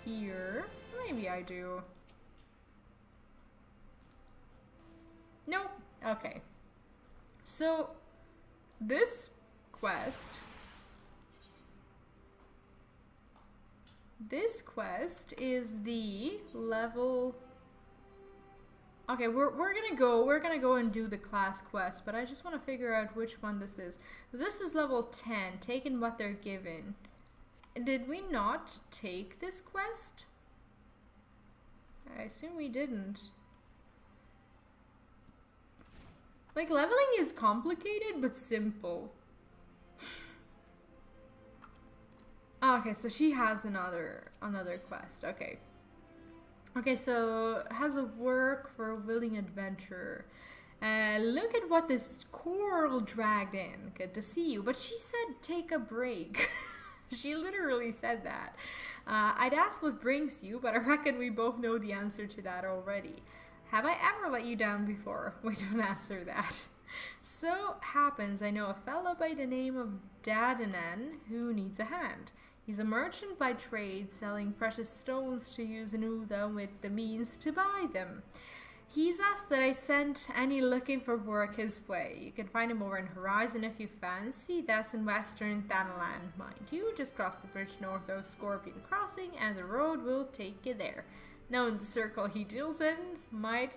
here. Maybe I do. Nope. Okay. So, this quest is the level... Okay, we're gonna go and do the class quest, but I just want to figure out which one this is. This is level 10, taking what they're given. Did we not take this quest? I assume we didn't. Like, leveling is complicated, but simple. Okay, so she has another quest, okay. Okay, so has a work for a willing adventurer. Look at what this squirrel dragged in. Good to see you. But she said take a break. She literally said that. I'd ask what brings you, but I reckon we both know the answer to that already. Have I ever let you down before? Wait, don't answer that. So happens I know a fellow by the name of Dadanan who needs a hand. He's a merchant by trade, selling precious stones to use in Ul'dah with the means to buy them. He's asked that I send any looking for work his way. You can find him over in Horizon if you fancy. That's in western THAL, mind you. Just cross the bridge north of Scorpion Crossing and the road will take you there. Knowing the circle he deals in, might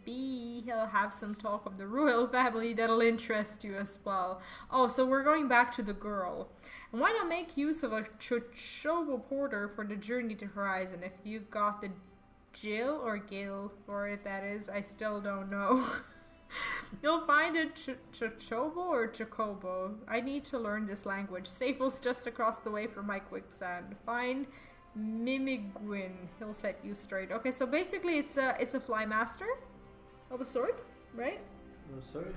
be he'll have some talk of the royal family that'll interest you as well. Oh, so we're going back to the girl. And why not make use of a Chochobo porter for the journey to Horizon if you've got the Jill or Gil for it, that is. I still don't know. You'll find a Chochobo or Chocobo. I need to learn this language. Staples just across the way from my quicksand. Find Mimigwin. He'll set you straight. Okay, so basically it's a fly master of a sort, right? Oh, sorry?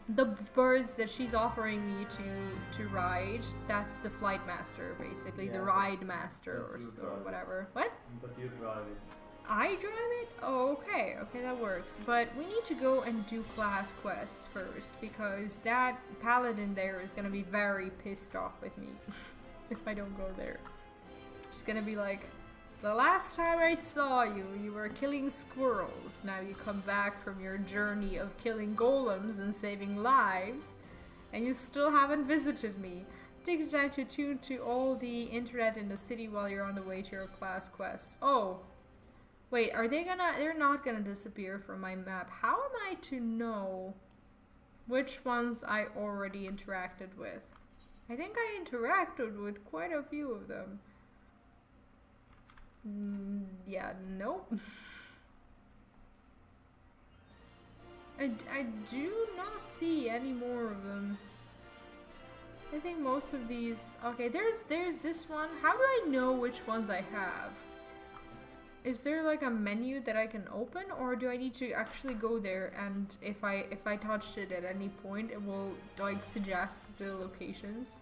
The birds that she's offering me to ride, that's the flight master, basically. Yeah, the ride master or whatever. What? But you drive it. I drive it? Oh, okay. Okay, that works. But we need to go and do class quests first, because that paladin there is gonna be very pissed off with me if I don't go there. She's gonna be like, the last time I saw you, you were killing squirrels. Now you come back from your journey of killing golems and saving lives, and you still haven't visited me. Take the time to tune to all the internet in the city while you're on the way to your class quest. Oh. Wait, they're not gonna disappear from my map. How am I to know which ones I already interacted with? I think I interacted with quite a few of them. Yeah, nope. I do not see any more of them. I think most of these... Okay, there's this one. How do I know which ones I have? Is there like a menu that I can open, or do I need to actually go there and if I touched it at any point it will like suggest the locations?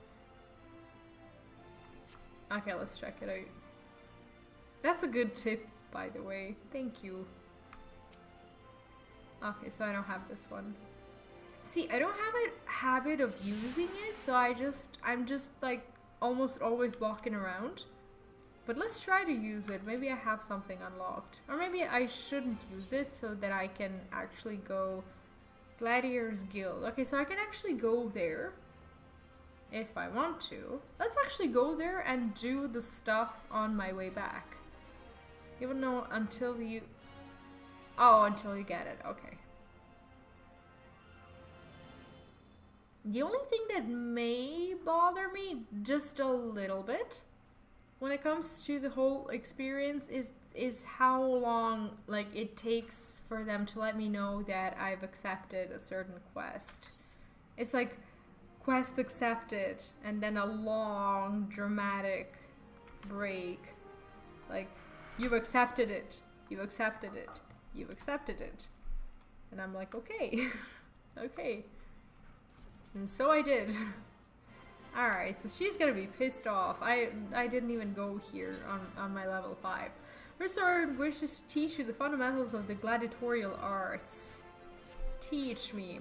Okay, let's check it out. That's a good tip, by the way. Thank you. Okay, so I don't have this one. See, I don't have a habit of using it, so I'm just like almost always walking around. But let's try to use it. Maybe I have something unlocked. Or maybe I shouldn't use it so that I can actually go Gladiator's Guild. Okay, so I can actually go there if I want to. Let's actually go there and do the stuff on my way back. Even though until you... Oh, until you get it. Okay. The only thing that may bother me just a little bit when it comes to the whole experience is how long like it takes for them to let me know that I've accepted a certain quest. It's like quest accepted and then a long dramatic break. Like, you've accepted it. You've accepted it. You've accepted it. And I'm like, okay. Okay. And so I did. Alright, so she's gonna be pissed off. I didn't even go here on my level 5. Her sword wishes to teach you the fundamentals of the gladiatorial arts. Teach me.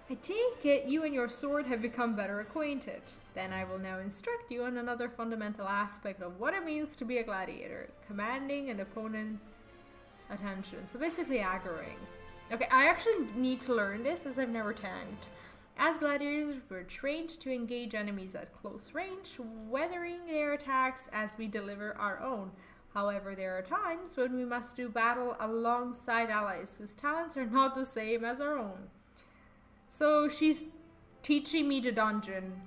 I take it you and your sword have become better acquainted. Then I will now instruct you on another fundamental aspect of what it means to be a gladiator. Commanding an opponent's attention. So basically aggroing. Okay, I actually need to learn this as I've never tanked. As gladiators, we're trained to engage enemies at close range, weathering their attacks as we deliver our own. However, there are times when we must do battle alongside allies whose talents are not the same as our own. So she's teaching me the dungeon.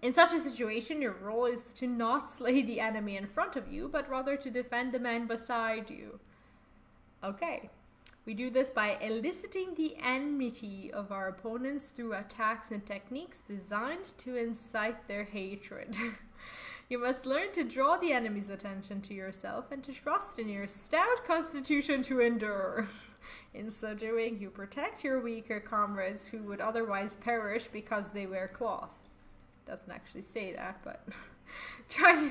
In such a situation, your role is to not slay the enemy in front of you, but rather to defend the men beside you. Okay. We do this by eliciting the enmity of our opponents through attacks and techniques designed to incite their hatred. You must learn to draw the enemy's attention to yourself and to trust in your stout constitution to endure. In so doing, you protect your weaker comrades who would otherwise perish because they wear cloth. Doesn't actually say that, but try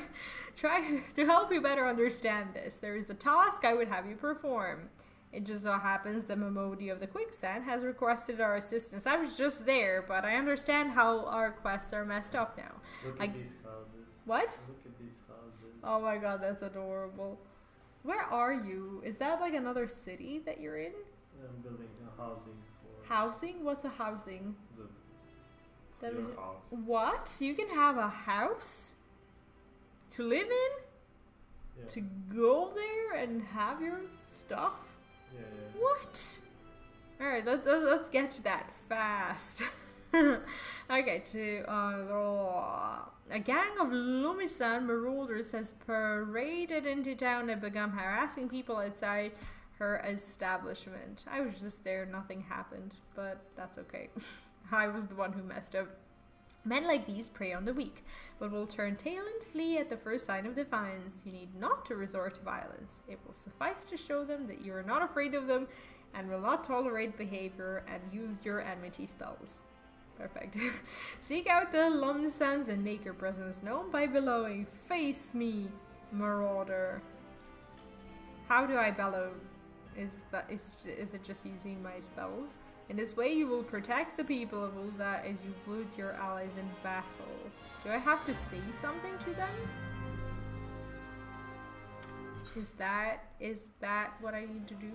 to help you better understand this. There is a task I would have you perform. It just so happens the Momodi of the Quicksand has requested our assistance. I was just there, but I understand how our quests are messed up now. Look at these houses. What? Look at these houses. Oh my god, that's adorable. Where are you? Is that like another city that you're in? I'm building a housing for... Housing? What's a housing? Your house. What? You can have a house? To live in? Yeah. To go there and have your stuff? Yeah. What? Alright, let's get to that fast. Okay, a gang of Lumisan marauders has paraded into town and begun harassing people outside her establishment. I was just there, nothing happened, but that's okay. I was the one who messed up. Men like these prey on the weak, but will turn tail and flee at the first sign of defiance. You need not to resort to violence. It will suffice to show them that you are not afraid of them and will not tolerate behavior and use your enmity spells. Perfect. Seek out the Lumsans and make your presence known by bellowing, "Face me, marauder." How do I bellow? Is it just using my spells? In this way you will protect the people of Ul'dah as you would your allies in battle. Do I have to say something to them? Is that what I need to do?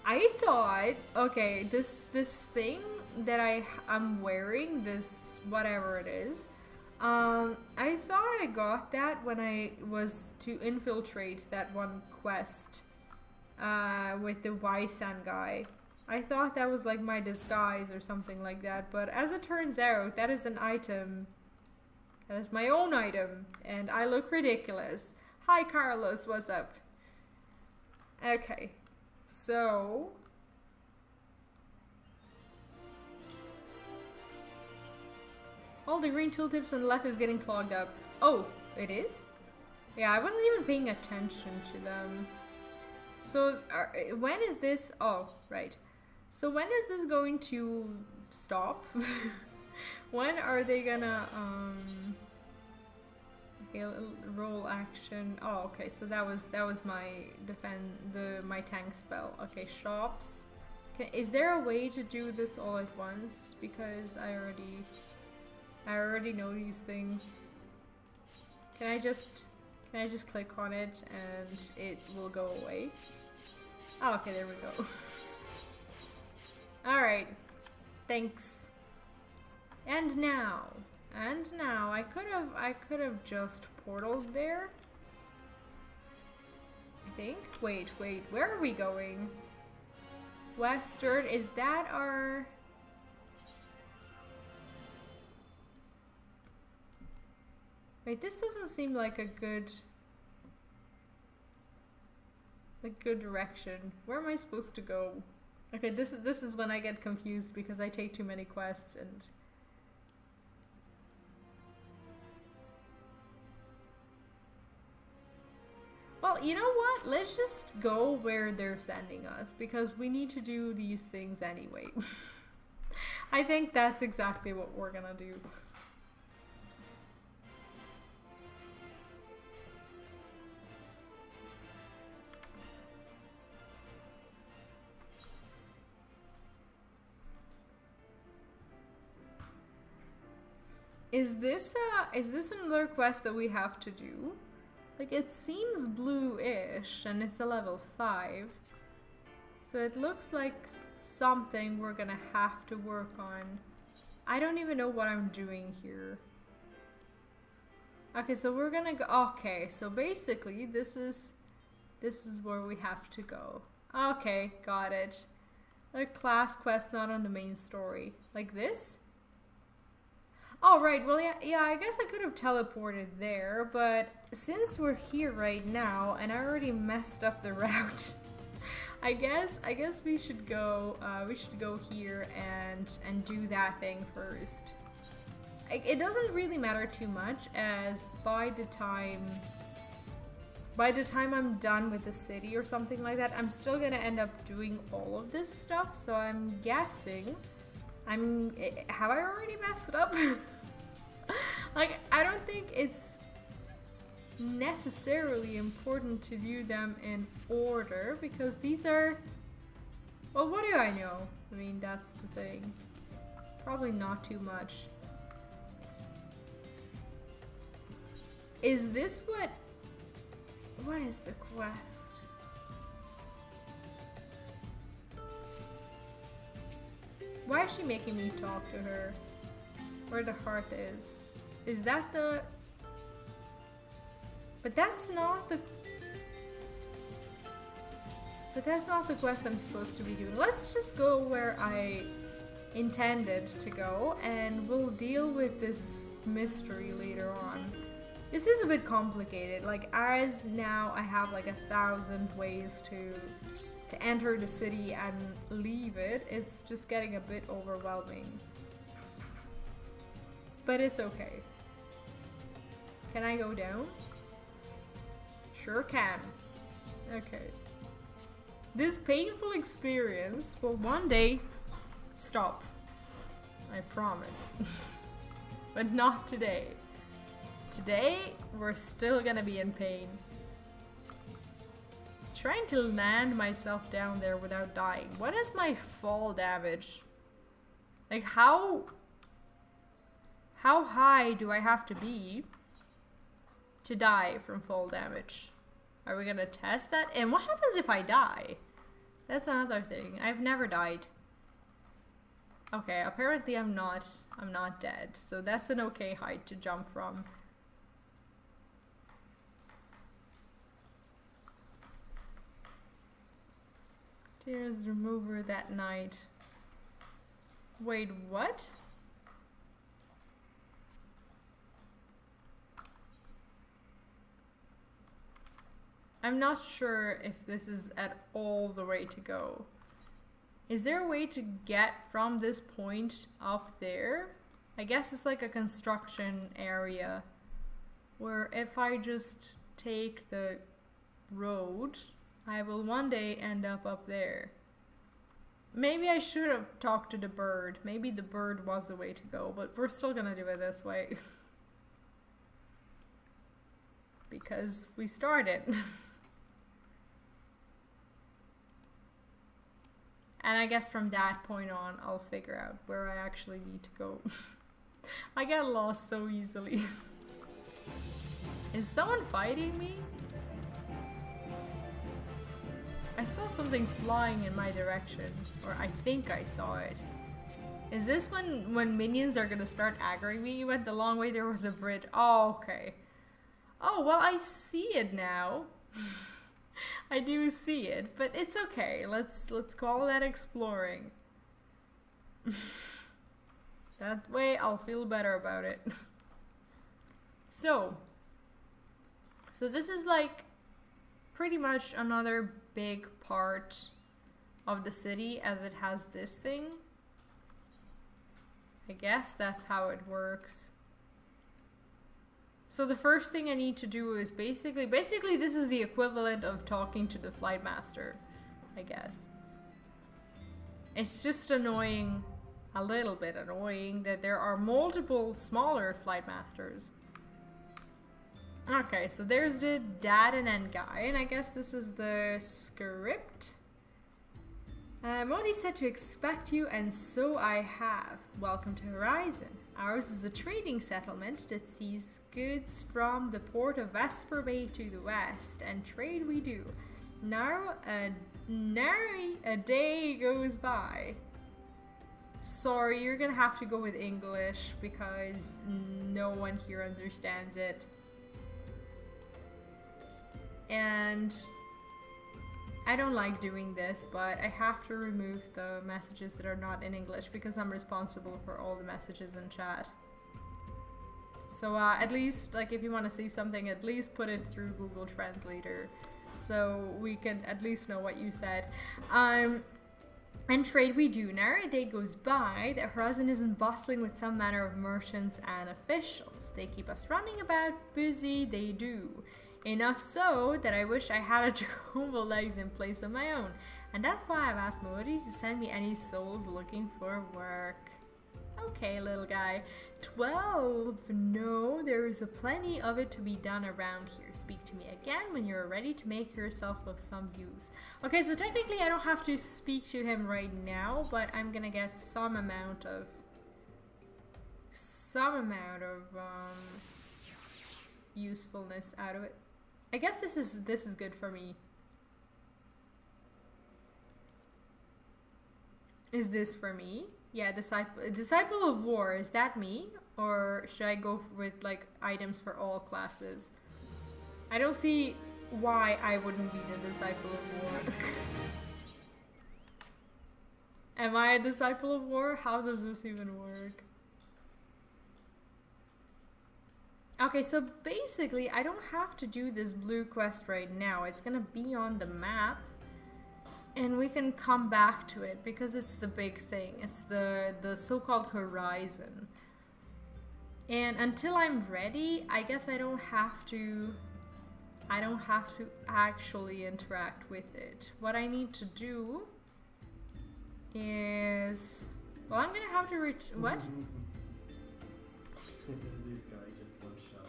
I thought, okay, this thing that I'm wearing, this whatever it is, I thought I got that when I was to infiltrate that one quest with the Waisan guy. I thought that was like my disguise or something like that, but as it turns out, that is an item. That is my own item, and I look ridiculous. Hi Carlos, what's up? Okay, so... all the green tooltips on the left is getting clogged up. Oh, it is? Yeah, I wasn't even paying attention to them. So, when is this... oh, right. So when is this going to stop? When are they gonna, okay, roll action. Oh, okay, so that was my my tank spell. Okay, shops. Is there a way to do this all at once? Because I already know these things. Can I just click on it and it will go away? Oh, okay, there we go. Alright. Thanks. And now I could have just portaled there. I think. Wait, where are we going? Western, is that our... wait, this doesn't seem like a good... like good direction. Where am I supposed to go? Okay, this is when I get confused because I take too many quests and... Well, you know what? Let's just go where they're sending us because we need to do these things anyway. I think that's exactly what we're gonna do. Is this another quest that we have to do? Like, it seems blue-ish, and it's a level 5. So it looks like something we're gonna have to work on. I don't even know what I'm doing here. Okay, so we're gonna go... Okay, so basically, this is where we have to go. Okay, got it. A class quest not on the main story. Like this? Oh, right. Well, yeah, I guess I could have teleported there, but since we're here right now, and I already messed up the route, I guess we should go here and do that thing first. It doesn't really matter too much, as by the time I'm done with the city or something like that, I'm still gonna end up doing all of this stuff, so I'm guessing... have I already messed it up? Like, I don't think it's necessarily important to do them in order, because these are... Well, what do I know? I mean, that's the thing. Probably not too much. Is this what... What is the quest? Why is she making me talk to her? Where the heart is. Is that the... But that's not the... But that's not the quest I'm supposed to be doing. Let's just go where I intended to go, and we'll deal with this mystery later on. This is a bit complicated. Like, as now I have like 1,000 ways to enter the city and leave it, it's just getting a bit overwhelming. But it's okay. Can I go down? Sure can. Okay. This painful experience will one day stop. I promise. But not today. Today, we're still gonna be in pain. Trying to land myself down there without dying. What is my fall damage? Like, how high do I have to be to die from fall damage? Are we gonna test that? And what happens if I die? That's another thing. I've never died. Okay, apparently I'm not dead, so that's an okay height to jump from. Tears remover that night. Wait, what? I'm not sure if this is at all the way to go. Is there a way to get from this point up there? I guess it's like a construction area where if I just take the road, I will one day end up there. Maybe I should have talked to the bird. Maybe the bird was the way to go, but we're still gonna do it this way. Because we started. And I guess from that point on, I'll figure out where I actually need to go. I get lost so easily. Is someone fighting me? I saw something flying in my direction, or I think I saw it. Is this when minions are gonna start aggroing me? You went the long way, there was a bridge. Oh, okay. Oh, well, I see it now. I do see it, but it's okay. Let's call that exploring. That way I'll feel better about it. So this is like pretty much another big part of the city as it has this thing. I guess that's how it works. So the first thing I need to do is basically this is the equivalent of talking to the flight master, I guess. It's just annoying, a little bit annoying, that there are multiple smaller flight masters. Okay, so there's the dad and end guy, and I guess this is the script. Modi said to expect you, and so I have. Welcome to Horizon. Ours is a trading settlement that sees goods from the port of Vesper Bay to the west, and trade we do. Now, nary a day goes by. Sorry, you're gonna have to go with English because no one here understands it. And I don't like doing this, but I have to remove the messages that are not in English because I'm responsible for all the messages in chat. So at least, like, if you want to see something, at least put it through Google Translator so we can at least know what you said. And trade we do. Now a day goes by that Horizon isn't bustling with some manner of merchants and officials. They keep us running about, busy, they do. Enough so that I wish I had a Jehovah legs in place of my own. And that's why I've asked Modi to send me any souls looking for work. Okay, little guy. 12. No, there is a plenty of it to be done around here. Speak to me again when you're ready to make yourself of some use. Okay, so technically I don't have to speak to him right now, but I'm gonna get some amount of usefulness out of it. I guess this is good for me. Is this for me? Yeah, disciple of war, is that me? Or should I go with like items for all classes? I don't see why I wouldn't be the disciple of war. Am I a disciple of war? How does this even work? Okay, so basically I don't have to do this blue quest right now. It's gonna be on the map. And we can come back to it because it's the big thing. It's the so-called horizon. And until I'm ready, I guess I don't have to actually interact with it. What I need to do is, well, I'm gonna have to what? This guy just one shot.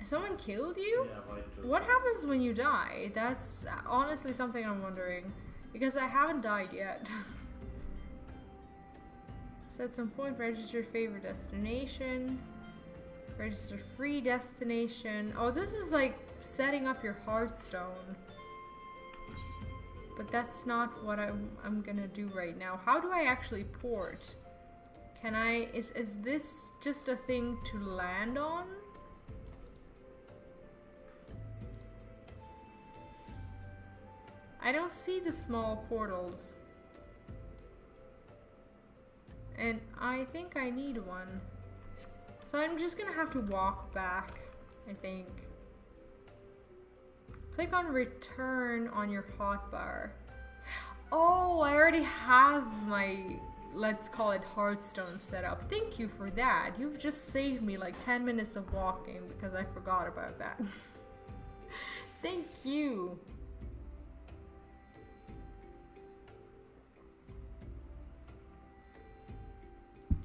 Someone killed you? Yeah, what happens when you die? That's honestly something I'm wondering. Because I haven't died yet. So at some point, register favorite destination. Register free destination. Oh, this is like setting up your Hearthstone. But that's not what I'm gonna do right now. How do I actually port? Can I... Is this just a thing to land on? I don't see the small portals. And I think I need one. So I'm just gonna have to walk back, I think. Click on return on your hotbar. Oh, I already have my, let's call it Hearthstone set up. Thank you for that. You've just saved me like 10 minutes of walking because I forgot about that. Thank you.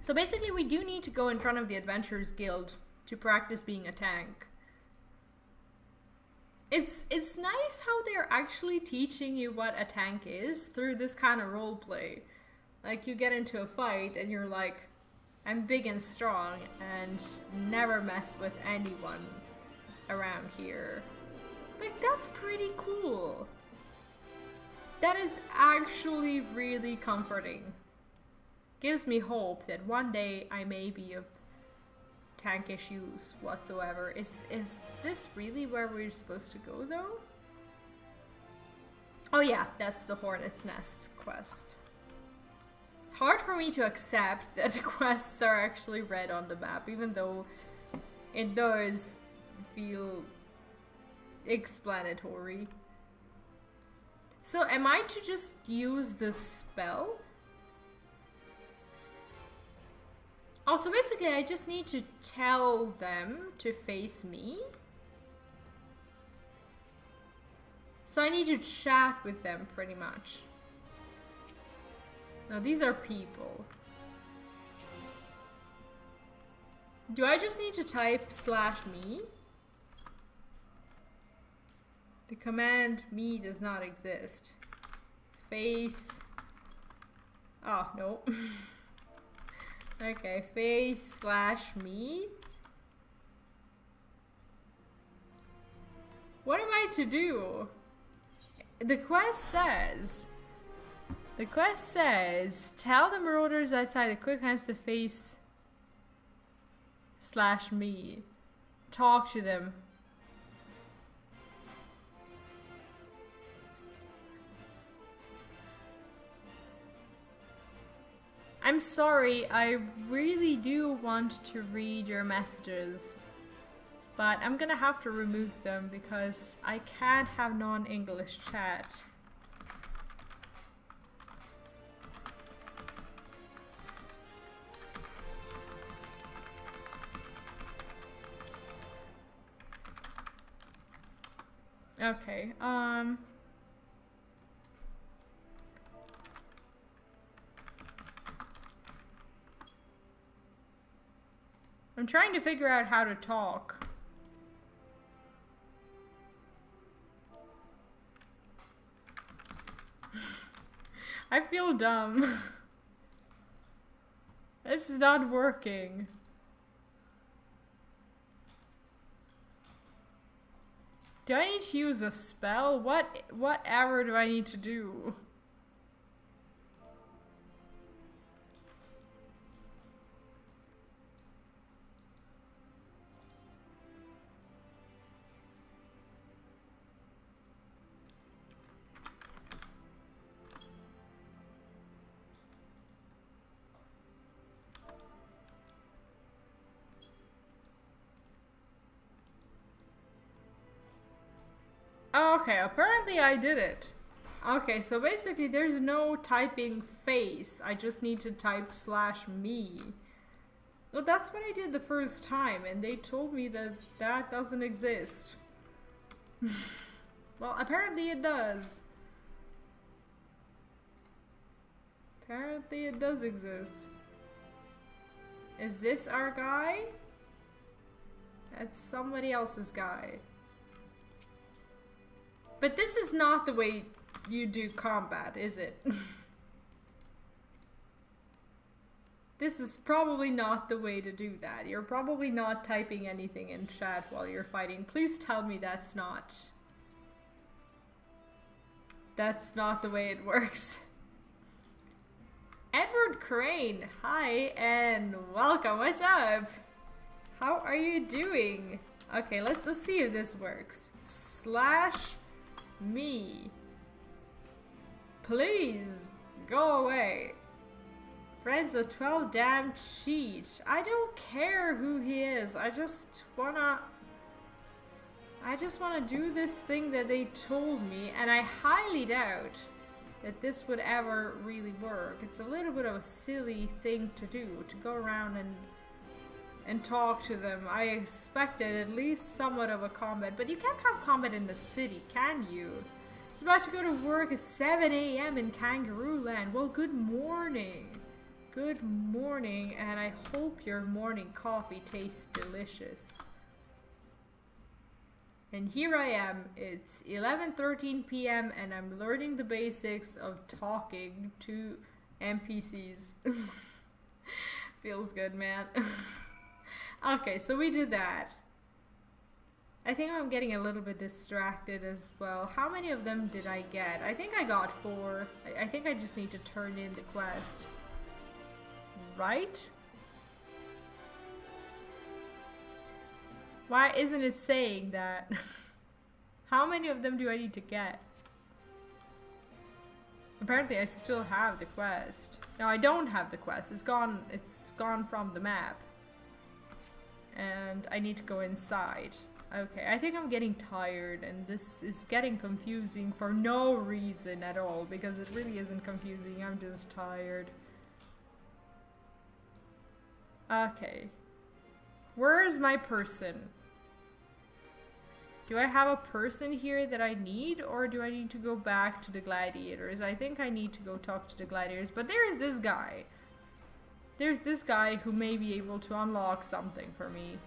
So basically we do need to go in front of the Adventurers Guild to practice being a tank. It's nice how they're actually teaching you what a tank is through this kind of roleplay. Like you get into a fight and you're like, I'm big and strong and never mess with anyone around here. Like that's pretty cool. That is actually really comforting. Gives me hope that one day I may be of tankish use whatsoever. Is this really where we're supposed to go though? Oh yeah, that's the Hornet's Nest quest. It's hard for me to accept that the quests are actually red on the map, even though it does feel self-explanatory. So am I to just use the spell? Also, basically, I just need to tell them to face me. So I need to chat with them, pretty much. Now, these are people. Do I just need to type /me? The command me does not exist. Face. Oh, no. Okay, face /me. What am I to do? The quest says, tell the marauders outside the quick hands to face /me. Talk to them. I'm sorry, I really do want to read your messages, but I'm gonna have to remove them because I can't have non-English chat. Okay, I'm trying to figure out how to talk. I feel dumb. This is not working. Do I need to use a spell? What error do I need to do? Okay, apparently I did it. Okay, so basically there's no typing face. I just need to type /me. Well, that's what I did the first time, and they told me that that doesn't exist. Well, apparently it does. Apparently it does exist. Is this our guy? That's somebody else's guy. But this is not the way you do combat, is it? This is probably not the way to do that. You're probably not typing anything in chat while you're fighting. Please tell me that's not the way it works. Edward Crane, hi and welcome. What's up? How are you doing? Okay, let's see if this works. /me. Please go away. Friends of 12 damn cheat. I don't care who he is. I just wanna do this thing that they told me, and I highly doubt that this would ever really work. It's a little bit of a silly thing to do, to go around and talk to them. I expected at least somewhat of a combat, but you can't have combat in the city, can you? Just about to go to work at 7 AM in Kangaroo Land. Well, good morning. Good morning, and I hope your morning coffee tastes delicious. And here I am. It's 11:13 PM and I'm learning the basics of talking to NPCs. Feels good, man. Okay, so we did that. I think I'm getting a little bit distracted as well. How many of them did I get? I think I got 4. I think I just need to turn in the quest. Right? Why isn't it saying that? How many of them do I need to get? Apparently I still have the quest. No, I don't have the quest. It's gone from the map. And I need to go inside. Okay, I think I'm getting tired and this is getting confusing for no reason at all, because it really isn't confusing, I'm just tired. Okay. Where is my person? Do I have a person here that I need, or do I need to go back to the gladiators? I think I need to go talk to the gladiators, but there's this guy. There's this guy who may be able to unlock something for me.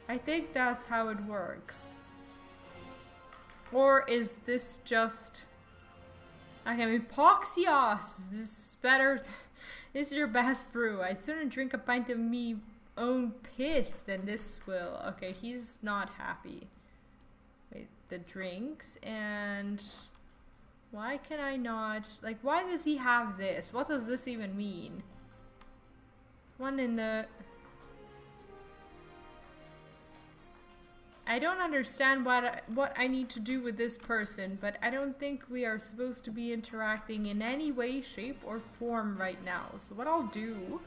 I think that's how it works. Or is this just... Okay, Epoxios! This is better... This is your best brew. I'd sooner drink a pint of me own piss than this will. Okay, he's not happy. Wait, the drinks and... Why can I not... Like, why does he have this? What does this even mean? One in the... I don't understand what I need to do with this person, but I don't think we are supposed to be interacting in any way, shape, or form right now. So what I'll do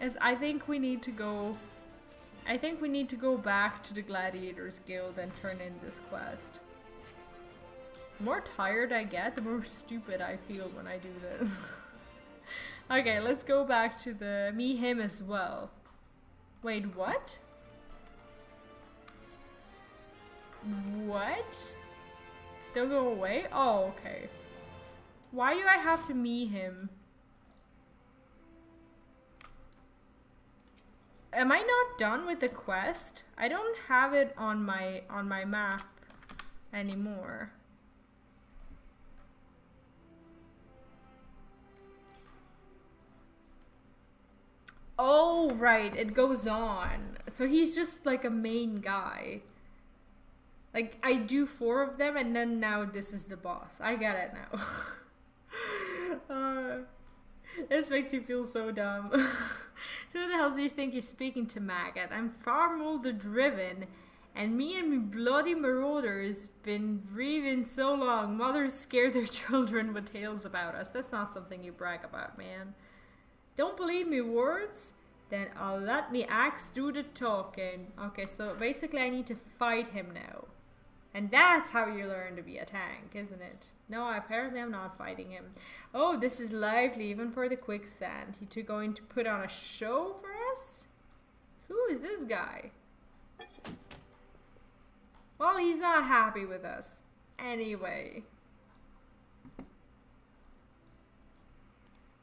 is I think we need to go back to the Gladiators Guild and turn in this quest. The more tired I get, the more stupid I feel when I do this. Okay, let's go back to the me, him as well. Wait, what? What? Don't go away? Oh, okay. Why do I have to me him? Am I not done with the quest? I don't have it on my map anymore. Oh, right, it goes on. So he's just like a main guy. Like, I do 4 of them, and then now this is the boss. I get it now. This makes you feel so dumb. Who the hell do you think you're speaking to, maggot? I'm far more driven, and me and me bloody marauders been grieving so long. Mothers scare their children with tales about us. That's not something you brag about, man. Don't believe me words? Then I'll let me axe do the talking. Okay, so basically I need to fight him now. And that's how you learn to be a tank, isn't it? No, apparently I'm not fighting him. Oh, this is lively, even for the quicksand. He going to put on a show for us? Who is this guy? Well, he's not happy with us. Anyway.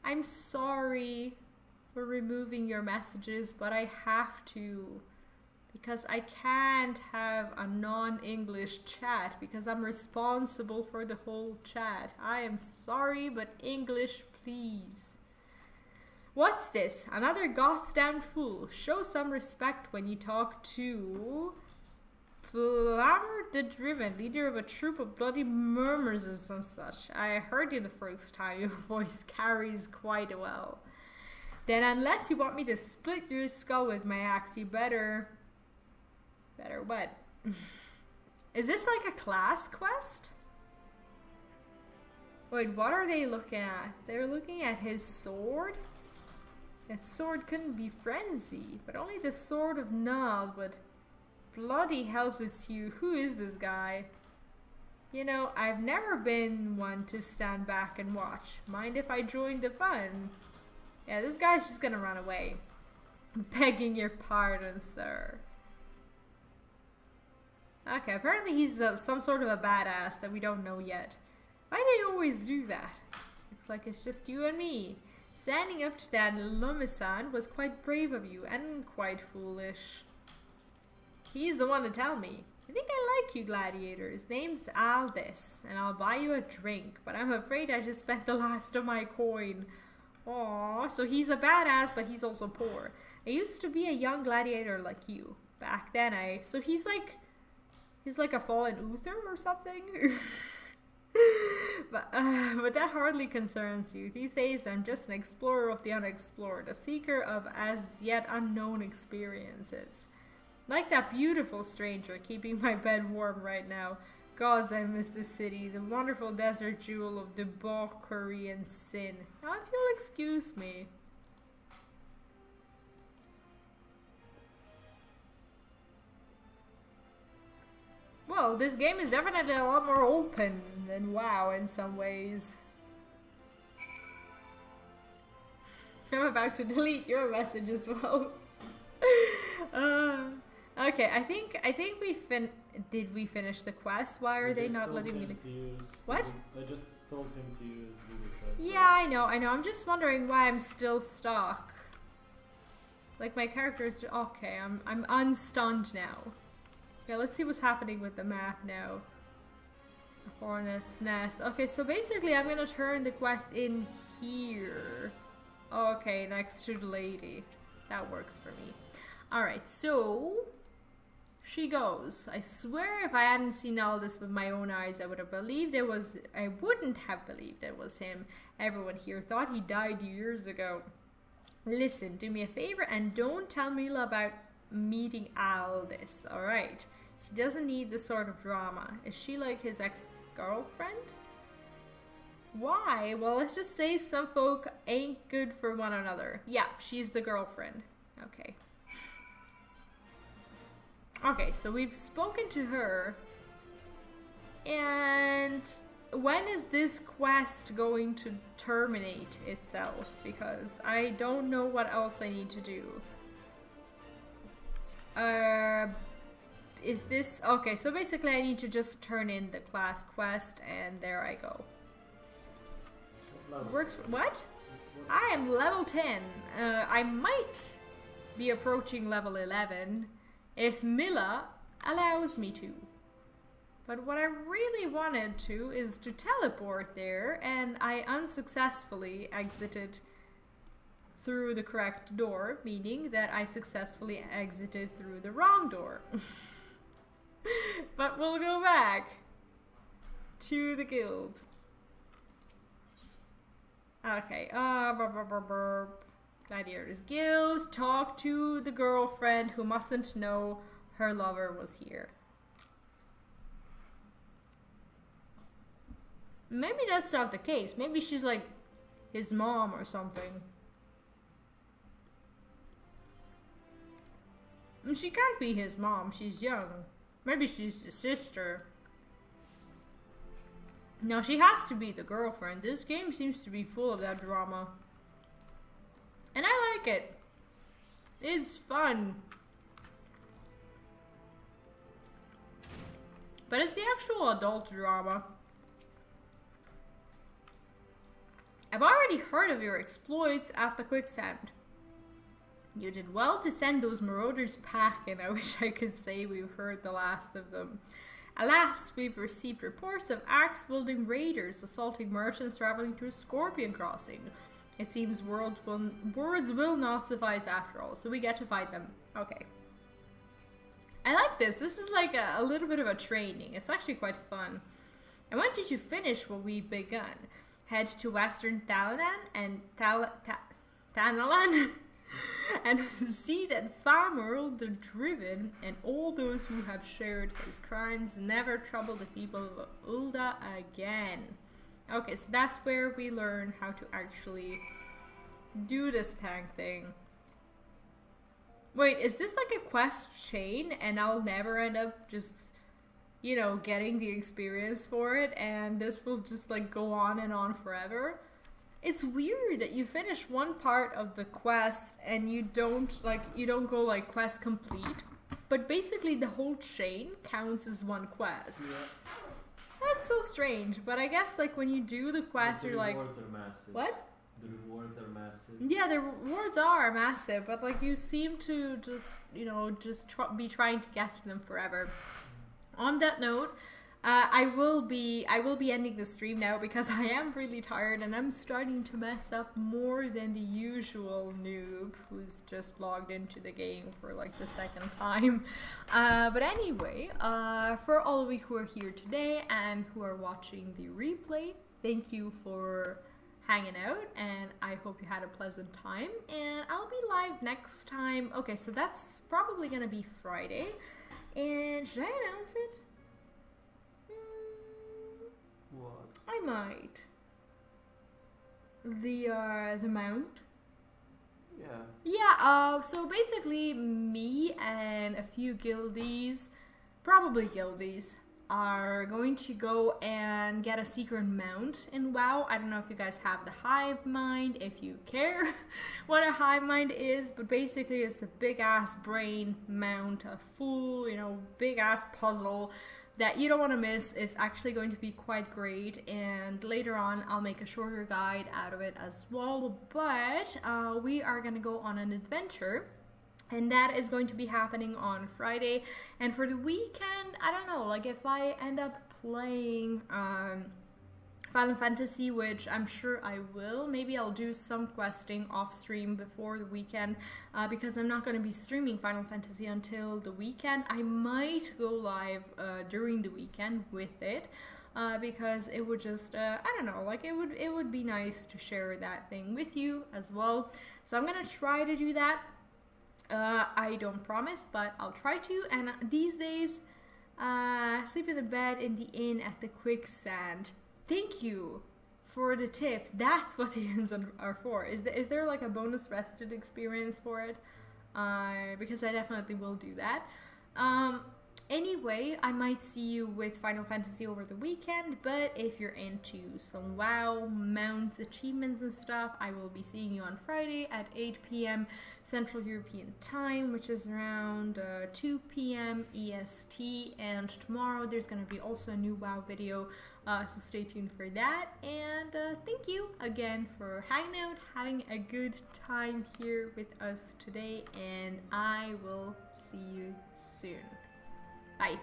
I'm sorry for removing your messages, but I have to. Because I can't have a non-English chat because I'm responsible for the whole chat. I am sorry, but English, please. What's this? Another goddamn fool. Show some respect when you talk to Flammer the Driven, leader of a troop of bloody murmurs or some such. I heard you the first time. Your voice carries quite well. Then unless you want me to split your skull with my axe, you better what? Is this like a class quest? Wait, what are they looking at? They're looking at his sword? That sword couldn't be frenzy, but only the sword of NALD, but bloody hell's it's you. Who is this guy? You know, I've never been one to stand back and watch. Mind if I join the fun? Yeah, this guy's just gonna run away. I'm begging your pardon, sir. Okay, apparently he's some sort of a badass that we don't know yet. Why do they always do that? Looks like it's just you and me. Standing up to that Lumisan was quite brave of you, and quite foolish. He's the one to tell me. I think I like you, Gladiator. His name's Ul'dah, and I'll buy you a drink, but I'm afraid I just spent the last of my coin. Aww, so he's a badass, but he's also poor. I used to be a young gladiator like you. Back then, so he's like a fallen Uther or something. but that hardly concerns you. These days I'm just an explorer of the unexplored, a seeker of as yet unknown experiences. Like that beautiful stranger keeping my bed warm right now. Gods, I miss this city, the wonderful desert jewel of debauchery and sin. Now if you'll excuse me. well, this game is definitely a lot more open than WoW in some ways. I'm about to delete your message as well. Okay, I think we did we finish the quest? Why are they not letting me? What? I just told him to use Google Translate. Yeah, I know. I'm just wondering why I'm still stuck. Like my character is okay. I'm unstunned now. Okay, let's see what's happening with the map now. Hornet's Nest. Okay, so basically I'm gonna turn the quest in here. Okay, next to the lady. That works for me. Alright, so she goes. I swear if I hadn't seen all this with my own eyes, I would have believed it was I wouldn't have believed it was him. Everyone here thought he died years ago. Listen, do me a favor and don't tell Mila about meeting Aldous, alright? She doesn't need this sort of drama. Is she like his ex-girlfriend? Why? Well, let's just say some folk ain't good for one another. Yeah, she's the girlfriend. Okay. Okay, so we've spoken to her. And when is this quest going to terminate itself? Because I don't know what else I need to do. Is this... Okay, so basically I need to just turn in the class quest and there I go. Works... What? I am level 10. I might be approaching level 11 if Mila allows me to. But what I really wanted to is to teleport there, and I unsuccessfully exited through the correct door, meaning that I successfully exited through the wrong door. But we'll go back to the guild. Okay, Gladiator's Guild. Talk to the girlfriend who mustn't know her lover was here. Maybe that's not the case. Maybe she's like his mom or something. She can't be his mom. She's young. Maybe she's the sister. No, she has to be the girlfriend. This game seems to be full of that drama. And I like it. It's fun. But it's the actual adult drama. I've already heard of your exploits at the quicksand. You did well to send those marauders packing. I wish I could say we've heard the last of them. Alas, we've received reports of axe-wielding raiders assaulting merchants traveling through Scorpion Crossing. It seems words will not suffice after all, so we get to fight them. Okay. I like this. This is like a little bit of a training. It's actually quite fun. And when did you finish what we've begun? Head to Western Thanalan and Thanalan and see that Farmer the Driven and all those who have shared his crimes never trouble the people of Ul'dah again. Okay, so that's where we learn how to actually do this tank thing. Wait, is this like a quest chain and I'll never end up just, you know, getting the experience for it and this will just like go on and on forever? It's weird that you finish one part of the quest and you don't go like quest complete, but basically the whole chain counts as one quest. Yeah. That's so strange, but I guess like when you do the quest you're like... The rewards are massive. What? The rewards are massive. Yeah, the rewards are massive, but like you seem to just, you know, just be trying to get to them forever. On that note, I will be ending the stream now because I am really tired and I'm starting to mess up more than the usual noob who's just logged into the game for like the second time. But anyway, for all of you who are here today and who are watching the replay, thank you for hanging out and I hope you had a pleasant time, and I'll be live next time. Okay, so that's probably gonna be Friday, and should I announce it? What? I might. The mount. Yeah. Yeah, so basically me and a few guildies, probably guildies, are going to go and get a secret mount in WoW. I don't know if you guys have the hive mind, if you care what a hive mind is, but basically it's a big ass brain mount, a full, you know, big ass puzzle that you don't want to miss. It's actually going to be quite great, and later on I'll make a shorter guide out of it as well. But we are gonna go on an adventure, and that is going to be happening on Friday. And for the weekend, I don't know, like if I end up playing Final Fantasy, which I'm sure I will, maybe I'll do some questing off stream before the weekend, because I'm not going to be streaming Final Fantasy until the weekend. I might go live during the weekend with it, because it would just, I don't know, like it would be nice to share that thing with you as well. So I'm going to try to do that. I don't promise, but I'll try to. And these days, sleep in the bed in the inn at the quicksand. Thank you for the tip. That's what the inns are for. Is there like a bonus rested experience for it? Because I definitely will do that. Anyway, I might see you with Final Fantasy over the weekend, but if you're into some WoW mounts, achievements and stuff, I will be seeing you on Friday at 8 p.m. Central European Time, which is around 2 p.m. EST, and tomorrow there's going to be also a new WoW video, so stay tuned for that. And thank you again for hanging out, having a good time here with us today, and I will see you soon. Bye.